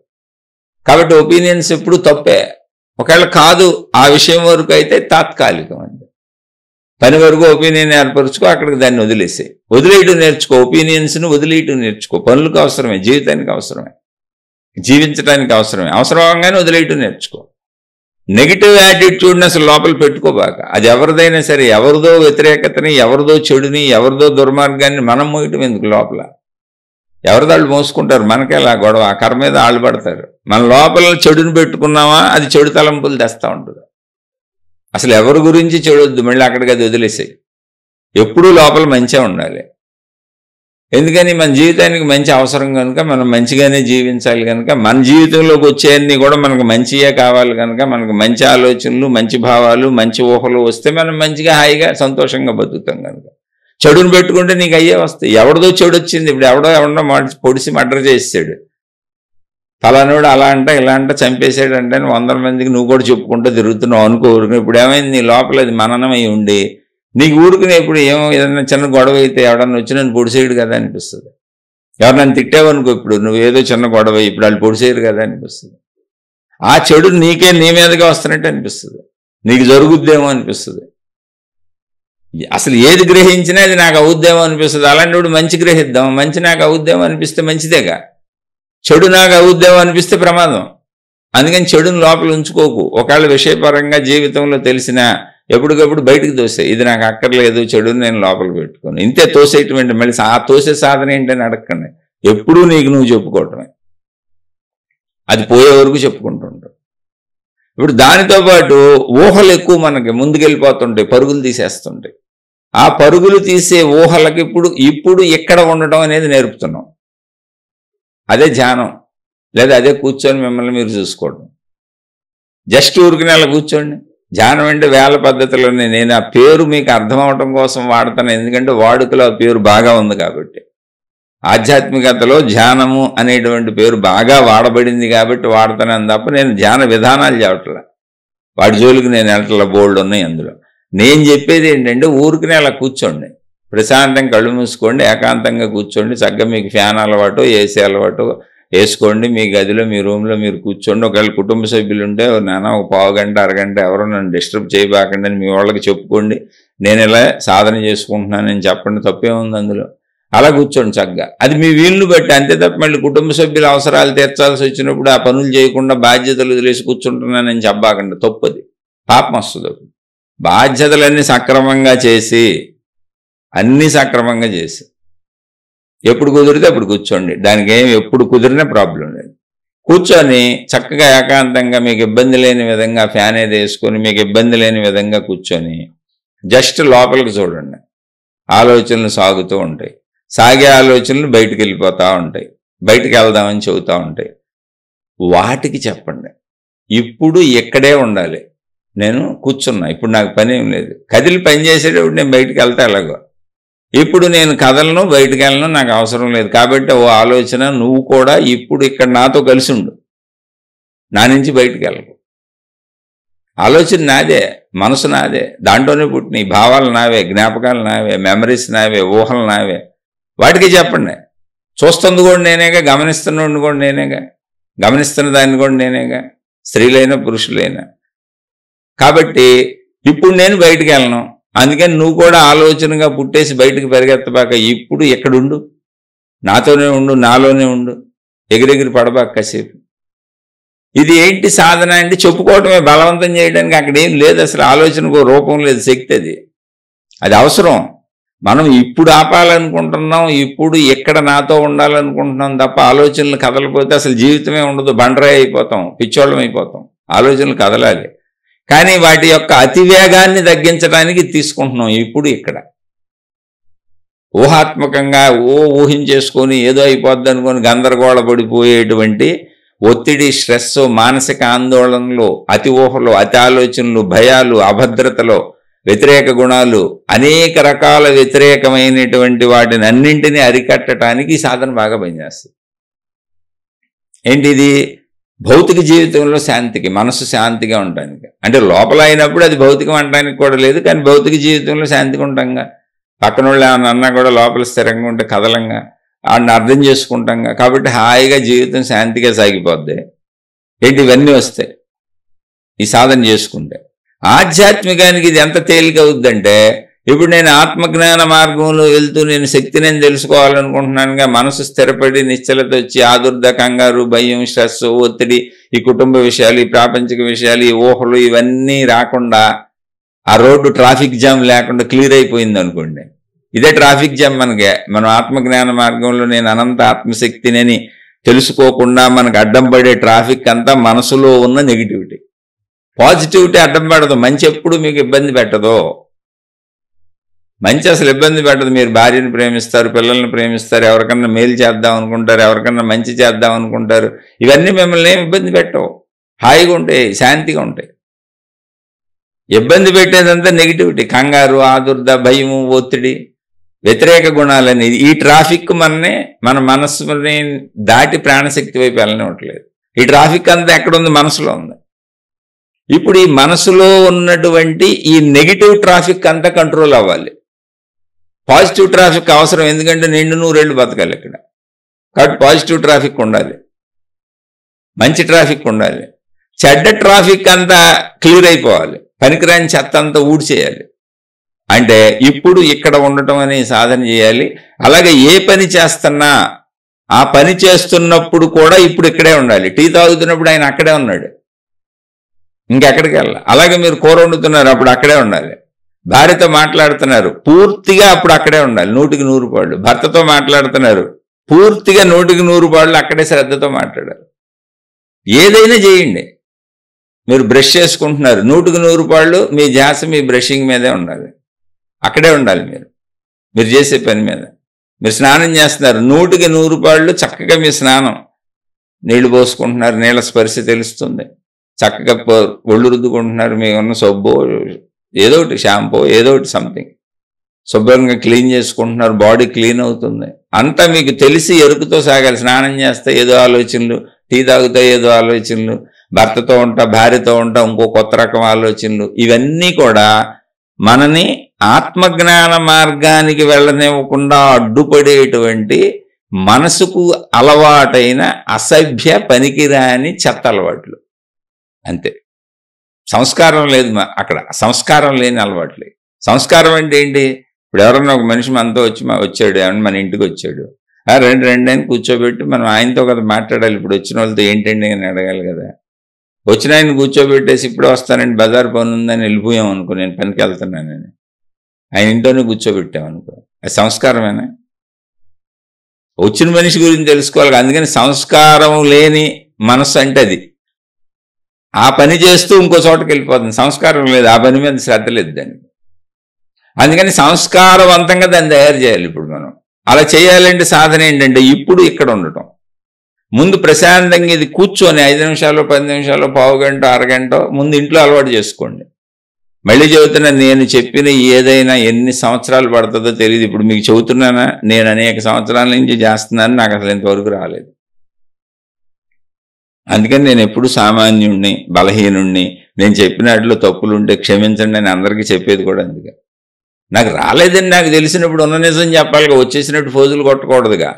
కాబట్టి ఒపీనియన్స్ ఎప్పుడు తప్పే. ఒకవేళ కాదు ఆ విషయం వరకు అయితే తాత్కాలికం అండి. పని వరకు ఒపీనియన్ ఏర్పరచుకో, అక్కడికి దాన్ని వదిలేయటం నేర్చుకో. ఒపీనియన్స్ని వదిలేయటం నేర్చుకో. పనులకు అవసరమే, జీవితానికి అవసరమే, జీవించడానికి అవసరమే. అవసరంగానే వదిలేయటం నేర్చుకో. నెగిటివ్ యాటిట్యూడ్ని అసలు లోపల పెట్టుకోబాక. అది ఎవరిదైనా సరే, ఎవరిదో వ్యతిరేకతని, ఎవరిదో చెడుని, ఎవరిదో దుర్మార్గాన్ని మనం మోయటం ఎందుకు? లోపల ఎవరిదాళ్ళు మోసుకుంటారు, మనకేలా గొడవ, ఆ కర్ర మీద ఆళ్ళు పడతారు. మన లోపల చెడుని పెట్టుకున్నామా అది చెడు తలంపులు తెస్తూ ఉంటుంది. అసలు ఎవరి గురించి చెడొద్దు, మళ్ళీ అక్కడికి అది వదిలేసాయి. ఎప్పుడూ లోపల మంచిగా ఉండాలి. ఎందుకని మన జీవితానికి మంచి అవసరం కనుక, మనం మంచిగానే జీవించాలి కనుక, మన జీవితంలోకి వచ్చేవన్నీ కూడా మనకు మంచిగా కావాలి కనుక, మనకు మంచి ఆలోచనలు, మంచి భావాలు, మంచి ఊహలు వస్తే మనం మంచిగా హాయిగా సంతోషంగా బతుకుతాం కనుక. చెడుని పెట్టుకుంటే నీకు అయ్యే వస్తాయి. ఎవరిదో చెడు వచ్చింది, ఇప్పుడు ఎవడో పొడిసి మర్డర్ చేసాడు, ఫలానోడు అలా అంట ఇలా అంట చంపేసాడు అంటే 100 మందికి నువ్వు కూడా చెప్పుకుంటూ తిరుగుతున్నావు అనుకోరు. ఇప్పుడు ఏమైంది, నీ లోపల అది మననమై ఉండి నీకు ఊరుకునే ఇప్పుడు ఏమో ఏదైనా చిన్న గొడవ అయితే ఎవడన్నా వచ్చి నన్ను పొడిసేయడు కదా అనిపిస్తుంది. ఎవరు నన్ను తిట్టావనుకో, ఇప్పుడు నువ్వు ఏదో చిన్న గొడవ, ఇప్పుడు వాళ్ళు పొడిసేయరు కదా అనిపిస్తుంది. ఆ చెడు నీ మీదగా వస్తున్నట్టు అనిపిస్తుంది, నీకు జరుగుద్దేమో అనిపిస్తుంది. అసలు ఏది గ్రహించినా అది నాకు అవుద్దేమో అనిపిస్తుంది. అలాంటి మంచి గ్రహిద్దాం, మంచి నాకు అవుద్దేమో అనిపిస్తే మంచిదేగా. చెడు నాకు అవుద్దేమో అనిపిస్తే ప్రమాదం. అందుకని చెడుని లోపల ఉంచుకోకు. ఒకవేళ విషయపరంగా జీవితంలో తెలిసినా ఎప్పటికప్పుడు బయటకు తోసే. ఇది నాకు అక్కర్లేదు, చెడుని నేను లోపల పెట్టుకోను. ఇంతే తోసేటువంటి. మళ్ళీ ఆ తోసే సాధన ఏంటని అడగండి. ఎప్పుడూ నీకు నువ్వు చెప్పుకోవటమే. అది పోయే వరకు చెప్పుకుంటుంటావు. ఇప్పుడు దానితో పాటు ఊహలు ఎక్కువ మనకి ముందుకెళ్ళిపోతుంటాయి, పరుగులు తీసేస్తుంటాయి. ఆ పరుగులు తీసే ఊహలకి ఇప్పుడు ఎక్కడ ఉండటం అనేది నేర్పుతున్నాం. అదే ధ్యానం, లేదా అదే కూర్చొని మిమ్మల్ని మీరు చూసుకోవడం. జస్ట్ ఊరికి అలా కూర్చోండి. ధ్యానం అంటే వేల పద్ధతులని నేను ఆ పేరు మీకు అర్థం అవటం కోసం వాడతాను. ఎందుకంటే వాడుకలో ఆ పేరు బాగా ఉంది కాబట్టి. ఆధ్యాత్మికతలో ధ్యానము అనేటువంటి పేరు బాగా వాడబడింది కాబట్టి వాడతానని తప్ప నేను ధ్యాన విధానాలు చెప్పట్లా. వాటి జోలికి నేను వెళ్ళట్లా, బోల్డ్ ఉన్నాయి అందులో. నేను చెప్పేది ఏంటంటే ఊరికినే అలా కూర్చోండి, ప్రశాంతంగా కళ్ళు మూసుకోండి, ఏకాంతంగా కూర్చోండి. చక్కగా మీకు ఫ్యాన్ అలవాటు, ఏసీ అలవాటు వేసుకోండి. మీ గదిలో మీ రూమ్లో మీరు కూర్చోండి. ఒకవేళ కుటుంబ సభ్యులు ఉంటే నాన్న ఒక పావు గంట అరగంట ఎవరో నన్ను డిస్టర్బ్ చేయబాకండి అని మీ వాళ్ళకి చెప్పుకోండి. నేను ఇలా సాధన చేసుకుంటున్నానని చెప్పండి, తప్పేముంది అందులో. అలా కూర్చోండి చక్కగా. అది మీ వీలును బట్టి, అంతే తప్ప మళ్ళీ కుటుంబ సభ్యుల అవసరాలు తీర్చాల్సి వచ్చినప్పుడు ఆ పనులు చేయకుండా బాధ్యతలు వదిలేసి కూర్చుంటున్నానని చెప్పబాకండి, తప్పది, పాపం వస్తుంది. బాధ్యతలన్నీ సక్రమంగా చేసి, అన్నీ సక్రమంగా చేసి ఎప్పుడు కుదిరితే అప్పుడు కూర్చోండి. దానికి ఏమి ఎప్పుడు కుదిరినా ప్రాబ్లం లేదు. కూర్చొని చక్కగా ఏకాంతంగా మీకు ఇబ్బంది లేని విధంగా ఫ్యాన్ ఏది వేసుకొని మీకు ఇబ్బంది లేని విధంగా కూర్చొని జస్ట్ లోపలికి చూడండి. ఆలోచనలు సాగుతూ ఉంటాయి. సాగే ఆలోచనలు బయటికి వెళ్ళిపోతూ ఉంటాయి, బయటికి వెళ్దామని చెబుతూ ఉంటాయి. వాటికి చెప్పండి, ఇప్పుడు ఎక్కడే ఉండాలి, నేను కూర్చున్నా, ఇప్పుడు నాకు పని ఏం లేదు. కదిలి పని చేసేటప్పుడు నేను బయటికి వెళ్తా ఎలాగో. ఇప్పుడు నేను కదలను, బయటికి వెళ్ళను, నాకు అవసరం లేదు. కాబట్టి ఓ ఆలోచన, నువ్వు కూడా ఇప్పుడు ఇక్కడ నాతో కలిసి ఉండు, నా నుంచి బయటికి వెళ్ళకు. ఆలోచన నాదే, మనసు నాదే, దాంట్లోనే పుట్టినాయి. భావాలు నావే, జ్ఞాపకాలు నావే, మెమరీస్ నావే, ఊహలు నావే. వాటికి చెప్పండి. చూస్తుంది కూడా నేనేగా, గమనిస్తున్నోడిని కూడా నేనేగా, గమనిస్తున్న దాన్ని కూడా నేనేగా, స్త్రీలైనా పురుషులైనా. కాబట్టి ఇప్పుడు నేను బయటికి వెళ్ళను, అందుకని నువ్వు కూడా ఆలోచనగా పుట్టేసి బయటికి పరిగెత్తబాక. ఇప్పుడు ఎక్కడుండు, నాతోనే ఉండు, నాలోనే ఉండు, ఎగిరెగిరి పడబాక కాసేపు. ఇది ఏంటి సాధన అంటే చెప్పుకోవటమే, బలవంతం చేయడానికి అక్కడ ఏం లేదు అసలు. ఆలోచనకు రూపం లేదు, శక్తి అది అవసరం. మనం ఇప్పుడు ఆపాలనుకుంటున్నాం, ఇప్పుడు ఎక్కడ నాతో ఉండాలనుకుంటున్నాం తప్ప ఆలోచనలు కదలపోతే అసలు జీవితమే ఉండదు. బండరాయి అయిపోతాం, పిచ్చోళ్ళం అయిపోతాం. ఆలోచనలు కదలాలి, కానీ వాటి యొక్క అతివేగాన్ని తగ్గించడానికి తీసుకుంటున్నాం ఇప్పుడు ఇక్కడ. ఊహాత్మకంగా ఊహించేసుకొని ఏదో అయిపోద్ది అనుకొని గందరగోళ పడిపోయేటువంటి ఒత్తిడి, స్ట్రెస్, మానసిక ఆందోళనలు, అతి ఊహలు, అతి ఆలోచనలు, భయాలు, అభద్రతలో, వ్యతిరేక గుణాలు, అనేక రకాల వ్యతిరేకమైనటువంటి వాటిని అన్నింటినీ అరికట్టడానికి ఈ సాధన బాగా పనిచేస్తుంది. ఏంటిది? భౌతిక జీవితంలో శాంతికి, మనసు శాంతిగా ఉండడానికి. అంటే లోపల అయినప్పుడు అది భౌతికం అనడానికి కూడా లేదు, కానీ భౌతిక జీవితంలో శాంతిగా ఉంటాంగా. పక్కన వాళ్ళు ఏమన్నా అన్నా కూడా లోపల స్థిరంగా ఉంటే కదలంగా, వాడిని అర్థం చేసుకుంటాంగా. కాబట్టి హాయిగా జీవితం శాంతిగా సాగిపోద్ది. ఏంటి ఇవన్నీ వస్తాయి ఈ సాధన చేసుకుంటే. ఆధ్యాత్మికానికి ఇది ఎంత తేలిక అవుద్దంటే, ఇప్పుడు నేను ఆత్మజ్ఞాన మార్గంలో వెళ్తూ నేను శక్తిని తెలుసుకోవాలనుకుంటున్నానుగా, మనసు స్థిరపడి నిశ్చలత వచ్చి ఆదుర్ద, కంగారు, భయం, స్ట్రెస్, ఒత్తిడి, ఈ కుటుంబ విషయాలు, ఈ ప్రాపంచిక విషయాలు, ఈ ఊహలు ఇవన్నీ రాకుండా, ఆ రోడ్డు ట్రాఫిక్ జామ్ లేకుండా క్లియర్ అయిపోయింది అనుకోండి. ఇదే ట్రాఫిక్ జామ్ మనకి. మనం ఆత్మజ్ఞాన మార్గంలో నేను అనంత ఆత్మశక్తిని తెలుసుకోకుండా మనకు అడ్డం పడే ట్రాఫిక్ అంతా మనసులో ఉన్న నెగిటివిటీ. పాజిటివిటీ అడ్డం పడదు. మంచి ఎప్పుడు మీకు ఇబ్బంది పెట్టదు. మంచి అసలు ఇబ్బంది పెట్టదు. మీరు భార్యను ప్రేమిస్తారు, పిల్లల్ని ప్రేమిస్తారు, ఎవరికన్నా మేలు చేద్దాం అనుకుంటారు, ఎవరికన్నా మంచి చేద్దాం అనుకుంటారు. ఇవన్నీ మిమ్మల్ని ఏమి ఇబ్బంది పెట్టవు, హాయిగా ఉంటాయి, శాంతిగా ఉంటాయి. ఇబ్బంది పెట్టేదంతా నెగిటివిటీ, కంగారు, ఆదుర్ద, భయము, ఒత్తిడి, వ్యతిరేక గుణాలని. ఈ ట్రాఫిక్ మన మనస్సుని దాటి ప్రాణశక్తి వైపు వెళ్ళనివ్వట్లేదు. ఈ ట్రాఫిక్ అంతా ఎక్కడుంది? మనసులో ఉంది. ఇప్పుడు ఈ మనసులో ఉన్నటువంటి ఈ నెగిటివ్ ట్రాఫిక్ అంతా కంట్రోల్ అవ్వాలి. పాజిటివ్ ట్రాఫిక్ అవసరం, ఎందుకంటే నిండు నూరేళ్ళు బతకాలి ఇక్కడ. కాబట్టి పాజిటివ్ ట్రాఫిక్ ఉండాలి, మంచి ట్రాఫిక్ ఉండాలి. చెడ్డ ట్రాఫిక్ అంతా క్లియర్ అయిపోవాలి, పనికిరాని చెత్త అంతా ఊడ్చేయాలి. అంటే ఇప్పుడు ఇక్కడ ఉండటం అనే సాధన చేయాలి. అలాగే ఏ పని చేస్తున్నా ఆ పని చేస్తున్నప్పుడు కూడా ఇప్పుడు ఇక్కడే ఉండాలి. టీ తాగుతున్నప్పుడు ఆయన అక్కడే ఉన్నాడు, ఇంకెక్కడికి వెళ్ళాలి. అలాగే మీరు కూర వండుతున్నారు, అప్పుడు అక్కడే ఉండాలి. భార్యతో మాట్లాడుతున్నారు, పూర్తిగా అప్పుడు అక్కడే ఉండాలి, 100% భర్తతో మాట్లాడుతున్నారు, పూర్తిగా 100% అక్కడే శ్రద్ధతో మాట్లాడారు. ఏదైనా చేయండి. మీరు బ్రష్ చేసుకుంటున్నారు, 100% మీ ధ్యాస మీ బ్రషింగ్ మీదే ఉండాలి, అక్కడే ఉండాలి. మీరు చేసే పని మీద. మీరు స్నానం చేస్తున్నారు, 100% చక్కగా మీ స్నానం, నీళ్లు పోసుకుంటున్నారు, నీళ్ళ స్పర్శ తెలుస్తుంది, చక్కగా ఒళ్ళు రుద్దుకుంటున్నారు, మీకు ఉన్న సబ్బు ఏదో ఒకటి, షాంపూ ఏదో ఒకటి సంథింగ్, శుభ్రంగా క్లీన్ చేసుకుంటున్నారు, బాడీ క్లీన్ అవుతుంది. అంతా మీకు తెలిసి ఎరుకుతో సాగాలి. స్నానం చేస్తే ఏదో ఆలోచనలు, టీ తాగుతా ఏదో ఆలోచనలు, భర్తతో ఉంటా భార్యతో ఉంటా ఇంకో కొత్త రకం ఆలోచనలు, ఇవన్నీ కూడా మనని ఆత్మజ్ఞాన మార్గానికి వెళ్ళనివ్వకుండా అడ్డుపడేటువంటి మనసుకు అలవాటైన అసభ్య పనికిరాని చెత్త అలవాట్లు. అంతే. సంస్కారం లేదు అక్కడ, సంస్కారం లేని అలవాట్లే. సంస్కారం అంటే ఏంటి? ఇప్పుడు ఎవరన్నా ఒక మనిషి మనతో వచ్చాడు, ఏమన్నా మన ఇంటికి వచ్చాడు, రెండు అని కూర్చోబెట్టి మనం ఆయనతో కదా మాట్లాడాలి. ఇప్పుడు వచ్చిన వాళ్ళతో ఏంటండి అని అడగాలి కదా. వచ్చిన ఆయన కూర్చోబెట్టేసి ఇప్పుడే వస్తానండి బజార్ పని ఉందని వెళ్ళిపోయాం అనుకో, నేను పనికి వెళ్తున్నానని, ఆయన ఇంట్లోనే కూర్చోబెట్టామనుకో, అది సంస్కారమేనా? వచ్చిన మనిషి గురించి తెలుసుకోవాలి. అందుకని సంస్కారం లేని మనస్సు అంటే అది. ఆ పని చేస్తూ ఇంకో చోటకి వెళ్ళిపోతుంది, సంస్కారం లేదు, ఆ పని మీద శ్రద్ధ లేదు దానికి. అందుకని సంస్కారవంతంగా దాన్ని తయారు చేయాలి. ఇప్పుడు మనం అలా చేయాలంటే సాధన ఏంటంటే ఇప్పుడు ఇక్కడ ఉండటం. ముందు ప్రశాంతంగా ఇది కూర్చొని 5 నిమిషాలు 10 నిమిషాలు పావు గంట అరగంట ముందు ఇంట్లో అలవాటు చేసుకోండి. మళ్ళీ చెబుతున్నా, నేను చెప్పిన ఏదైనా ఎన్ని సంవత్సరాలు పడుతుందో తెలియదు. ఇప్పుడు మీకు చెబుతున్నానా, నేను అనేక సంవత్సరాల నుంచి చేస్తున్నాను, నాకు అసలు ఇంతవరకు రాలేదు. అందుకని నేను ఎప్పుడు సామాన్యుణ్ణి, బలహీనుణ్ణి, నేను చెప్పినట్లు తప్పులుంటే క్షమించండి అని అందరికీ చెప్పేది కూడా అందుకే. నాకు రాలేదని నాకు తెలిసినప్పుడు ఉన్న నిజం చెప్పాలిగా, వచ్చేసినట్టు ఫోజులు కొట్టకూడదుగా.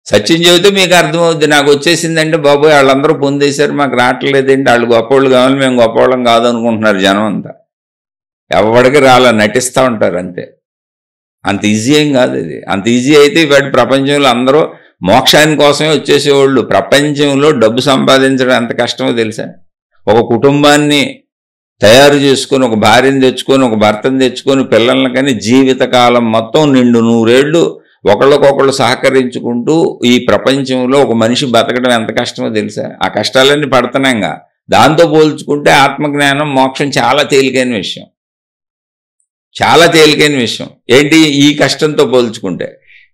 సత్యం చెబితే మీకు అర్థమవుద్ది. నాకు వచ్చేసిందంటే బాబోయ్ వాళ్ళందరూ పొందేశారు, మాకు రావట్లేదండి, వాళ్ళు గొప్పవాళ్ళు కావాలి, మేము గొప్పవాళ్ళం కాదనుకుంటున్నారు జనం అంతా. ఎవరికి రాలా, నటిస్తూ ఉంటారు అంతే. అంత ఈజీ ఏం కాదు ఇది. అంత ఈజీ అయితే వాటి ప్రపంచంలో అందరూ మోక్షాని కోసమే వచ్చేసేవాళ్ళు. ప్రపంచంలో డబ్బు సంపాదించడం ఎంత కష్టమో తెలుసా? ఒక కుటుంబాన్ని తయారు చేసుకొని, ఒక భార్యను తెచ్చుకొని, ఒక భర్తను తెచ్చుకొని, పిల్లల్ని కానీ జీవితకాలం మొత్తం 100 ఏళ్ళు ఒకళ్ళకొకళ్ళు సహకరించుకుంటూ ఈ ప్రపంచంలో ఒక మనిషి బతకడం ఎంత కష్టమో తెలుసా? ఆ కష్టాలన్నీ పడుతున్నాంగా. దాంతో పోల్చుకుంటే ఆత్మజ్ఞానం, మోక్షం చాలా తేలికైన విషయం, చాలా తేలికైన విషయం. ఏంటి ఈ కష్టంతో పోల్చుకుంటే?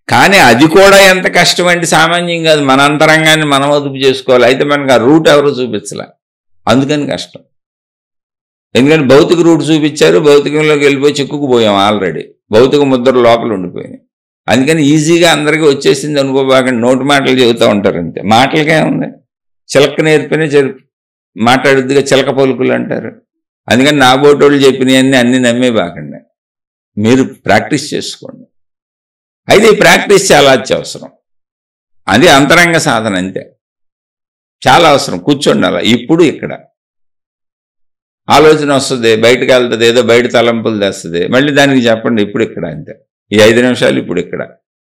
కానీ అది కూడా ఎంత కష్టం అంటే సామాన్యం కాదు. మన అంతరంగాన్ని మనం అదుపు చేసుకోవాలి. అయితే మనకు ఆ రూట్ ఎవరు చూపించలే, అందుకని కష్టం. ఎందుకంటే భౌతిక రూట్ చూపించారు, భౌతికంలోకి వెళ్ళిపోయి చిక్కుకుపోయాం ఆల్రెడీ, భౌతిక ముద్ర లోపల ఉండిపోయినాయి. అందుకని ఈజీగా అందరికీ వచ్చేసింది అనుకోబాకండి. నోటి మాటలు చెబుతూ ఉంటారు అంతే. మాటలకే ఉంది, చిలక నేర్పిన మాట్లాడుద్దిగా చిలక పలుకులు అంటారు. అందుకని నా బోటోళ్ళు చెప్పినవన్నీ అన్ని నమ్మే బాకండి, మీరు ప్రాక్టీస్ చేసుకోండి. అయితే ఈ ప్రాక్టీస్ చాలా అత్యవసరం. అది అంతరంగ సాధన అంతే, చాలా అవసరం. కూర్చోండి అలా. ఇప్పుడు ఇక్కడ ఆలోచన వస్తుంది, బయటకు వెళ్తుంది, ఏదో బయట తలంపులు తెస్తుంది, మళ్ళీ దానికి చెప్పండి ఇప్పుడు ఇక్కడ అంతే. ఈ 5 నిమిషాలు ఇప్పుడు ఇక్కడ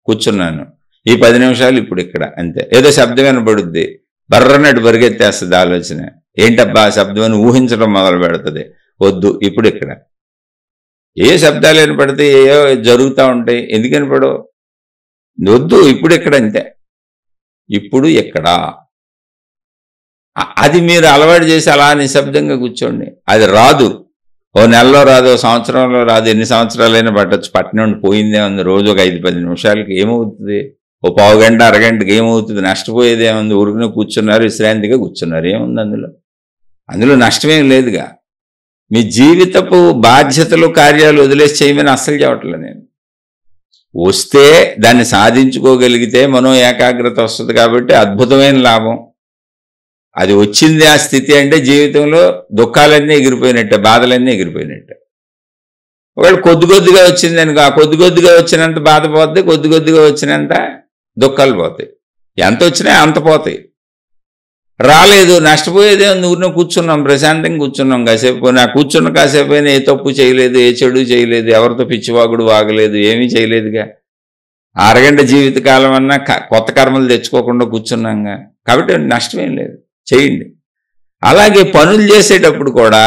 కూర్చున్నాను, ఈ 10 నిమిషాలు ఇప్పుడు ఇక్కడ అంతే. ఏదో శబ్దం వినపడుద్ది, బర్రన్నట్టు బరిగెత్తేస్తుంది ఆలోచన. ఏంటబ్బా శబ్దం అని ఊహించడం మొదలు పెడుతుంది. వద్దు, ఇప్పుడు ఇక్కడ. ఏ శబ్దాలు వినపడితే ఏయో జరుగుతూ ఉంటాయి, ఎందుకు వినపడవు? వద్దు, ఇప్పుడు ఇక్కడ అంతే. ఇప్పుడు ఎక్కడ అది మీరు అలవాటు చేసి అలా నిశ్శబ్దంగా కూర్చోండి. అది రాదు, ఓ నెలలో రాదు, ఓ సంవత్సరంలో రాదు, ఎన్ని సంవత్సరాలైనా పట్టచ్చు. పట్టినండి పోయిందే ఉంది. రోజు ఒక 5-10 నిమిషాలకి ఏమవుతుంది? ఓ పావు గంట అరగంటకి ఏమవుతుంది? నష్టపోయేది ఏముంది? ఊరికనే కూర్చున్నారు, విశ్రాంతిగా కూర్చున్నారు, ఏముంది అందులో నష్టమేం లేదుగా. మీ జీవితపు బాధ్యతలు కార్యాలు వదిలేసి చేయమని అస్సలు చెప్పట్లేదు నేను. వస్తే దాన్ని సాధించుకోగలిగితే మనో ఏకాగ్రత వస్తుంది కాబట్టి అద్భుతమైన లాభం. అది వచ్చింది ఆ స్థితి అంటే జీవితంలో దుఃఖాలన్నీ ఎగిరిపోయినట్టే, బాధలన్నీ ఎగిరిపోయినట్టే. ఒకవేళ కొద్దిగా వచ్చింది అనుకో, ఆ కొద్దిగా వచ్చినంత బాధ పోతుంది, కొద్దిగా వచ్చినంత దుఃఖాలు పోతాయి. ఎంత వచ్చినా అంత పోతాయి. రాలేదు, నష్టపోయేదే ఊరినే కూర్చున్నాం, ప్రశాంతంగా కూర్చున్నాం కాసేపు. నా కూర్చున్న కాసేపు అయినా ఏ తప్పు చేయలేదు, ఏ చెడు చేయలేదు, ఎవరితో పిచ్చివాగుడు వాగలేదు, ఏమీ చేయలేదుగా. అరగంట జీవితకాలం అన్నా కొత్త కర్మలు తెచ్చుకోకుండా కూర్చున్నాంగా, కాబట్టి నష్టమేం లేదు, చేయండి. అలాగే పనులు చేసేటప్పుడు కూడా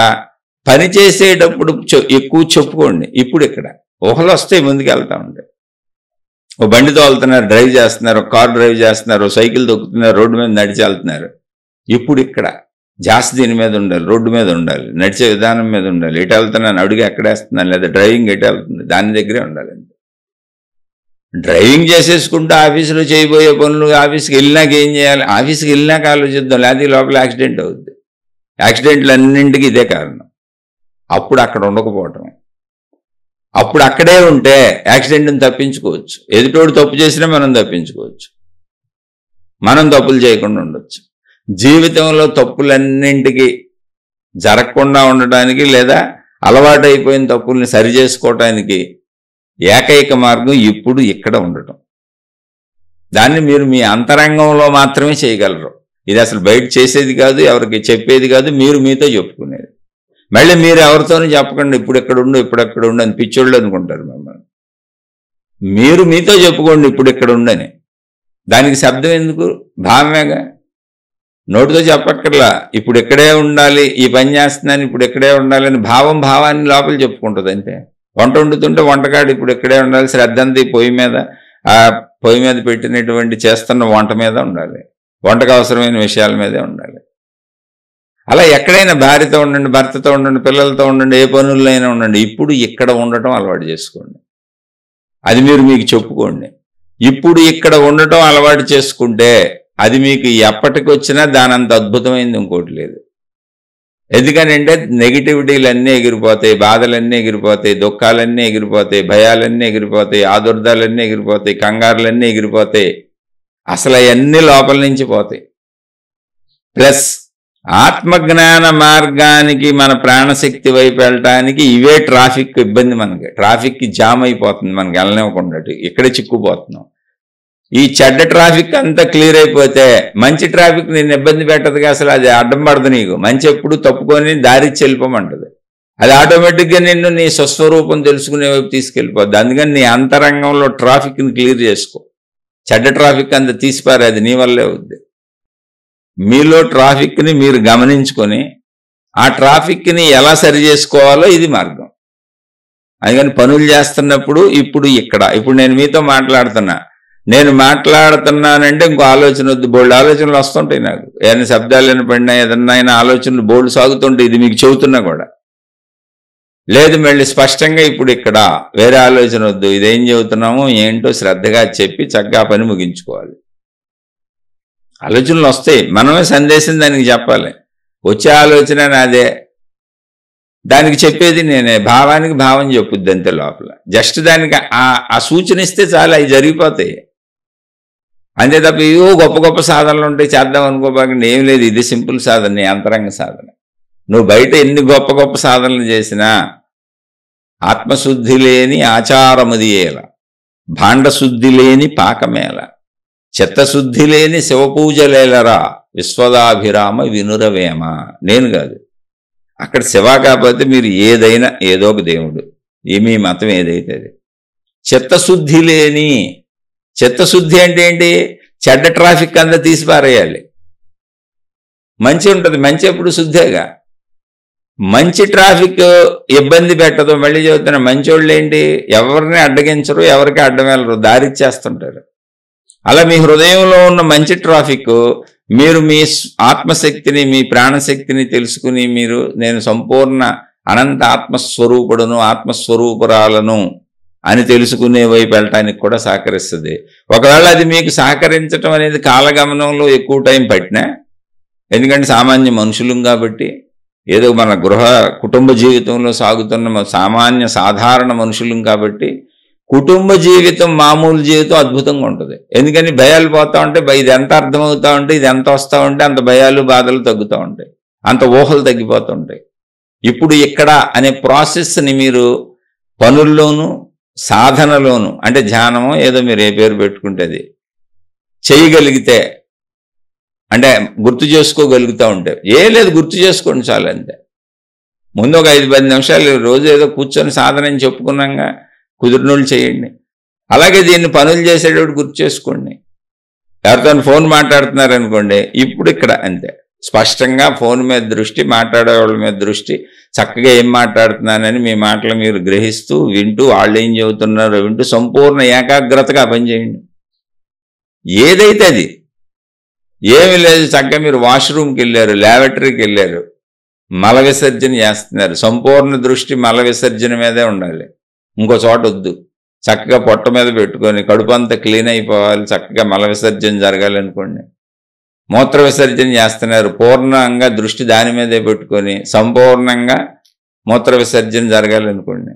పని చేసేటప్పుడు ఎక్కువ చెప్పుకోండి. ఇప్పుడు ఇక్కడ ఊహలు వస్తాయి, ముందుకు వెళ్తా ఉంటాయి. ఓ బండి తోలుతున్నారు, డ్రైవ్ చేస్తున్నారు, కార్ డ్రైవ్ చేస్తున్నారు, సైకిల్ తొక్కుతున్నారు, రోడ్డు మీద నడిచి వెళ్తున్నారు. ఇప్పుడు ఇక్కడ జాస్తి దీని మీద ఉండాలి, రోడ్డు మీద ఉండాలి, నడిచే విధానం మీద ఉండాలి. ఎటు వెళ్తున్నాను, అడుగు ఎక్కడేస్తున్నాను, లేదా డ్రైవింగ్ ఎటు వెళ్తుంది దాని దగ్గరే ఉండాలి. డ్రైవింగ్ చేసేసుకుంటూ ఆఫీసులో చేయబోయే పనులు, ఆఫీస్కి వెళ్ళినాక ఏం చేయాలి, ఆఫీస్కి వెళ్ళినాక ఆలోచిద్దాం, లేకపోతే లోపల యాక్సిడెంట్ అవుద్ది. యాక్సిడెంట్లు అన్నింటికి ఇదే కారణం. అప్పుడు అక్కడ ఉండకపోవటమే. అప్పుడు అక్కడే ఉంటే యాక్సిడెంట్ని తప్పించుకోవచ్చు. ఎదుటోడు తప్పు చేసినా మనం తప్పించుకోవచ్చు, మనం తప్పులు చేయకుండా ఉండొచ్చు. జీవితంలో తప్పులన్నింటికి జరగకుండా ఉండటానికి లేదా అలవాటైపోయిన తప్పుల్ని సరి చేసుకోవటానికి ఏకైక మార్గం ఇప్పుడు ఇక్కడ ఉండటం. దాన్ని మీరు మీ అంతరంగంలో మాత్రమే చేయగలరు. ఇది అసలు బయట చేసేది కాదు, ఎవరికి చెప్పేది కాదు, మీరు మీతో చెప్పుకునేది. మళ్ళీ మీరు ఎవరితోనూ చెప్పకండి ఇప్పుడు ఎక్కడ ఉండు, ఇప్పుడు ఎక్కడ ఉండు అని పిచ్చోళ్ళు అనుకుంటారు మిమ్మల్ని. మీరు మీతో చెప్పుకోండి ఇప్పుడు ఇక్కడ ఉండని. దానికి శబ్దం ఎందుకు, భావమేగా. నోటితో చెప్పక్కర్లా, ఇప్పుడు ఎక్కడే ఉండాలి, ఈ పని చేస్తున్నాను ఇప్పుడు ఎక్కడే ఉండాలని భావాన్ని లోపల చెప్పుకుంటుంది అంతే. వంట వండుతుంటే వంటకాడు ఇప్పుడు ఎక్కడే ఉండాలి, శ్రద్ధ అంతా ఈ పొయ్యి మీద, ఆ పొయ్యి మీద పెట్టినటువంటి చేస్తున్న వంట మీద ఉండాలి, వంటకు అవసరమైన విషయాల మీదే ఉండాలి. అలా ఎక్కడైనా భార్యతో ఉండండి, భర్తతో ఉండండి, పిల్లలతో ఉండండి, ఏ పనుల్లో అయినా ఉండండి, ఇప్పుడు ఇక్కడ ఉండటం అలవాటు చేసుకోండి. అది మీరు మీకు చెప్పుకోండి. ఇప్పుడు ఇక్కడ ఉండటం అలవాటు చేసుకుంటే అది మీకు ఎప్పటికి వచ్చినా దానంత అద్భుతమైంది ఇంకోటి లేదు. ఎందుకనంటే నెగిటివిటీలన్నీ ఎగిరిపోతాయి, బాధలన్నీ ఎగిరిపోతాయి, దుఃఖాలన్నీ ఎగిరిపోతాయి, భయాలన్నీ ఎగిరిపోతాయి, ఆదుర్దాలన్నీ ఎగిరిపోతాయి, కంగారులన్నీ ఎగిరిపోతాయి. అసలు అవన్నీ లోపల నుంచి పోతాయి. ప్లస్ ఆత్మజ్ఞాన మార్గానికి మన ప్రాణశక్తి వైపు వెళ్ళటానికి ఇవే ట్రాఫిక్ ఇబ్బంది. మనకి ట్రాఫిక్కి జామ్ అయిపోతుంది, మనకి వెళ్ళనివ్వకుండా ఇక్కడే చిక్కుపోతున్నాం. ఈ చెడ్డ ట్రాఫిక్ అంతా క్లియర్ అయిపోతే మంచి ట్రాఫిక్ నేను ఇబ్బంది పెట్టదుగా, అసలు అది అడ్డం పడదు నీకు. మంచి ఎప్పుడు తప్పుకొని దారిచ్చి వెళ్ళిపోమంటది. అది ఆటోమేటిక్గా నిన్ను నీ స్వస్వరూపం తెలుసుకునే వైపు తీసుకెళ్ళిపోద్ది. అందుకని నీ అంతరంగంలో ట్రాఫిక్ని క్లియర్ చేసుకో. చెడ్డ ట్రాఫిక్ అంతా తీసిపారే, అది నీ వల్లే అవుద్ది. మీలో ట్రాఫిక్ని మీరు గమనించుకొని ఆ ట్రాఫిక్ని ఎలా సరి చేసుకోవాలో ఇది మార్గం. అందుకని పనులు చేస్తున్నప్పుడు ఇప్పుడు ఇక్కడ, ఇప్పుడు నేను మీతో మాట్లాడుతున్నా, నేను మాట్లాడుతున్నానంటే ఇంకో ఆలోచన వద్దు, బోల్డ్ ఆలోచనలు వస్తుంటాయి నాకు. ఏదైనా శబ్దాలు వినపడినా, ఏదన్నా ఆలోచనలు బోల్డ్ సాగుతుంటాయి. ఇది మీకు చెబుతున్నా కూడా లేదు, మళ్ళీ స్పష్టంగా ఇప్పుడు ఇక్కడ వేరే ఆలోచన వద్దు, ఇదేం చెబుతున్నామో ఏంటో శ్రద్ధగా చెప్పి చక్కగా పని ముగించుకోవాలి. ఆలోచనలు వస్తాయి, మనమే సందేశం దానికి చెప్పాలి. వచ్చే ఆలోచన నాదే, దానికి చెప్పేది నేనే, భావానికి భావం చెప్పుద్ది అంతే లోపల. జస్ట్ దానికి ఆ సూచన ఇస్తే చాలు, అవి జరిగిపోతాయి అంతే తప్ప ఏవో గొప్ప గొప్ప సాధనలు ఉంటాయి చేద్దాం అనుకోబాకండి. ఏం లేదు, ఇది సింపుల్ సాధన, నీ అంతరంగ సాధన. నువ్వు బయట ఎన్ని గొప్ప గొప్ప సాధనలు చేసినా ఆత్మశుద్ధి లేని ఆచారమదియేల, భాండశుద్ధి లేని పాకమేల, చిత్తశుద్ధి లేని శివపూజలేలరా, విశ్వదాభిరామ వినురవేమ. నేను కాదు, అక్కడ శివ కాకపోతే మీరు ఏదైనా ఏదో ఒక దేవుడు, మీ మతం ఏదైతే అది. చిత్తశుద్ధి లేని, చిత్తశుద్ధి అంటే ఏంటి, చెడ్డ ట్రాఫిక్ అంతా తీసి పారేయాలి. మంచి ఉంటుంది, మంచి ఎప్పుడు శుద్ధేగా. మంచి ట్రాఫిక్ ఇబ్బంది పెట్టదు. మళ్ళీ చెబుతున్నా, మంచోళ్ళు ఏంటి, ఎవరిని అడ్డగించరు, ఎవరికి అడ్డం వెళ్ళరు, దారిచ్చేస్తుంటారు. అలా మీ హృదయంలో ఉన్న మంచి ట్రాఫిక్ మీరు మీ ఆత్మశక్తిని, మీ ప్రాణశక్తిని తెలుసుకుని మీరు నేను సంపూర్ణ అనంత ఆత్మస్వరూపుడును, ఆత్మస్వరూపురాలను అని తెలుసుకునే వైపు వెళ్ళటానికి కూడా సహకరిస్తుంది. ఒకవేళ అది మీకు సహకరించటం అనేది కాలగమనంలో ఎక్కువ టైం పట్టినా, ఎందుకంటే సామాన్య మనుషులం కాబట్టి, ఏదో మన కుటుంబ జీవితంలో సాగుతున్న సామాన్య సాధారణ మనుషులం కాబట్టి కుటుంబ జీవితం, మామూలు జీవితం అద్భుతంగా ఉంటుంది. ఎందుకని భయాలు పోతూ ఉంటాయి, ఇది ఎంత అర్థమవుతూ ఉంటే, ఇది ఎంత వస్తూ ఉంటే అంత భయాలు బాధలు తగ్గుతూ ఉంటాయి, అంత ఊహలు తగ్గిపోతూ ఉంటాయి. ఇప్పుడు ఇక్కడ అనే ప్రాసెస్ని మీరు పనుల్లోనూ సాధనలోను, అంటే ధ్యానమో ఏదో మీరు ఏ పేరు పెట్టుకుంటేది చేయగలిగితే, అంటే గుర్తు చేసుకోగలుగుతూ ఉంటే, లేదు గుర్తు చేసుకోండి చాలు అంతే. ముందు ఒక 5-10 నిమిషాలు రోజు ఏదో కూర్చొని సాధన అని చెప్పుకున్నాగా, కుదిరినోళ్ళు చేయండి. అలాగే దీన్ని పనులు చేసేటప్పుడు గుర్తు చేసుకోండి. ఎవరితో ఫోన్ మాట్లాడుతున్నారనుకోండి, ఇప్పుడు ఇక్కడ అంతే స్పష్టంగా ఫోన్ మీద దృష్టి, మాట్లాడే వాళ్ళ మీద దృష్టి, చక్కగా ఏం మాట్లాడుతున్నానని మీ మాటలు మీరు గ్రహిస్తూ వింటూ వాళ్ళు ఏం చెబుతున్నారో వింటూ సంపూర్ణ ఏకాగ్రతగా పనిచేయండి. ఏదైతే అది ఏమి లేదు, చక్కగా మీరు వాష్రూమ్కి వెళ్ళారు, ల్యాబరేటరీకి వెళ్ళారు, మల విసర్జన చేస్తున్నారు, సంపూర్ణ దృష్టి మల విసర్జన మీదే ఉండాలి. ఇంకో చోట వద్దు. చక్కగా పొట్ట మీద పెట్టుకొని కడుపు అంతా క్లీన్ అయిపోవాలి, చక్కగా మల విసర్జన జరగాలి అనుకోండి. మూత్ర విసర్జన చేస్తున్నారు, పూర్ణంగా దృష్టి దాని మీదే పెట్టుకొని సంపూర్ణంగా మూత్ర విసర్జన జరగాలి అనుకోండి.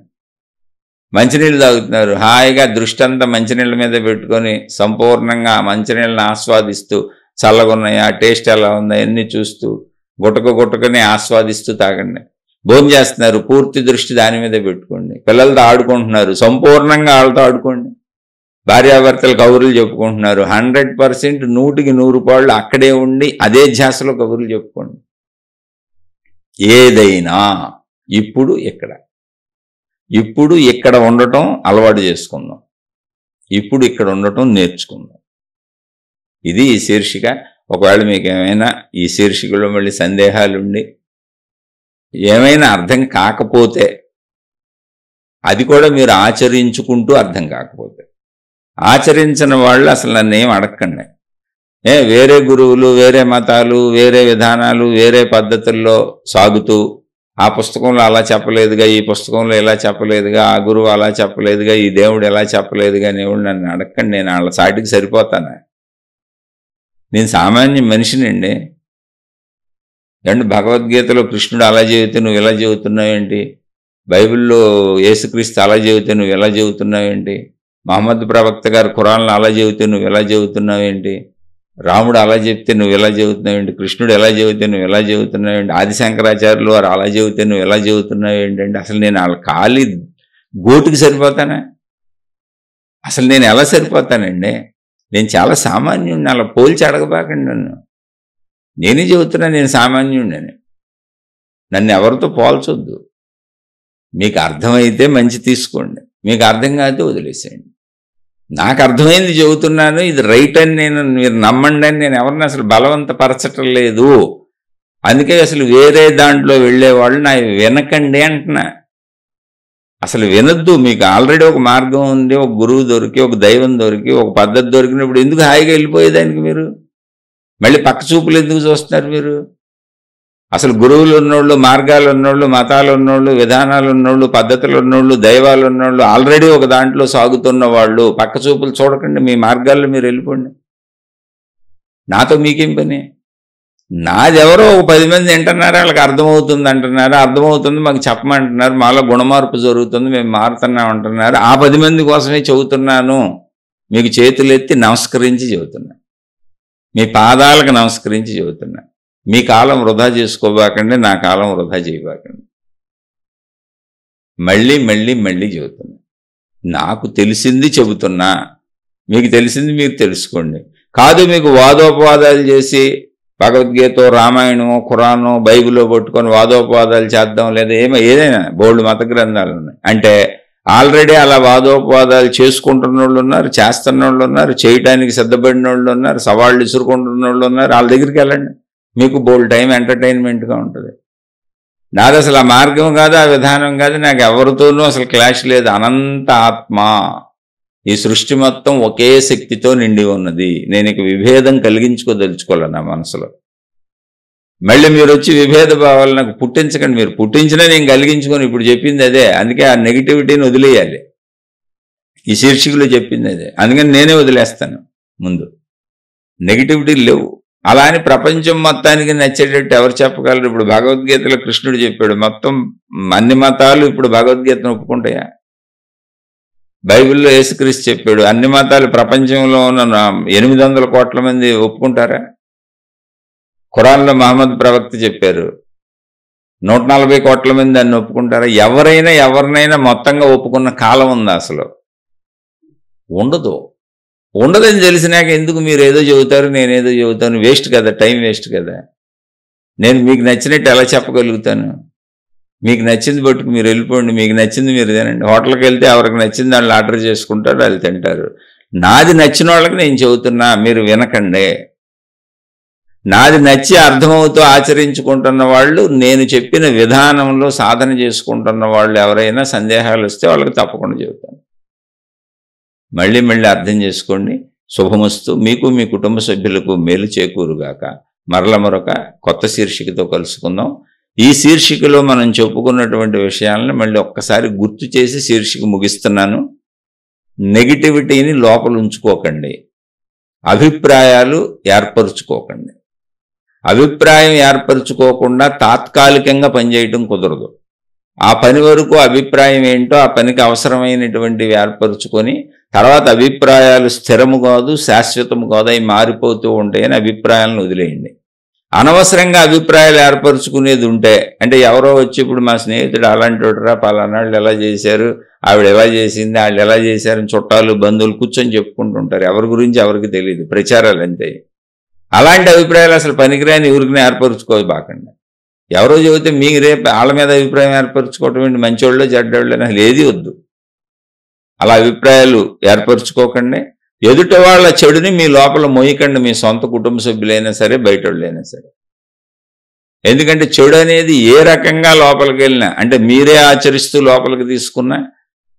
మంచినీళ్ళు తాగుతున్నారు, హాయిగా దృష్టి అంతా మంచినీళ్ళ మీదే పెట్టుకొని సంపూర్ణంగా మంచినీళ్ళని ఆస్వాదిస్తూ, చల్లగా ఉన్నాయా, టేస్ట్ ఎలా ఉందా అన్నీ చూస్తూ గుట్టకని ఆస్వాదిస్తూ తాగండి. భోజనం చేస్తున్నారు, పూర్తి దృష్టి దాని మీదే పెట్టుకోండి. పిల్లలతో ఆడుకుంటున్నారు, సంపూర్ణంగా వాళ్ళతో ఆడుకోండి. భార్యాభర్తలు కబుర్లు చెప్పుకుంటున్నారు, 100% 100% అక్కడే ఉండి అదే ధ్యాసలో కబుర్లు చెప్పుకోండి. ఏదైనా ఇప్పుడు ఇక్కడ ఉండటం అలవాటు చేసుకుందాం, ఇప్పుడు ఇక్కడ ఉండటం నేర్చుకుందాం. ఇది ఈ శీర్షిక. ఒకవేళ మీకు ఏమైనా ఈ శీర్షికలో మళ్ళీ సందేహాలుండి ఏమైనా అర్థం కాకపోతే, అది కూడా మీరు ఆచరించుకుంటూ అర్థం కాకపోతే, ఆచరించిన వాళ్ళు అసలు నన్ను ఏం అడగకండి. వేరే గురువులు, వేరే మతాలు, వేరే విధానాలు, వేరే పద్ధతుల్లో సాగుతూ ఆ పుస్తకంలో అలా చెప్పలేదుగా, ఈ పుస్తకంలో ఇలా చెప్పలేదుగా, ఆ గురువు అలా చెప్పలేదుగా, ఈ దేవుడు ఎలా చెప్పలేదుగా అనేవాళ్ళు నన్ను అడగకండి. నేను వాళ్ళ సాటికి సరిపోతాను. నేను సామాన్య మనిషినండి. అండ్ భగవద్గీతలో కృష్ణుడు అలా చెబితే నువ్వు ఇలా చెబుతున్నావేంటి, బైబిల్లో యేసుక్రీస్తు అలా చెబితే నువ్వు ఎలా చెబుతున్నావేంటి, మహమ్మద్ ప్రవక్త గారు ఖురాన్లో అలా చెబితే నువ్వు ఎలా చెబుతున్నావేంటి, రాముడు అలా చెప్తే నువ్వు ఎలా చెబుతున్నావేంటి, కృష్ణుడు ఎలా చెబితే నువ్వు ఎలా చెబుతున్నావేంటి, ఆదిశంకరాచార్యులు వారు అలా చెబితే నువ్వు ఎలా చెబుతున్నావేంటి అంటే అసలు నేను వాళ్ళ ఖాళీ గోటుకి సరిపోతానా? అసలు నేను ఎలా సరిపోతానండి? నేను చాలా సామాన్యుడిని, అలా పోల్చి అడగబాకండి నన్ను. నేనే చెబుతున్నా నేను సామాన్యుడిని, నన్ను ఎవరితో పోల్చొద్దు. మీకు అర్థమైతే మంచి తీసుకోండి, మీకు అర్థం కాకపోతే వదిలేసేయండి. నాకు అర్థమైంది చెబుతున్నాను, ఇది రైట్ అని మీరు నమ్మండి అని నేను ఎవరిని అసలు బలవంతపరచటం లేదు. అందుకే అసలు వేరే దాంట్లో వెళ్ళేవాళ్ళు నా వినకండి అంటున్నా. అసలు వినొద్దు. మీకు ఆల్రెడీ ఒక మార్గం ఉంది, ఒక గురువు దొరికి, ఒక దైవం దొరికి, ఒక పద్ధతి దొరికినప్పుడు ఎందుకు హాయిగా వెళ్ళిపోయేదానికి మీరు మళ్ళీ పక్క చూపులు ఎందుకు చూస్తున్నారు? మీరు అసలు గురువులు ఉన్నోళ్ళు, మార్గాలు ఉన్నోళ్ళు, మతాలు ఉన్నోళ్ళు, విధానాలు ఉన్నోళ్ళు, పద్ధతులు ఉన్నోళ్ళు, దైవాలు ఉన్నోళ్ళు, ఆల్రెడీ ఒక దాంట్లో సాగుతున్న వాళ్ళు పక్క చూపులు చూడకండి, మీ మార్గాల్లో మీరు వెళ్ళిపోండి. నాతో మీకేం పని? నాదెవరో ఒక 10 మంది వింటున్నారు, వాళ్ళకి అర్థమవుతుంది అంటున్నారు, అర్థమవుతుంది మాకు చెప్పమంటున్నారు, మాలో గుణమార్పు జరుగుతుంది, మేము మారుతున్నాం అంటున్నారు. ఆ 10 మంది కోసమే చెబుతున్నాను. మీకు చేతులెత్తి నమస్కరించి చెబుతున్నా, మీ పాదాలకు నమస్కరించి చెబుతున్నా. మీ కాలం వృధా చేసుకోబాకండి, నా కాలం వృధా చేయబాకండి. మళ్ళీ మళ్ళీ మళ్ళీ చెబుతున్నా, నాకు తెలిసింది చెబుతున్నా, మీకు తెలిసింది మీరు తెలుసుకోండి. కాదు మీకు వాదోపవాదాలు చేసి భగవద్గీత, రామాయణమో, ఖురానో, బైబిల్లో పట్టుకొని వాదోపవాదాలు చేద్దాం, లేదా ఏదైనా బోల్డ్ మత గ్రంథాలు ఉన్నాయి అంటే ఆల్రెడీ అలా వాదోపవాదాలు చేసుకుంటున్న వాళ్ళు ఉన్నారు, చేస్తున్న వాళ్ళు ఉన్నారు, చేయడానికి సిద్ధపడిన వాళ్ళు ఉన్నారు, సవాళ్ళు ఇసురుకుంటున్న వాళ్ళు ఉన్నారు. వాళ్ళ దగ్గరికి వెళ్ళండి, మీకు బోల్డ్ టైం ఎంటర్టైన్మెంట్గా ఉంటుంది. నాది అసలు ఆ మార్గం కాదు, ఆ విధానం కాదు, నాకు ఎవరితోనూ అసలు క్లాష్ లేదు. అనంత ఆత్మ, ఈ సృష్టి మొత్తం ఒకే శక్తితో నిండి ఉన్నది. నేను ఇక విభేదం కలిగించుకోదలుచుకోలే నా మనసులో. మళ్ళీ మీరు వచ్చి విభేద భావాలు నాకు పుట్టించకండి. మీరు పుట్టించినా నేను కలిగించుకొని ఇప్పుడు చెప్పింది అదే. అందుకే ఆ నెగిటివిటీని వదిలేయాలి. ఈ శీర్షికలో చెప్పింది అదే, అందుకని నేనే వదిలేస్తాను. ముందు నెగిటివిటీ లేవు. అలా అని ప్రపంచం మొత్తానికి నచ్చేటట్టు ఎవరు చెప్పగలరు? ఇప్పుడు భగవద్గీతలో కృష్ణుడు చెప్పాడు, మొత్తం అన్ని మతాలు ఇప్పుడు భగవద్గీతను ఒప్పుకుంటాయా? బైబిల్లో యేసుక్రీస్తు చెప్పాడు, అన్ని మతాలు ప్రపంచంలో ఉన్న 800 కోట్ల మంది ఒప్పుకుంటారా? ఖురాన్లో మహమ్మద్ ప్రవక్త చెప్పారు, 140 కోట్ల మంది దాన్ని ఒప్పుకుంటారా? ఎవరైనా ఎవరినైనా మొత్తంగా ఒప్పుకున్న కాలం ఉందా? అసలు ఉండదు. ఉండదని తెలిసినాక ఎందుకు మీరు ఏదో చెబుతారు, నేనేదో చెబుతాను? వేస్ట్ కదా, టైం వేస్ట్ కదా. నేను మీకు నచ్చినట్టు ఎలా చెప్పగలుగుతాను? మీకు నచ్చింది పట్టుకు మీరు వెళ్ళిపోండి, మీకు నచ్చింది మీరు తినండి. హోటల్కి వెళ్తే ఎవరికి నచ్చింది వాళ్ళు ఆర్డర్ చేసుకుంటారు, వాళ్ళు తింటారు. నాది నచ్చిన వాళ్ళకి నేను చెబుతున్నా, మీరు వినకండి. నాది నచ్చి అర్థమవుతూ ఆచరించుకుంటున్న వాళ్ళు, నేను చెప్పిన విధానంలో సాధన చేసుకుంటున్న వాళ్ళు ఎవరైనా సందేహాలు వస్తే వాళ్ళకి తప్పకుండా చెబుతాను. మళ్ళీ మళ్ళీ అర్థం చేసుకోండి. శుభమస్తు. మీకు మీ కుటుంబ సభ్యులకు మేలు చేకూరుగాక. మరల మరొక కొత్త శీర్షికతో కలుసుకుందాం. ఈ శీర్షికలో మనం చెప్పుకున్నటువంటి విషయాలను మళ్ళీ ఒక్కసారి గుర్తు చేసి శీర్షిక ముగిస్తున్నాను. నెగిటివిటీని లోపల ఉంచుకోకండి, అభిప్రాయాలు ఏర్పరుచుకోకండి. అభిప్రాయం ఏర్పరచుకోకుండా తాత్కాలికంగా పనిచేయటం కుదరదు. ఆ పని వరకు అభిప్రాయం ఏంటో ఆ పనికి అవసరమైనటువంటివి ఏర్పరచుకొని తర్వాత అభిప్రాయాలు స్థిరము కాదు, శాశ్వతము కాదు, అవి మారిపోతూ ఉంటాయని అభిప్రాయాలను వదిలేయండి. అనవసరంగా అభిప్రాయాలు ఏర్పరచుకునేది ఉంటే, అంటే ఎవరో వచ్చి ఇప్పుడు మా స్నేహితుడు అలాంటి వాడురా, పలానా వాళ్ళు ఎలా చేశారు, ఆవిడ ఎలా చేసింది, వాళ్ళు ఎలా చేశారని చుట్టాలు బంధువులు కూర్చొని చెప్పుకుంటుంటారు. ఎవరి గురించి ఎవరికి తెలియదు, ప్రచారాలు అంతే. అలాంటి అభిప్రాయాలు అసలు పనికిరాని ఊరికి ఏర్పరచుకోదు బాకండి. ఎవరో చెబితే మీకు రేపు వాళ్ళ మీద అభిప్రాయం ఏర్పరచుకోవటం ఏంటి, మంచోళ్ళు చెడ్డోళ్ళు అని అసలు ఏది వద్దు. అలా అభిప్రాయాలు ఏర్పరచుకోకండి. ఎదుటి వాళ్ళ చెడుని మీ లోపల మోయకండి, మీ సొంత కుటుంబ సభ్యులైనా సరే, బయట వాళ్ళైనా సరే. ఎందుకంటే చెడు అనేది ఏ రకంగా లోపలికి వెళ్ళినా, అంటే మీరే ఆచరిస్తూ లోపలికి తీసుకున్నా,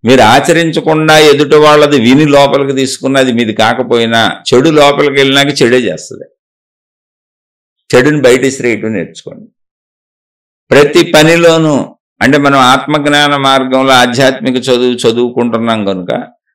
మీరు ఆచరించకుండా ఎదుటి వాళ్ళది విని లోపలికి తీసుకున్నా, అది మీది కాకపోయినా చెడు లోపలికి వెళ్ళినాక చెడే చేస్తుంది. చెడుని బయట ఇసిరేయటం నేర్చుకోండి. ప్రతి పనిలోనూ, అంటే మనం ఆత్మజ్ఞాన మార్గంలో ఆధ్యాత్మిక చదువుకుంటున్నాం కనుక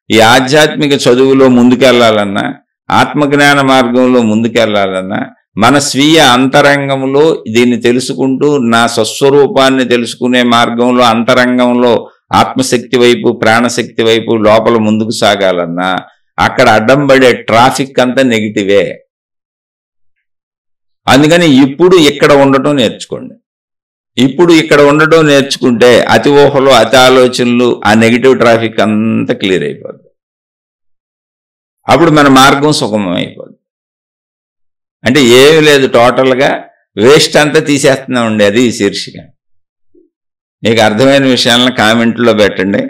ఈ ఆధ్యాత్మిక చదువులో ముందుకెళ్లాలన్నా, ఆత్మజ్ఞాన మార్గంలో ముందుకెళ్లాలన్నా, మన స్వీయ అంతరంగంలో దీన్ని తెలుసుకుంటూ నా స్వస్వరూపాన్ని తెలుసుకునే మార్గంలో అంతరంగంలో ఆత్మశక్తి వైపు, ప్రాణశక్తి వైపు లోపల ముందుకు సాగాలన్నా అక్కడ అడ్డం పడే ట్రాఫిక్ అంతా నెగిటివే. అందుకని ఇప్పుడు ఇక్కడ ఉండటం నేర్చుకోండి. ఇప్పుడు ఇక్కడ ఉండటం నేర్చుకుంటే అతి ఊహలు, అతి ఆలోచనలు, ఆ నెగిటివ్ ట్రాఫిక్ అంతా క్లియర్ అయిపోద్ది. అప్పుడు మన మార్గం సుగమం అయిపోద్ది. అంటే ఏమీ లేదు, టోటల్గా వేస్ట్ అంతా తీసేస్తున్నామండి. అది శీర్షిక. మీకు అర్థమైన విషయాలను కామెంట్లో పెట్టండి.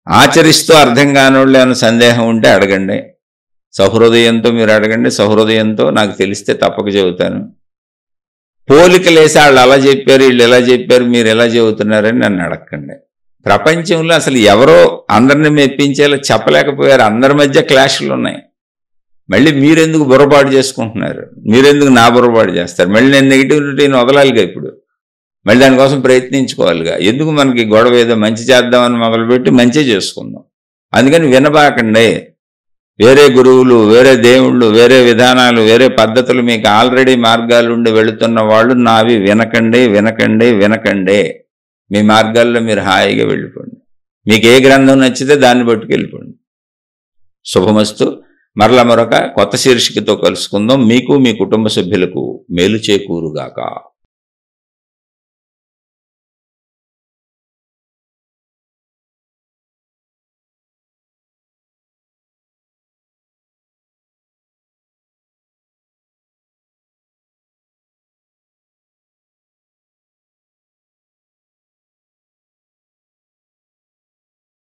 ఆచరిస్తూ అర్థం కాని వాళ్ళు ఏమైనా సందేహం ఉంటే అడగండి. సహృదయంతో మీరు అడగండి. సహృదయంతో నాకు తెలిస్తే తప్పక చెబుతాను. పోలికలేసి వాళ్ళు అలా చెప్పారు, వీళ్ళు ఎలా చెప్పారు, మీరు ఎలా చెబుతున్నారని నన్ను అడగండి. ప్రపంచంలో అసలు ఎవరో అందరిని మెప్పించేలా చెప్పలేకపోయారు. అందరి మధ్య క్లాషులు ఉన్నాయి. మళ్ళీ మీరెందుకు బుర్రపాటు చేసుకుంటున్నారు? మీరెందుకు నా బుర్రపాటు చేస్తారు? మళ్ళీ నేను నెగిటివిటీని వదలాలిగా, ఇప్పుడు మళ్ళీ దానికోసం ప్రయత్నించుకోవాలిగా. ఎందుకు మనకి గొడవ? ఏదో మంచి చేద్దామని మొదలుపెట్టి మంచి చేసుకుందాం. అందుకని వినబాకండి. వేరే గురువులు, వేరే దేవుళ్ళు, వేరే విధానాలు, వేరే పద్ధతులు మీకు ఆల్రెడీ మార్గాలుండి వెళుతున్న వాళ్ళు నావి వినకండి, వినకండి, వినకండి. మీ మార్గాల్లో మీరు హాయిగా వెళ్ళిపోండి. మీకు ఏ గ్రంథం నచ్చితే దాన్ని పట్టుకెళ్ళిపోండి. శుభమస్తు. మరలా మరొక కొత్త శీర్షికతో కలుసుకుందాం. మీకు మీ కుటుంబ సభ్యులకు మేలు చేకూరుగాక.